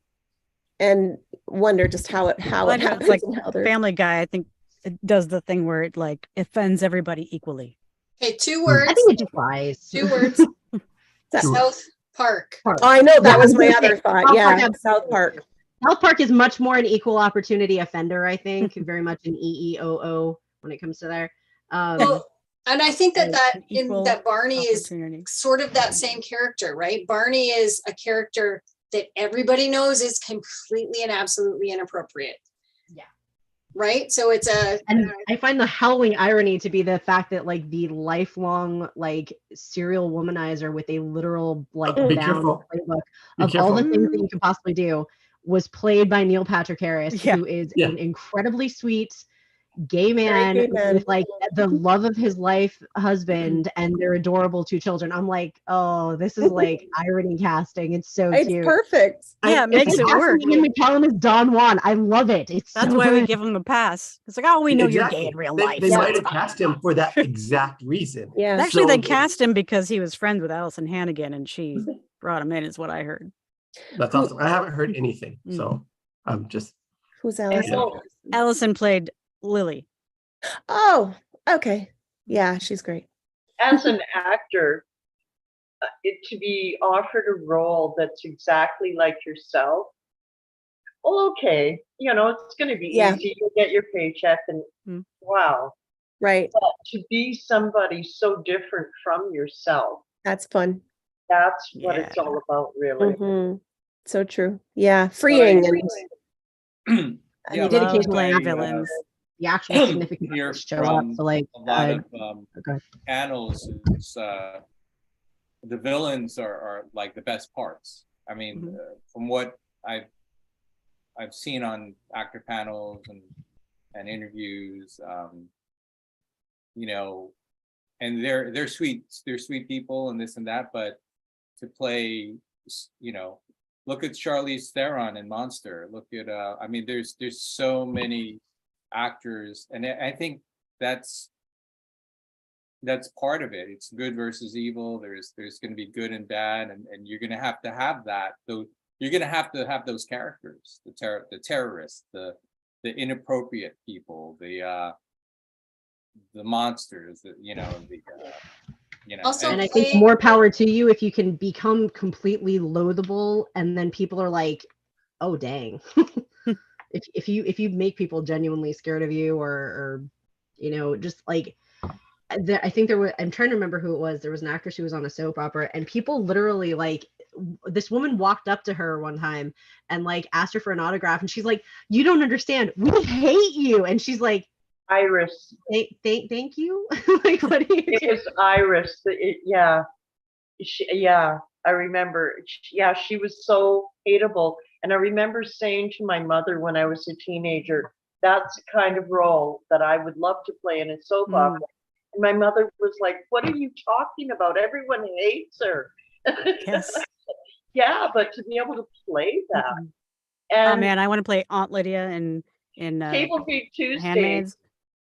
and wonder just how it happens. Like Family Guy, I think it does the thing where it like offends everybody equally. Okay, 2 words. I think it just lies. 2 words. South Park. Oh, I know, that was my other thought. Yeah, South Park. South Park is much more an equal opportunity offender, I think, very much an EEOO when it comes to there. Well, and I think that Barney is sort of that same character, right? Barney is a character that everybody knows is completely and absolutely inappropriate. Yeah. Right? So it's and I find the howling irony to be the fact that like the lifelong like serial womanizer with a literal like bound playbook of all the things that you can possibly do was played by Neil Patrick Harris, who is an incredibly sweet gay man with like the love of his life husband and their adorable 2 children. I'm like, oh, this is like irony casting. It's so cute. It's perfect. Yeah, it makes it work. We tell him is Don Juan. I love it. That's why we give him the pass. It's like, oh, we know you're gay in real life. They might have cast him for that exact reason. Yeah. Actually, they cast him because he was friends with Allison Hannigan and she brought him in, is what I heard. That's awesome. I haven't heard anything, so I'm just. Who's Allison? Allison played Lily. Oh, okay. Yeah, she's great. As an actor, to be offered a role that's exactly like yourself oh, okay, it's going to be Yeah. easy. You'll get your paycheck and Mm. wow. Right. But to be somebody so different from yourself, That's fun. that's what it's all about, really. Mhm. So true. Yeah. Freeing. And I Yeah, mean, we Love dedication. playing play, villains. The actual significant hear others show up. from So like a lot of okay. panels is the villains are like the best parts. I mean, Mhm. from what I've seen on actor panels and interviews, and they're sweet people and this and that, but to play, look at Charlize Theron in Monster. Look at I mean, there's so many actors, and I think that's part of it. It's good versus evil. There's going to be good and bad, and you're going to have that. So you're going to have those characters, the terrorists, the inappropriate people, the monsters, Also And I think play more power to you if you can become completely loathable, and then people are like, "Oh, dang!" if you make people genuinely scared of you, or just like I think there was. I'm trying to remember who it was. There was an actress who was on a soap opera, and people literally like this woman walked up to her one time and like asked her for an autograph, and she's like, "You don't understand. We hate you," and she's like, Iris. Thank you. Like, what do you It do? was Iris. Yeah. Yeah, I remember. Yeah, she was so hateable. And I remember saying to my mother when I was a teenager, that's the kind of role that I would love to play in a soap opera. And my mother was like, what are you talking about? Everyone hates her. Yes. Yeah, but to be able to play that. Oh And man, I want to play Aunt Lydia in Cable Feed Tuesdays Handmaids.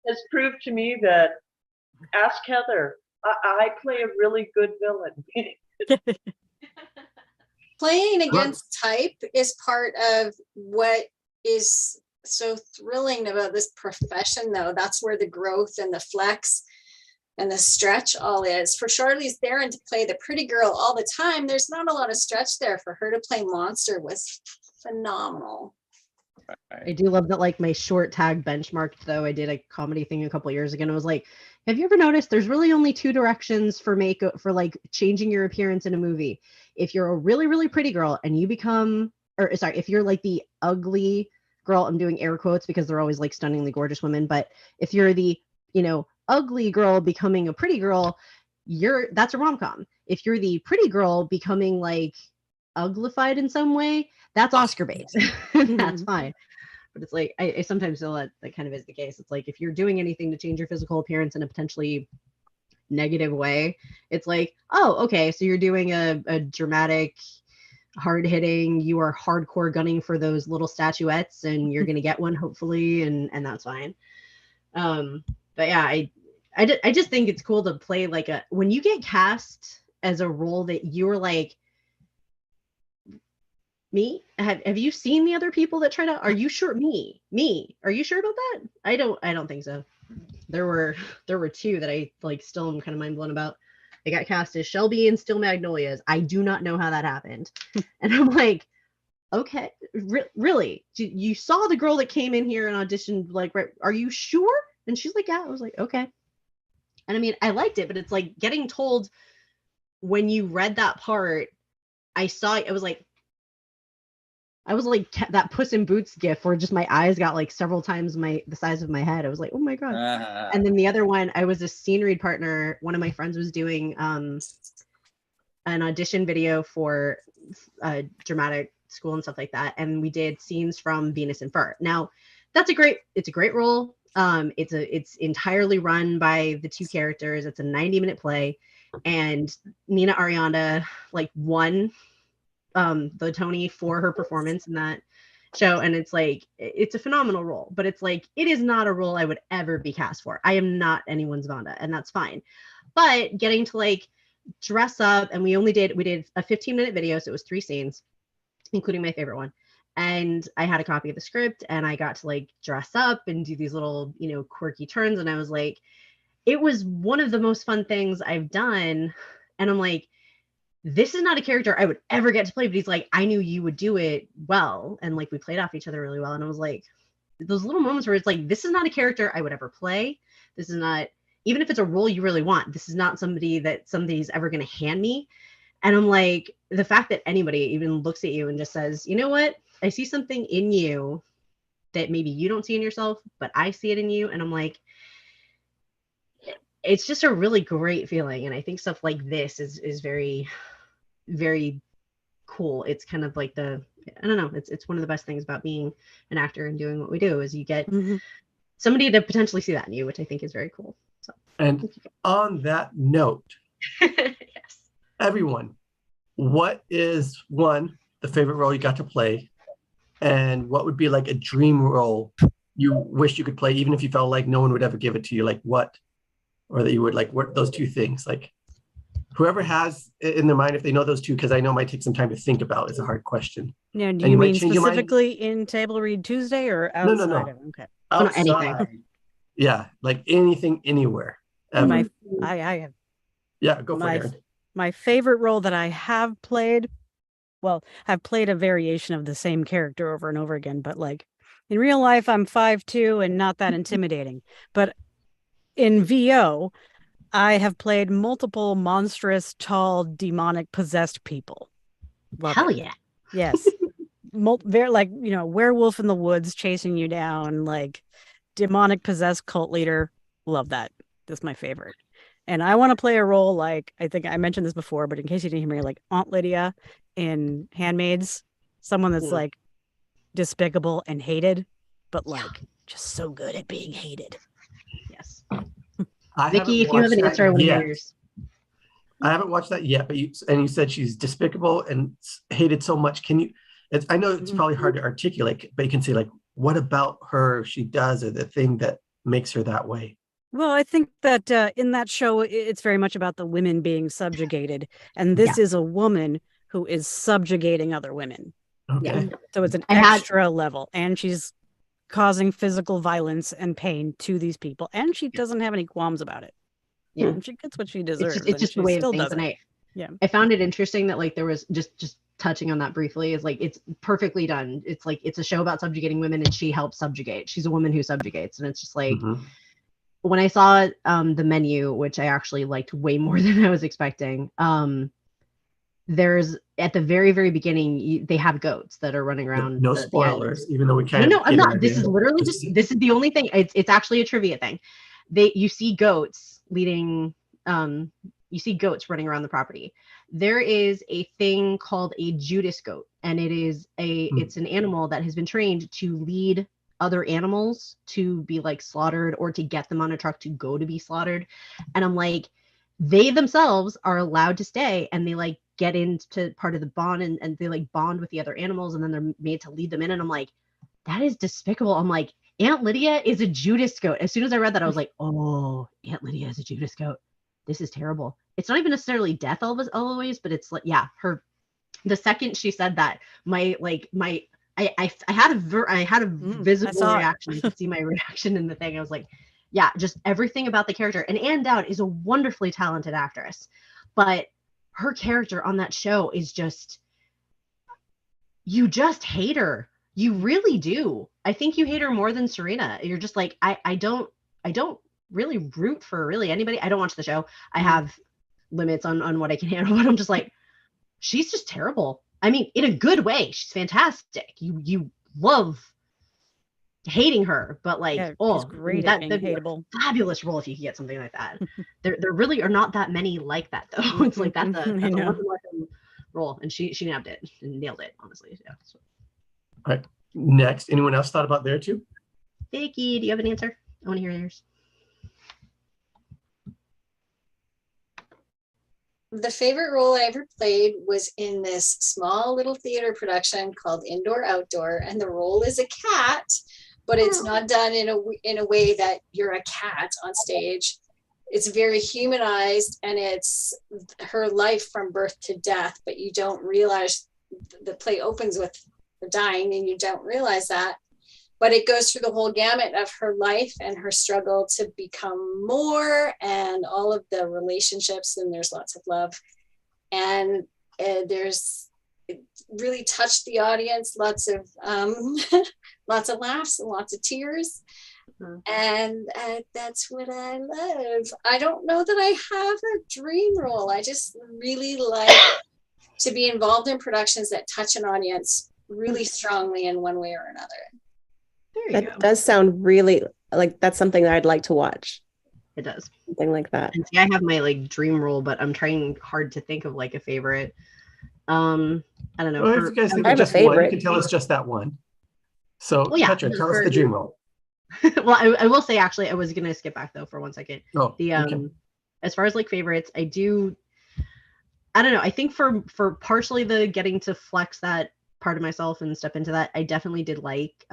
has proved to me that ask Heather. I play a really good villain. playing against type is part of what is so thrilling about this profession, though. That's where the growth and the flex and the stretch all is. For Charlize Theron to play the pretty girl all the time, there's not a lot of stretch there. For her to play Monster was phenomenal. I do love that, like, my short tag benchmarked, though. I did a comedy thing a couple years ago, and I was like, have you ever noticed there's really only two directions for like changing your appearance in a movie? If you're a really, really pretty girl and you become, or sorry, if you're like the ugly girl, I'm doing air quotes because they're always like stunningly gorgeous women, but if you're the, ugly girl becoming a pretty girl, that's a rom-com. If you're the pretty girl becoming like uglified in some way, that's Oscar bait. That's fine. But it's like, I sometimes feel that kind of is the case. It's like, if you're doing anything to change your physical appearance in a potentially negative way, it's like, oh, okay, so you're doing a dramatic, hard-hitting, you are hardcore gunning for those little statuettes, and you're going to get one, hopefully, and that's fine. But yeah, I just think it's cool to play like when you get cast as a role that you're like, me? Have you seen the other people that try to? Are you sure? Me? Are you sure about that? I don't think so. There were two that I like still am kind of mind blown about. They got cast as Shelby and Steel Magnolias. I do not know how that happened. And I'm like, okay, really? You saw the girl that came in here and auditioned, like, right, are you sure? And she's like, yeah. I was like, okay. And I mean, I liked it, but it's like getting told when you read that part, I was like that Puss in Boots gif where just my eyes got like several times the size of my head. I was like, oh my God. And then the other one, I was a scene read partner. One of my friends was doing an audition video for dramatic school and stuff like that. And we did scenes from Venus and Fur. Now, it's a great role. It's entirely run by the two characters. It's a 90-minute play. And Nina Arianda like won the Tony for her performance in that show, and it's like, it's a phenomenal role, but it's like, it is not a role I would ever be cast for. I am not anyone's Vonda, and that's fine. But getting to like dress up, and we did a 15-minute video, so it was 3 scenes, including my favorite one, and I had a copy of the script, and I got to like dress up and do these little quirky turns, and I was like, it was one of the most fun things I've done, and I'm like, this is not a character I would ever get to play, but he's like, I knew you would do it well. And like, we played off each other really well. And I was like, those little moments where it's like, this is not a character I would ever play. This is not, even if it's a role you really want, this is not somebody that somebody's ever going to hand me. And I'm like, the fact that anybody even looks at you and just says, you know what, I see something in you that maybe you don't see in yourself, but I see it in you. And I'm like, it's just a really great feeling. And I think stuff like this is very, very cool. It's kind of like I don't know, it's one of the best things about being an actor and doing what we do is you get somebody to potentially see that in you, which I think is very cool. So, and on that note, yes. Everyone, what is the favorite role you got to play? And what would be like a dream role you wish you could play, even if you felt like no one would ever give it to you? Like what? Or that you would like, what those two things, like whoever has in their mind, if they know those two, because I know it might take some time to think about, it's a hard question. Yeah, do And you might mean change your mind. specifically in Table Read Tuesday or No. outside of it? Okay. Outside. Yeah, like anything, anywhere. Ever. I have Yeah, go for it. my favorite role that I have played. Well, I've played a variation of the same character over and over again, but like in real life, I'm 5'2" and not that intimidating. But in VO, I have played multiple monstrous, tall, demonic, possessed people. Love Hell it. yeah. Yes. Very like, werewolf in the woods chasing you down, like demonic possessed cult leader. Love that. That's my favorite. And I want to play a role like, I think I mentioned this before, but in case you didn't hear me, like Aunt Lydia in Handmaids, someone that's like despicable and hated, but like just so good at being hated. Yes. I Vicky, if you have an answer, I want to hear yours. I haven't watched that yet, but you said she's despicable and hated so much. Can you? I know it's probably hard to articulate, but you can say like, what about her she does, or the thing that makes her that way? Well, I think that in that show, it's very much about the women being subjugated, and this is a woman who is subjugating other women. Okay. Yeah. So it's an extra level, and she's causing physical violence and pain to these people, and she doesn't have any qualms about it. Yeah, and she gets what she deserves. It's just the way of things, and I found it interesting that like there was just touching on that briefly is like it's perfectly done. It's like it's a show about subjugating women, and she helps subjugate. She's a woman who subjugates, and it's just like when I saw the menu, which I actually liked way more than I was expecting. There's at the very, very beginning, they have goats that are running around. No spoilers, even though we can't. No, I'm not. This is literally this is the only thing. It's actually a trivia thing. You see goats leading, you see goats running around the property. There is a thing called a Judas goat, and it's an animal that has been trained to lead other animals to be like slaughtered or to get them on a truck to go to be slaughtered. And I'm like, they themselves are allowed to stay, and they like get into part of the bond and they like bond with the other animals, and then they're made to lead them in. And I'm like, that is despicable. I'm like, Aunt Lydia is a Judas goat. As soon as I read that, I was like, oh, Aunt Lydia is a Judas goat. This is terrible. It's not even necessarily death always, but it's like, yeah, the second she said that, I had a visible reaction. You could see my reaction in the thing. I was like, yeah, just everything about the character. And Ann Dowd is a wonderfully talented actress, but her character on that show is just, you just hate her. You really do. I think you hate her more than Serena. You're just like, I don't really root for really anybody. I don't watch the show. I have limits on what I can handle, but I'm just like, she's just terrible. I mean, in a good way. She's fantastic. You love hating her, but like, she's great at being hateable. Fabulous role if you can get something like that. there really are not that many like that though. It's like that's a one role, and she nabbed it and nailed it, honestly. Yeah. So. All right. Next, anyone else thought about there too? Vicky, do you have an answer? I want to hear yours. The favorite role I ever played was in this small little theater production called Indoor Outdoor, and the role is a cat, but it's not done in a way that you're a cat on stage. It's very humanized, and it's her life from birth to death, but you don't realize the play opens with her dying, and you don't realize that. But it goes through the whole gamut of her life and her struggle to become more, and all of the relationships, and there's lots of love. And it really touched the audience, lots of lots of laughs and lots of tears. And that's what I love. I don't know that I have a dream role. I just really like to be involved in productions that touch an audience really strongly in one way or another. That does sound really like that's something that I'd like to watch. It does. Something like that. And see, I have my like dream role, but I'm trying hard to think of like a favorite. I don't know. Well, if you guys think I of have a just one, you favorite. can tell us just that one. So, Well, yeah, Petra, tell us the dream role. Well, I will say actually, I was gonna skip back though for 1 second. Oh, The okay. as far as like favorites, I don't know. I think for partially the getting to flex that part of myself and step into that, I definitely did like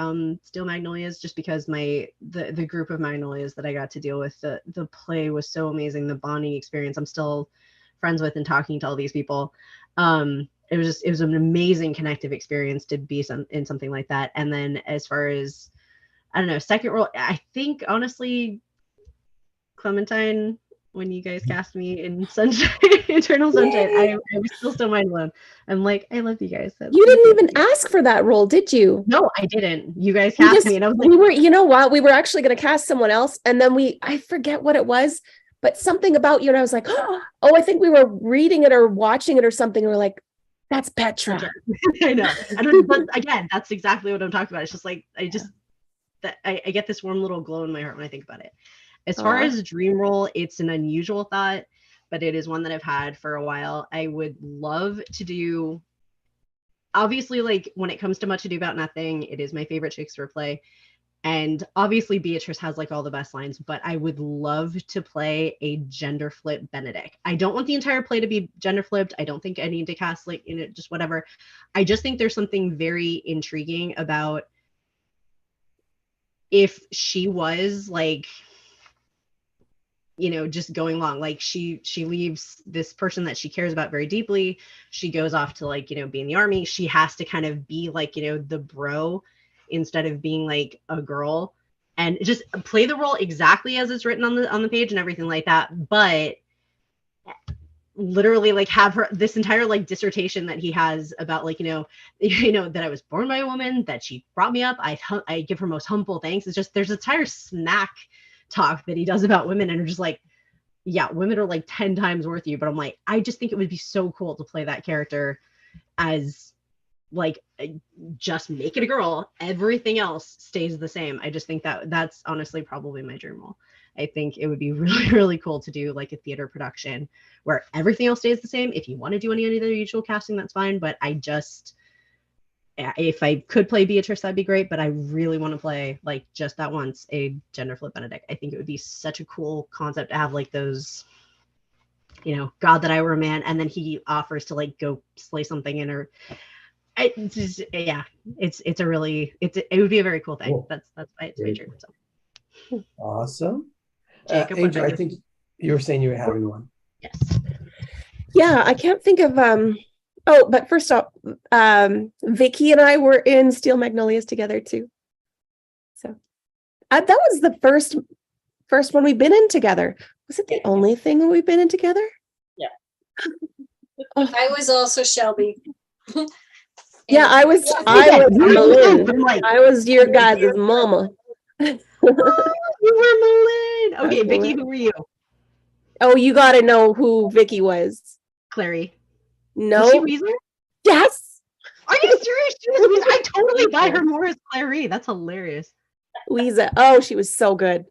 Steel Magnolias, just because the group of Magnolias that I got to deal with, the play was so amazing, the bonding experience. I'm still friends with and talking to all these people. It was an amazing connective experience to be in something like that. And then as far as, I don't know, second role, I think honestly, Clementine, when you guys cast me in Sunshine, Eternal Sunshine, I was still mind blown. I'm like, I love you guys. You didn't even ask for that role, did you? No, I didn't. You guys cast me, and I was like, we were, you know what? We were actually going to cast someone else, and then I forget what it was, but something about you, and I was like, oh, I think we were reading it or watching it or something. And we're like, that's Petra. I know. But again, that's exactly what I'm talking about. It's just like I get this warm little glow in my heart when I think about it. As far as dream role, it's an unusual thought, but it is one that I've had for a while. I would love to do, obviously, like when it comes to Much Ado About Nothing, it is my favorite Shakespeare play. And obviously Beatrice has like all the best lines, but I would love to play a gender flip Benedict. I don't want the entire play to be gender flipped. I don't think I need to cast like in it, just whatever. I just think there's something very intriguing about if she was like, you know, just going along, like she leaves this person that she cares about very deeply. She goes off to like, you know, be in the army. She has to kind of be like, you know, the bro instead of being like a girl, and just play the role exactly as it's written on the page and everything like that. But literally like have her this entire like dissertation that he has about like, you know, that I was born by a woman, that she brought me up. I give her most humble thanks. It's just, there's an entire smack talk that he does about women, and are just like, yeah, women are like 10 times worth you. But I'm like, I just think it would be so cool to play that character as like, just make it a girl, everything else stays the same. I just think that's honestly probably my dream role. I think it would be really, really cool to do like a theater production where everything else stays the same. If you want to do any other usual casting, that's fine. But if I could play Beatrice, that'd be great. But I really want to play like just that once a gender flip Benedict. I think it would be such a cool concept to have like those, you know, God that I were a man, and then he offers to like go slay something in her. It would be a very cool thing. Cool. That's why it's my dream. So. Awesome. Jacob, Angel, I think you were saying you were having one. Yes. Yeah, I can't think of but first off, Vicky and I were in Steel Magnolias together too. So that was the first one we've been in together. Was it the only thing we've been in together? Yeah. I was also Shelby. Yeah, I was Malin. I was your guys' mama. You were Malin. Okay, Vicky, who were you? Oh, you got to know who Vicky was. Clary. No. Was she Weezer? Yes. Are you serious? She was Weezer? I totally buy her more as Clary. That's hilarious. Weezer. Oh, she was so good.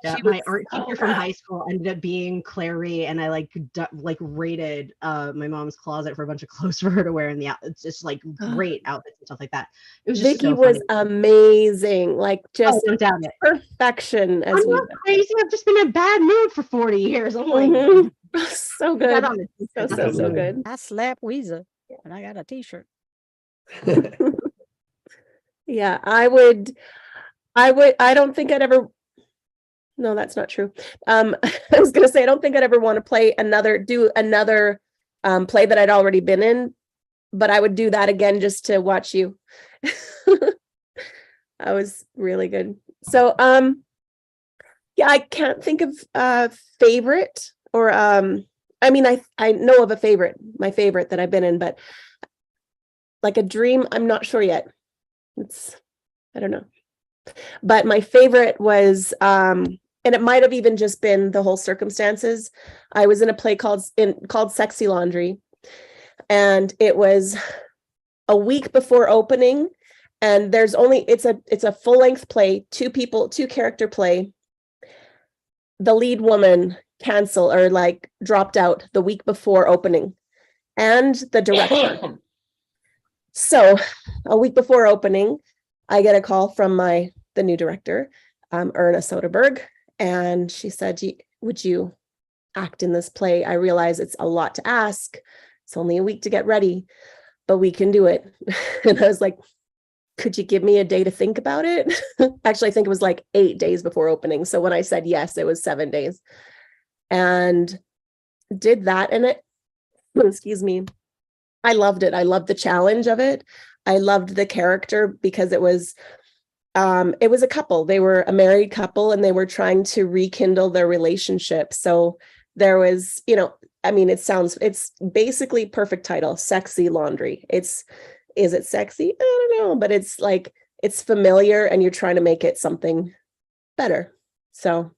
Yeah, my art teacher from high school ended up being Clary, and I like raided my mom's closet for a bunch of clothes for her to wear, and it's just like great outfits and stuff like that. It was just Vicky was amazing, like just perfection. I'm not crazy. I've just been in a bad mood for 40 years. I'm like, so good, so good. I slap Weezer, and I got a T-shirt. Yeah, I don't think I'd ever. No, that's not true. I was going to say, I don't think I'd ever want to do another play that I'd already been in, but I would do that again just to watch you. That was really good. So, yeah, I can't think of favorite or I mean, I know of my favorite that I've been in, but like a dream, I'm not sure yet. I don't know. But my favorite was, and it might have even just been the whole circumstances. I was in a play called Sexy Laundry, and it was a week before opening, and it's a full-length play, two character play. The lead woman dropped out the week before opening, and the director. So a week before opening, I get a call from the new director, Erna Soderbergh, and she said, would you act in this play? I realize it's a lot to ask. It's only a week to get ready, but we can do it. And I was like, could you give me a day to think about it? Actually, I think it was like 8 days before opening. So when I said yes, it was 7 days. And did that. And excuse me, I loved it. I loved the challenge of it. I loved the character because it was a couple. They were a married couple and they were trying to rekindle their relationship. So there was, it's basically perfect title, Sexy Laundry. Is it sexy? I don't know, but it's like, it's familiar and you're trying to make it something better. So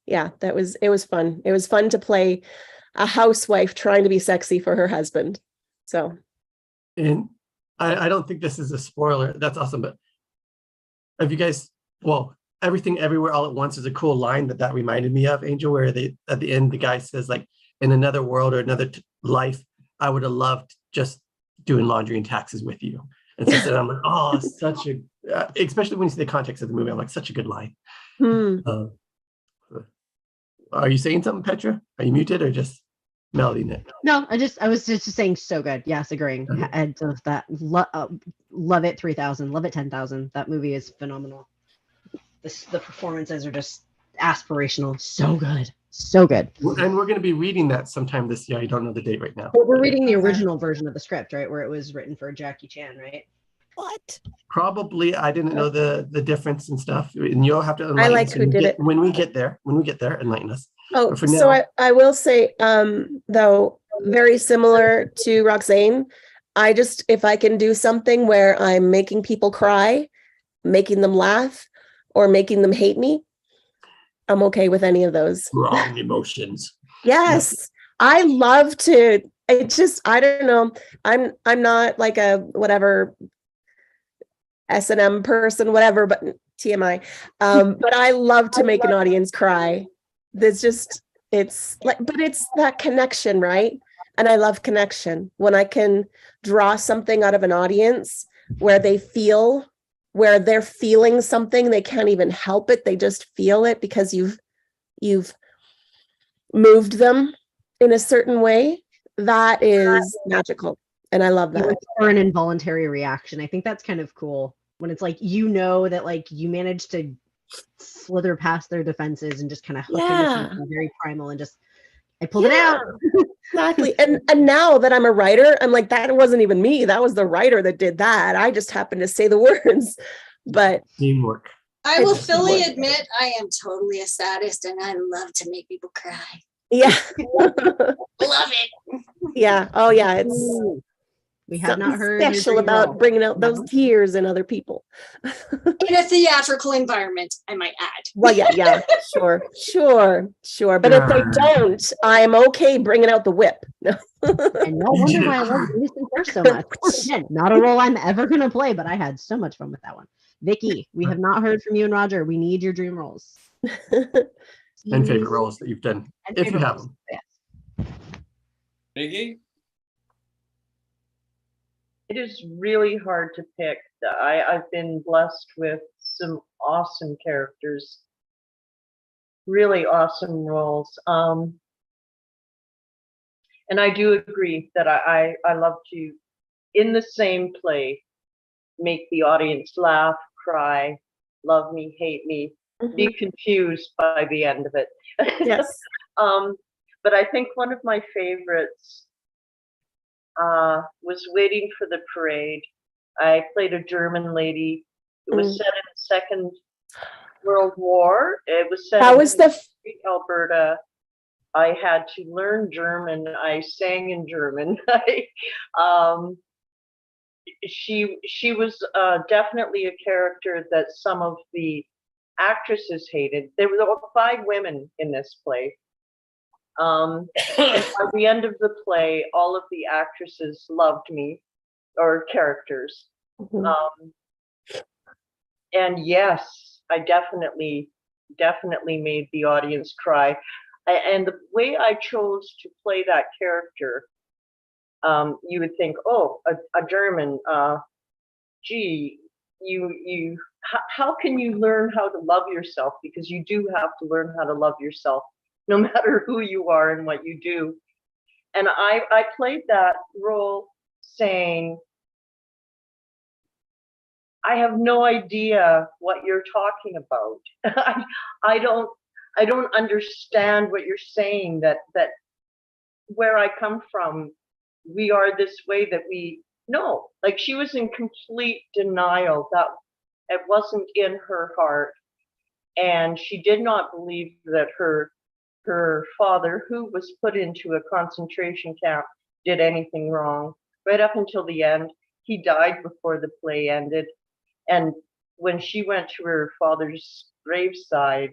yeah, it was fun. It was fun to play a housewife trying to be sexy for her husband. So. And I don't think this is a spoiler. That's awesome. But have you guys, Everything Everywhere All at Once is a cool line that reminded me of, Angel, where at the end, the guy says, like, in another world or another life, I would have loved just doing laundry and taxes with you. And so I'm like, oh, such a, especially when you see the context of the movie, I'm like, such a good line. Are you saying something, Petra? Are you muted or just melodying it? No, I was just saying so good. Yes, agreeing. Okay. And so that love it 3000, love it 10,000. That movie is phenomenal. The performances are just aspirational. So good. So good. And we're going to be reading that sometime this year. I don't know the date right now. But we're reading the original version of the script, right? Where it was written for Jackie Chan, right? What? Probably. I didn't know the difference and stuff. And you'll have to enlighten I like us who did it. when we get there. When we get there, enlighten us. Oh, But for so now, I will say, though, very similar to Roxanne, if I can do something where I'm making people cry, making them laugh, or making them hate me, I'm okay with any of those. strong emotions. Yes. I love to, I don't know. I'm not like a whatever S&M person, whatever, but TMI. But I love to make an audience cry. It's that connection, right? And I love connection when I can draw something out of an audience where they're feeling something. They can't even help it. They just feel it because you've moved them in a certain way. That is magical. And I love that. Or an involuntary reaction. I think that's kind of cool when it's like, that like you managed to slither past their defenses and just kind of hook into something very primal and just, I pulled it out. Exactly. And now that I'm a writer, I'm like, that wasn't even me. That was the writer that did that. I just happened to say the words. But Teamwork. I will fully admit I am totally a sadist and I love to make people cry. yeah. Love it. Yeah. Oh yeah. It's We have not heard special about bringing out those tears in other people. In a theatrical environment, I might add. Well, yeah, sure. But if they don't, I'm okay bringing out the whip. And no wonder why I love Innocent First so much. Again, not a role I'm ever going to play, but I had so much fun with that one. Vicky, we have not heard from you and Roger. We need your dream roles. And favorite roles that you've done, if you have them. Yes. Biggie? It is really hard to pick. I've been blessed with some awesome characters, really awesome roles. And I do agree that I love to, in the same play, make the audience laugh, cry, love me, hate me, be confused by the end of it. Yes. But I think one of my favorites was Waiting for the Parade. I played a German lady. It was set in the Second World War. It was set in Alberta. I had to learn German. I sang in German. She was definitely a character that some of the actresses hated. There were 5 women in this play. And by the end of the play, all of the actresses loved me, or characters. Mhm. And yes, I definitely made the audience cry. And the way I chose to play that character, you would think, oh, a German, gee, how can you learn how to love yourself? Because you do have to learn how to love yourself, no matter who you are and what you do. And I played that role saying, I have no idea what you're talking about. I don't understand what you're saying, that where I come from, we are this way, that we no, like she was in complete denial that it wasn't in her heart. And she did not believe that her father, who was put into a concentration camp, did anything wrong. Right up until the end, he died before the play ended. And when she went to her father's graveside,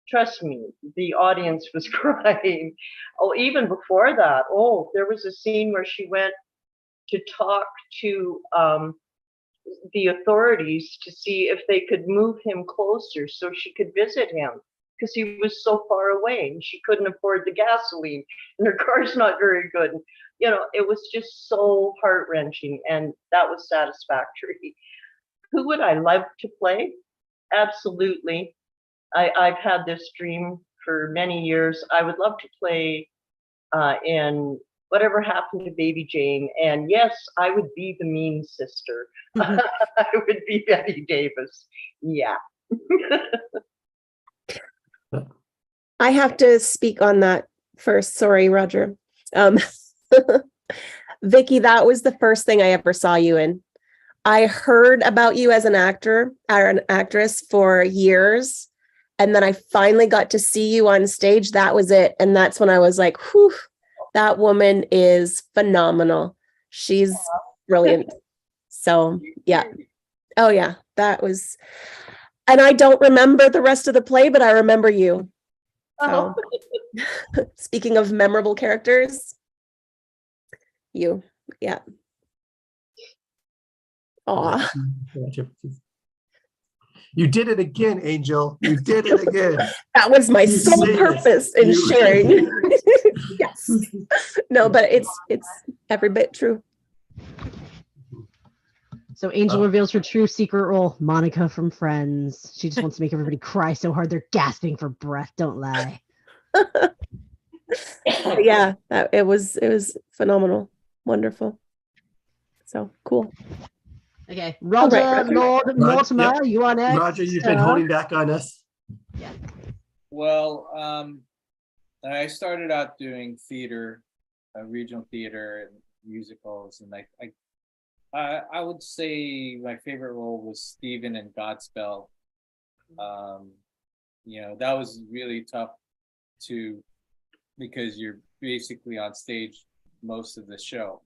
trust me, the audience was crying. Oh, even before that, oh, there was a scene where she went to talk to the authorities to see if they could move him closer so she could visit him, because he was so far away and she couldn't afford the gasoline and her car's not very good. You know, it was just so heart-wrenching, and that was satisfactory. Who would I love to play? Absolutely. I've had this dream for many years. I would love to play in Whatever Happened to Baby Jane. And yes, I would be the mean sister. I would be Betty Davis. Yeah. I have to speak on that first. Sorry, Roger. Vicky, that was the first thing I ever saw you in. I heard about you as an actor or an actress for years. And then I finally got to see you on stage. That was it. And that's when I was like, whew, that woman is phenomenal. She's brilliant. So, yeah. Oh, yeah. That was, and I don't remember the rest of the play, but I remember you. So, speaking of memorable characters, you, yeah. Aw. You did it again, Angel. You did it again. That was my You sole say purpose this. in You- sharing. Yes. No, but it's every bit true. So Angel reveals her true secret role, Monica from Friends. She just wants to make everybody cry so hard they're gasping for breath. Don't lie. Yeah, it was phenomenal. Wonderful. So cool. Okay, All Roger, right, Roger. Lord Mortimer, Yep. you are next. Roger, you've been holding back on us. Well, I started out doing theater, regional theater and musicals, and I would say my favorite role was Stephen in Godspell. You know, that was really tough because you're basically on stage most of the show.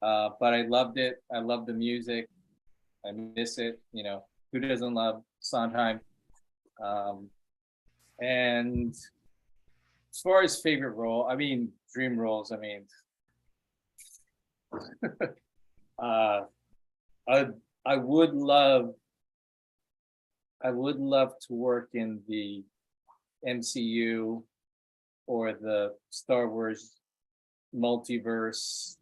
But I loved it. I loved the music. I miss it. You know, who doesn't love Sondheim? And as far as favorite role, I mean, dream roles, I mean, I would love to work in the MCU or the Star Wars multiverse,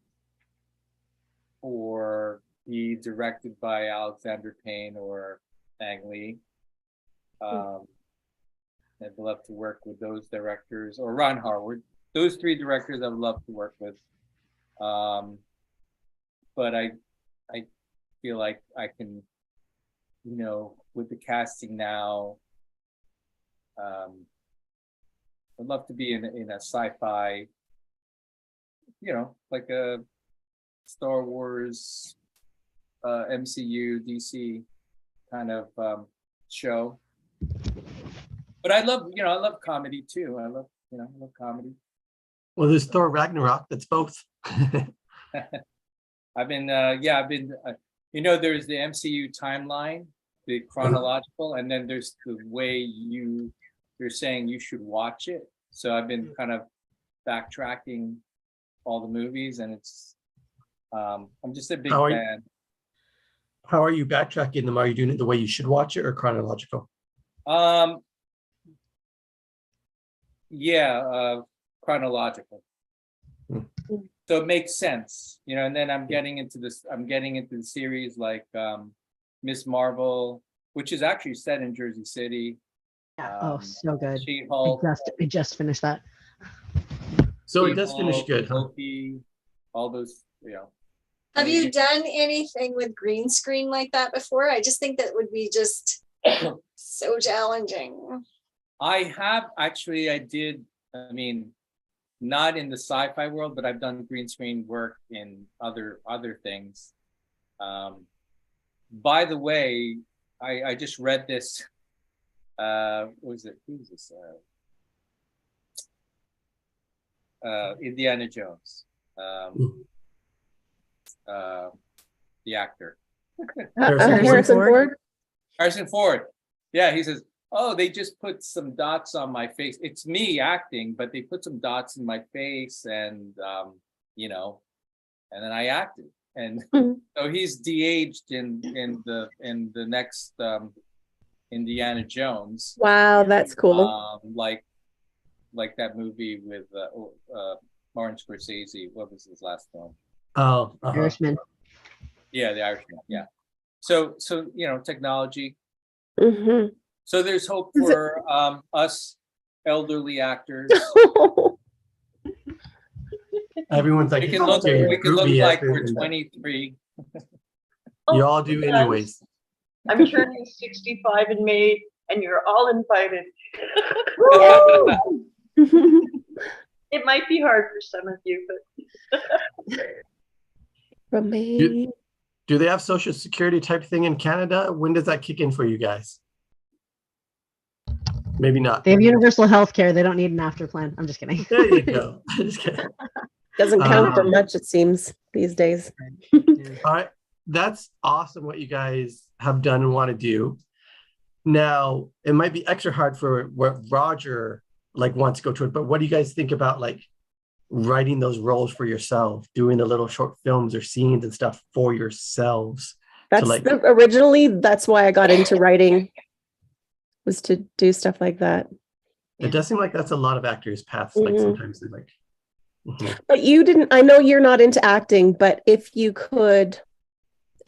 or be directed by Alexander Payne or Ang Lee. I'd love to work with those directors, or Ron Howard. Those 3 directors I would love to work with. But I feel like I can, you know, with the casting now, I'd love to be in a sci-fi, you know, like a Star Wars, MCU, DC kind of show. But I love, I love comedy too. I love, I love comedy. Well, there's Thor Ragnarok. That's both. I've been, there's the MCU timeline, the chronological, and then there's the way you're saying you should watch it. So I've been kind of backtracking all the movies, and it's, I'm just a big fan. How are you backtracking them? Are you doing it the way you should watch it or chronological? Chronological. So it makes sense, and then I'm getting into the series like Miss Marvel, which is actually set in Jersey City. Oh, so good. She-Hulk. I just finished that. So it does finish good, huh? Loki, all those, Have you done anything with green screen like that before? I just think that would be just so challenging. I have actually, I did, not in the sci-fi world, but I've done green screen work in other things. By the way, I just read this, what was it? Who was this? Indiana Jones. The actor. Harrison Ford. Harrison Ford. Yeah, he says, oh, they just put some dots on my face. It's me acting, but they put some dots in my face, and and then I acted. And so he's de-aged in the next Indiana Jones. Wow, that's cool. Like that movie with Martin Scorsese. What was his last film? Oh, Irishman. Yeah, The Irishman. Yeah. So technology. Mm-hmm. So there's hope for us elderly actors. Everyone's like, we can look like we're 23. You all do anyways. I'm turning 65 in May, and you're all invited. It might be hard for some of you, but do they have social security type thing in Canada? When does that kick in for you guys? Maybe not. They have universal health care. They don't need an after plan. I'm just kidding. There you go. Just kidding. Doesn't count for much, it seems, these days. All right. That's awesome what you guys have done and want to do. Now, it might be extra hard for what Roger wants to go to it, but what do you guys think about writing those roles for yourself, doing the little short films or scenes and stuff for yourselves? That's originally, that's why I got into writing, was to do stuff like that. It does seem like that's a lot of actors' paths. Sometimes they're But you didn't, I know you're not into acting, but if you could,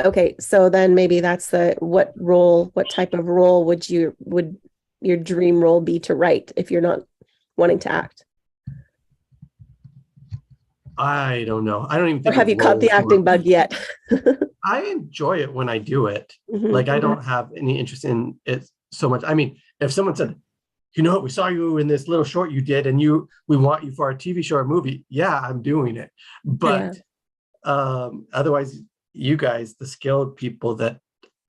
okay, so then maybe that's what type of role would your dream role be to write if you're not wanting to act? I don't know. I don't even think. Or have you caught the acting bug yet? I enjoy it when I do it. Mm-hmm. I don't have any interest in it so much. If someone said, we saw you in this little short you did, and we want you for our TV show or movie. Yeah, I'm doing it. But otherwise, you guys, the skilled people that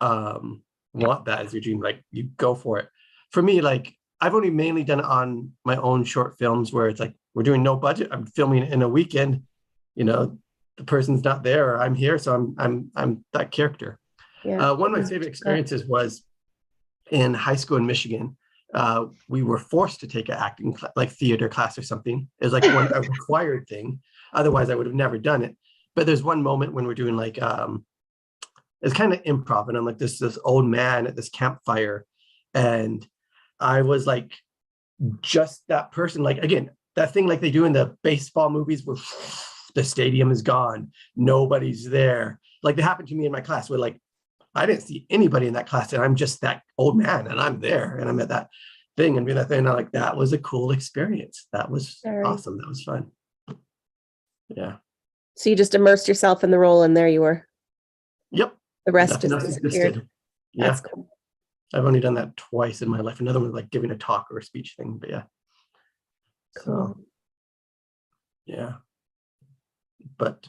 want that as your dream, you go for it. For me, I've only mainly done it on my own short films where it's we're doing no budget. I'm filming it in a weekend. The person's not there, or I'm here, so I'm that character. Yeah. One of my favorite experiences was in high school in Michigan. We were forced to take an acting theater class or something. It was a required thing. Otherwise, I would have never done it. But there's one moment when we're doing it's kind of improv, and I'm this old man at this campfire, and I was just that person. Again, that thing they do in the baseball movies where the stadium is gone, nobody's there. That happened to me in my class where I didn't see anybody in that class, and I'm just that old man, and I'm there, and I'm at that thing and doing that thing. And that was a cool experience. That was awesome. That was fun. Yeah. So you just immersed yourself in the role, and there you were. Yep. The rest just disappeared. Yeah. That's cool. I've only done that twice in my life. Another one was giving a talk or a speech thing, but yeah. Cool. So, yeah. But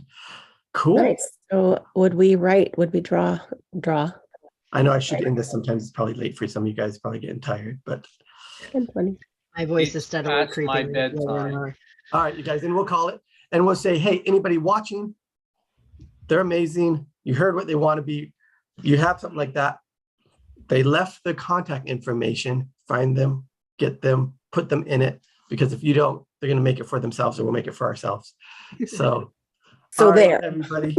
cool. Nice. So would we write? Would we draw? I know I should end this sometimes. It's probably late for some of you guys, probably getting tired, but 10:20. My voice It's is steadily past my creeping. bedtime. All right, you guys, and we'll call it. And we'll say, hey, anybody watching, they're amazing. You heard what they want to be. You have something like that. They left their contact information. Find them, get them, put them in it. Because if you don't, they're going to make it for themselves or we'll make it for ourselves. So, So all right, there. everybody,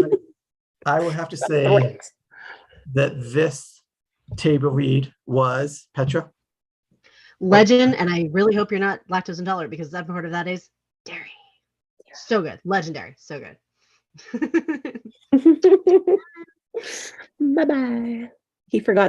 I will have to say that this table read was Petra. Legend, and I really hope you're not lactose intolerant because that part of that is dairy. So good. Legendary. So good. Bye-bye. He forgot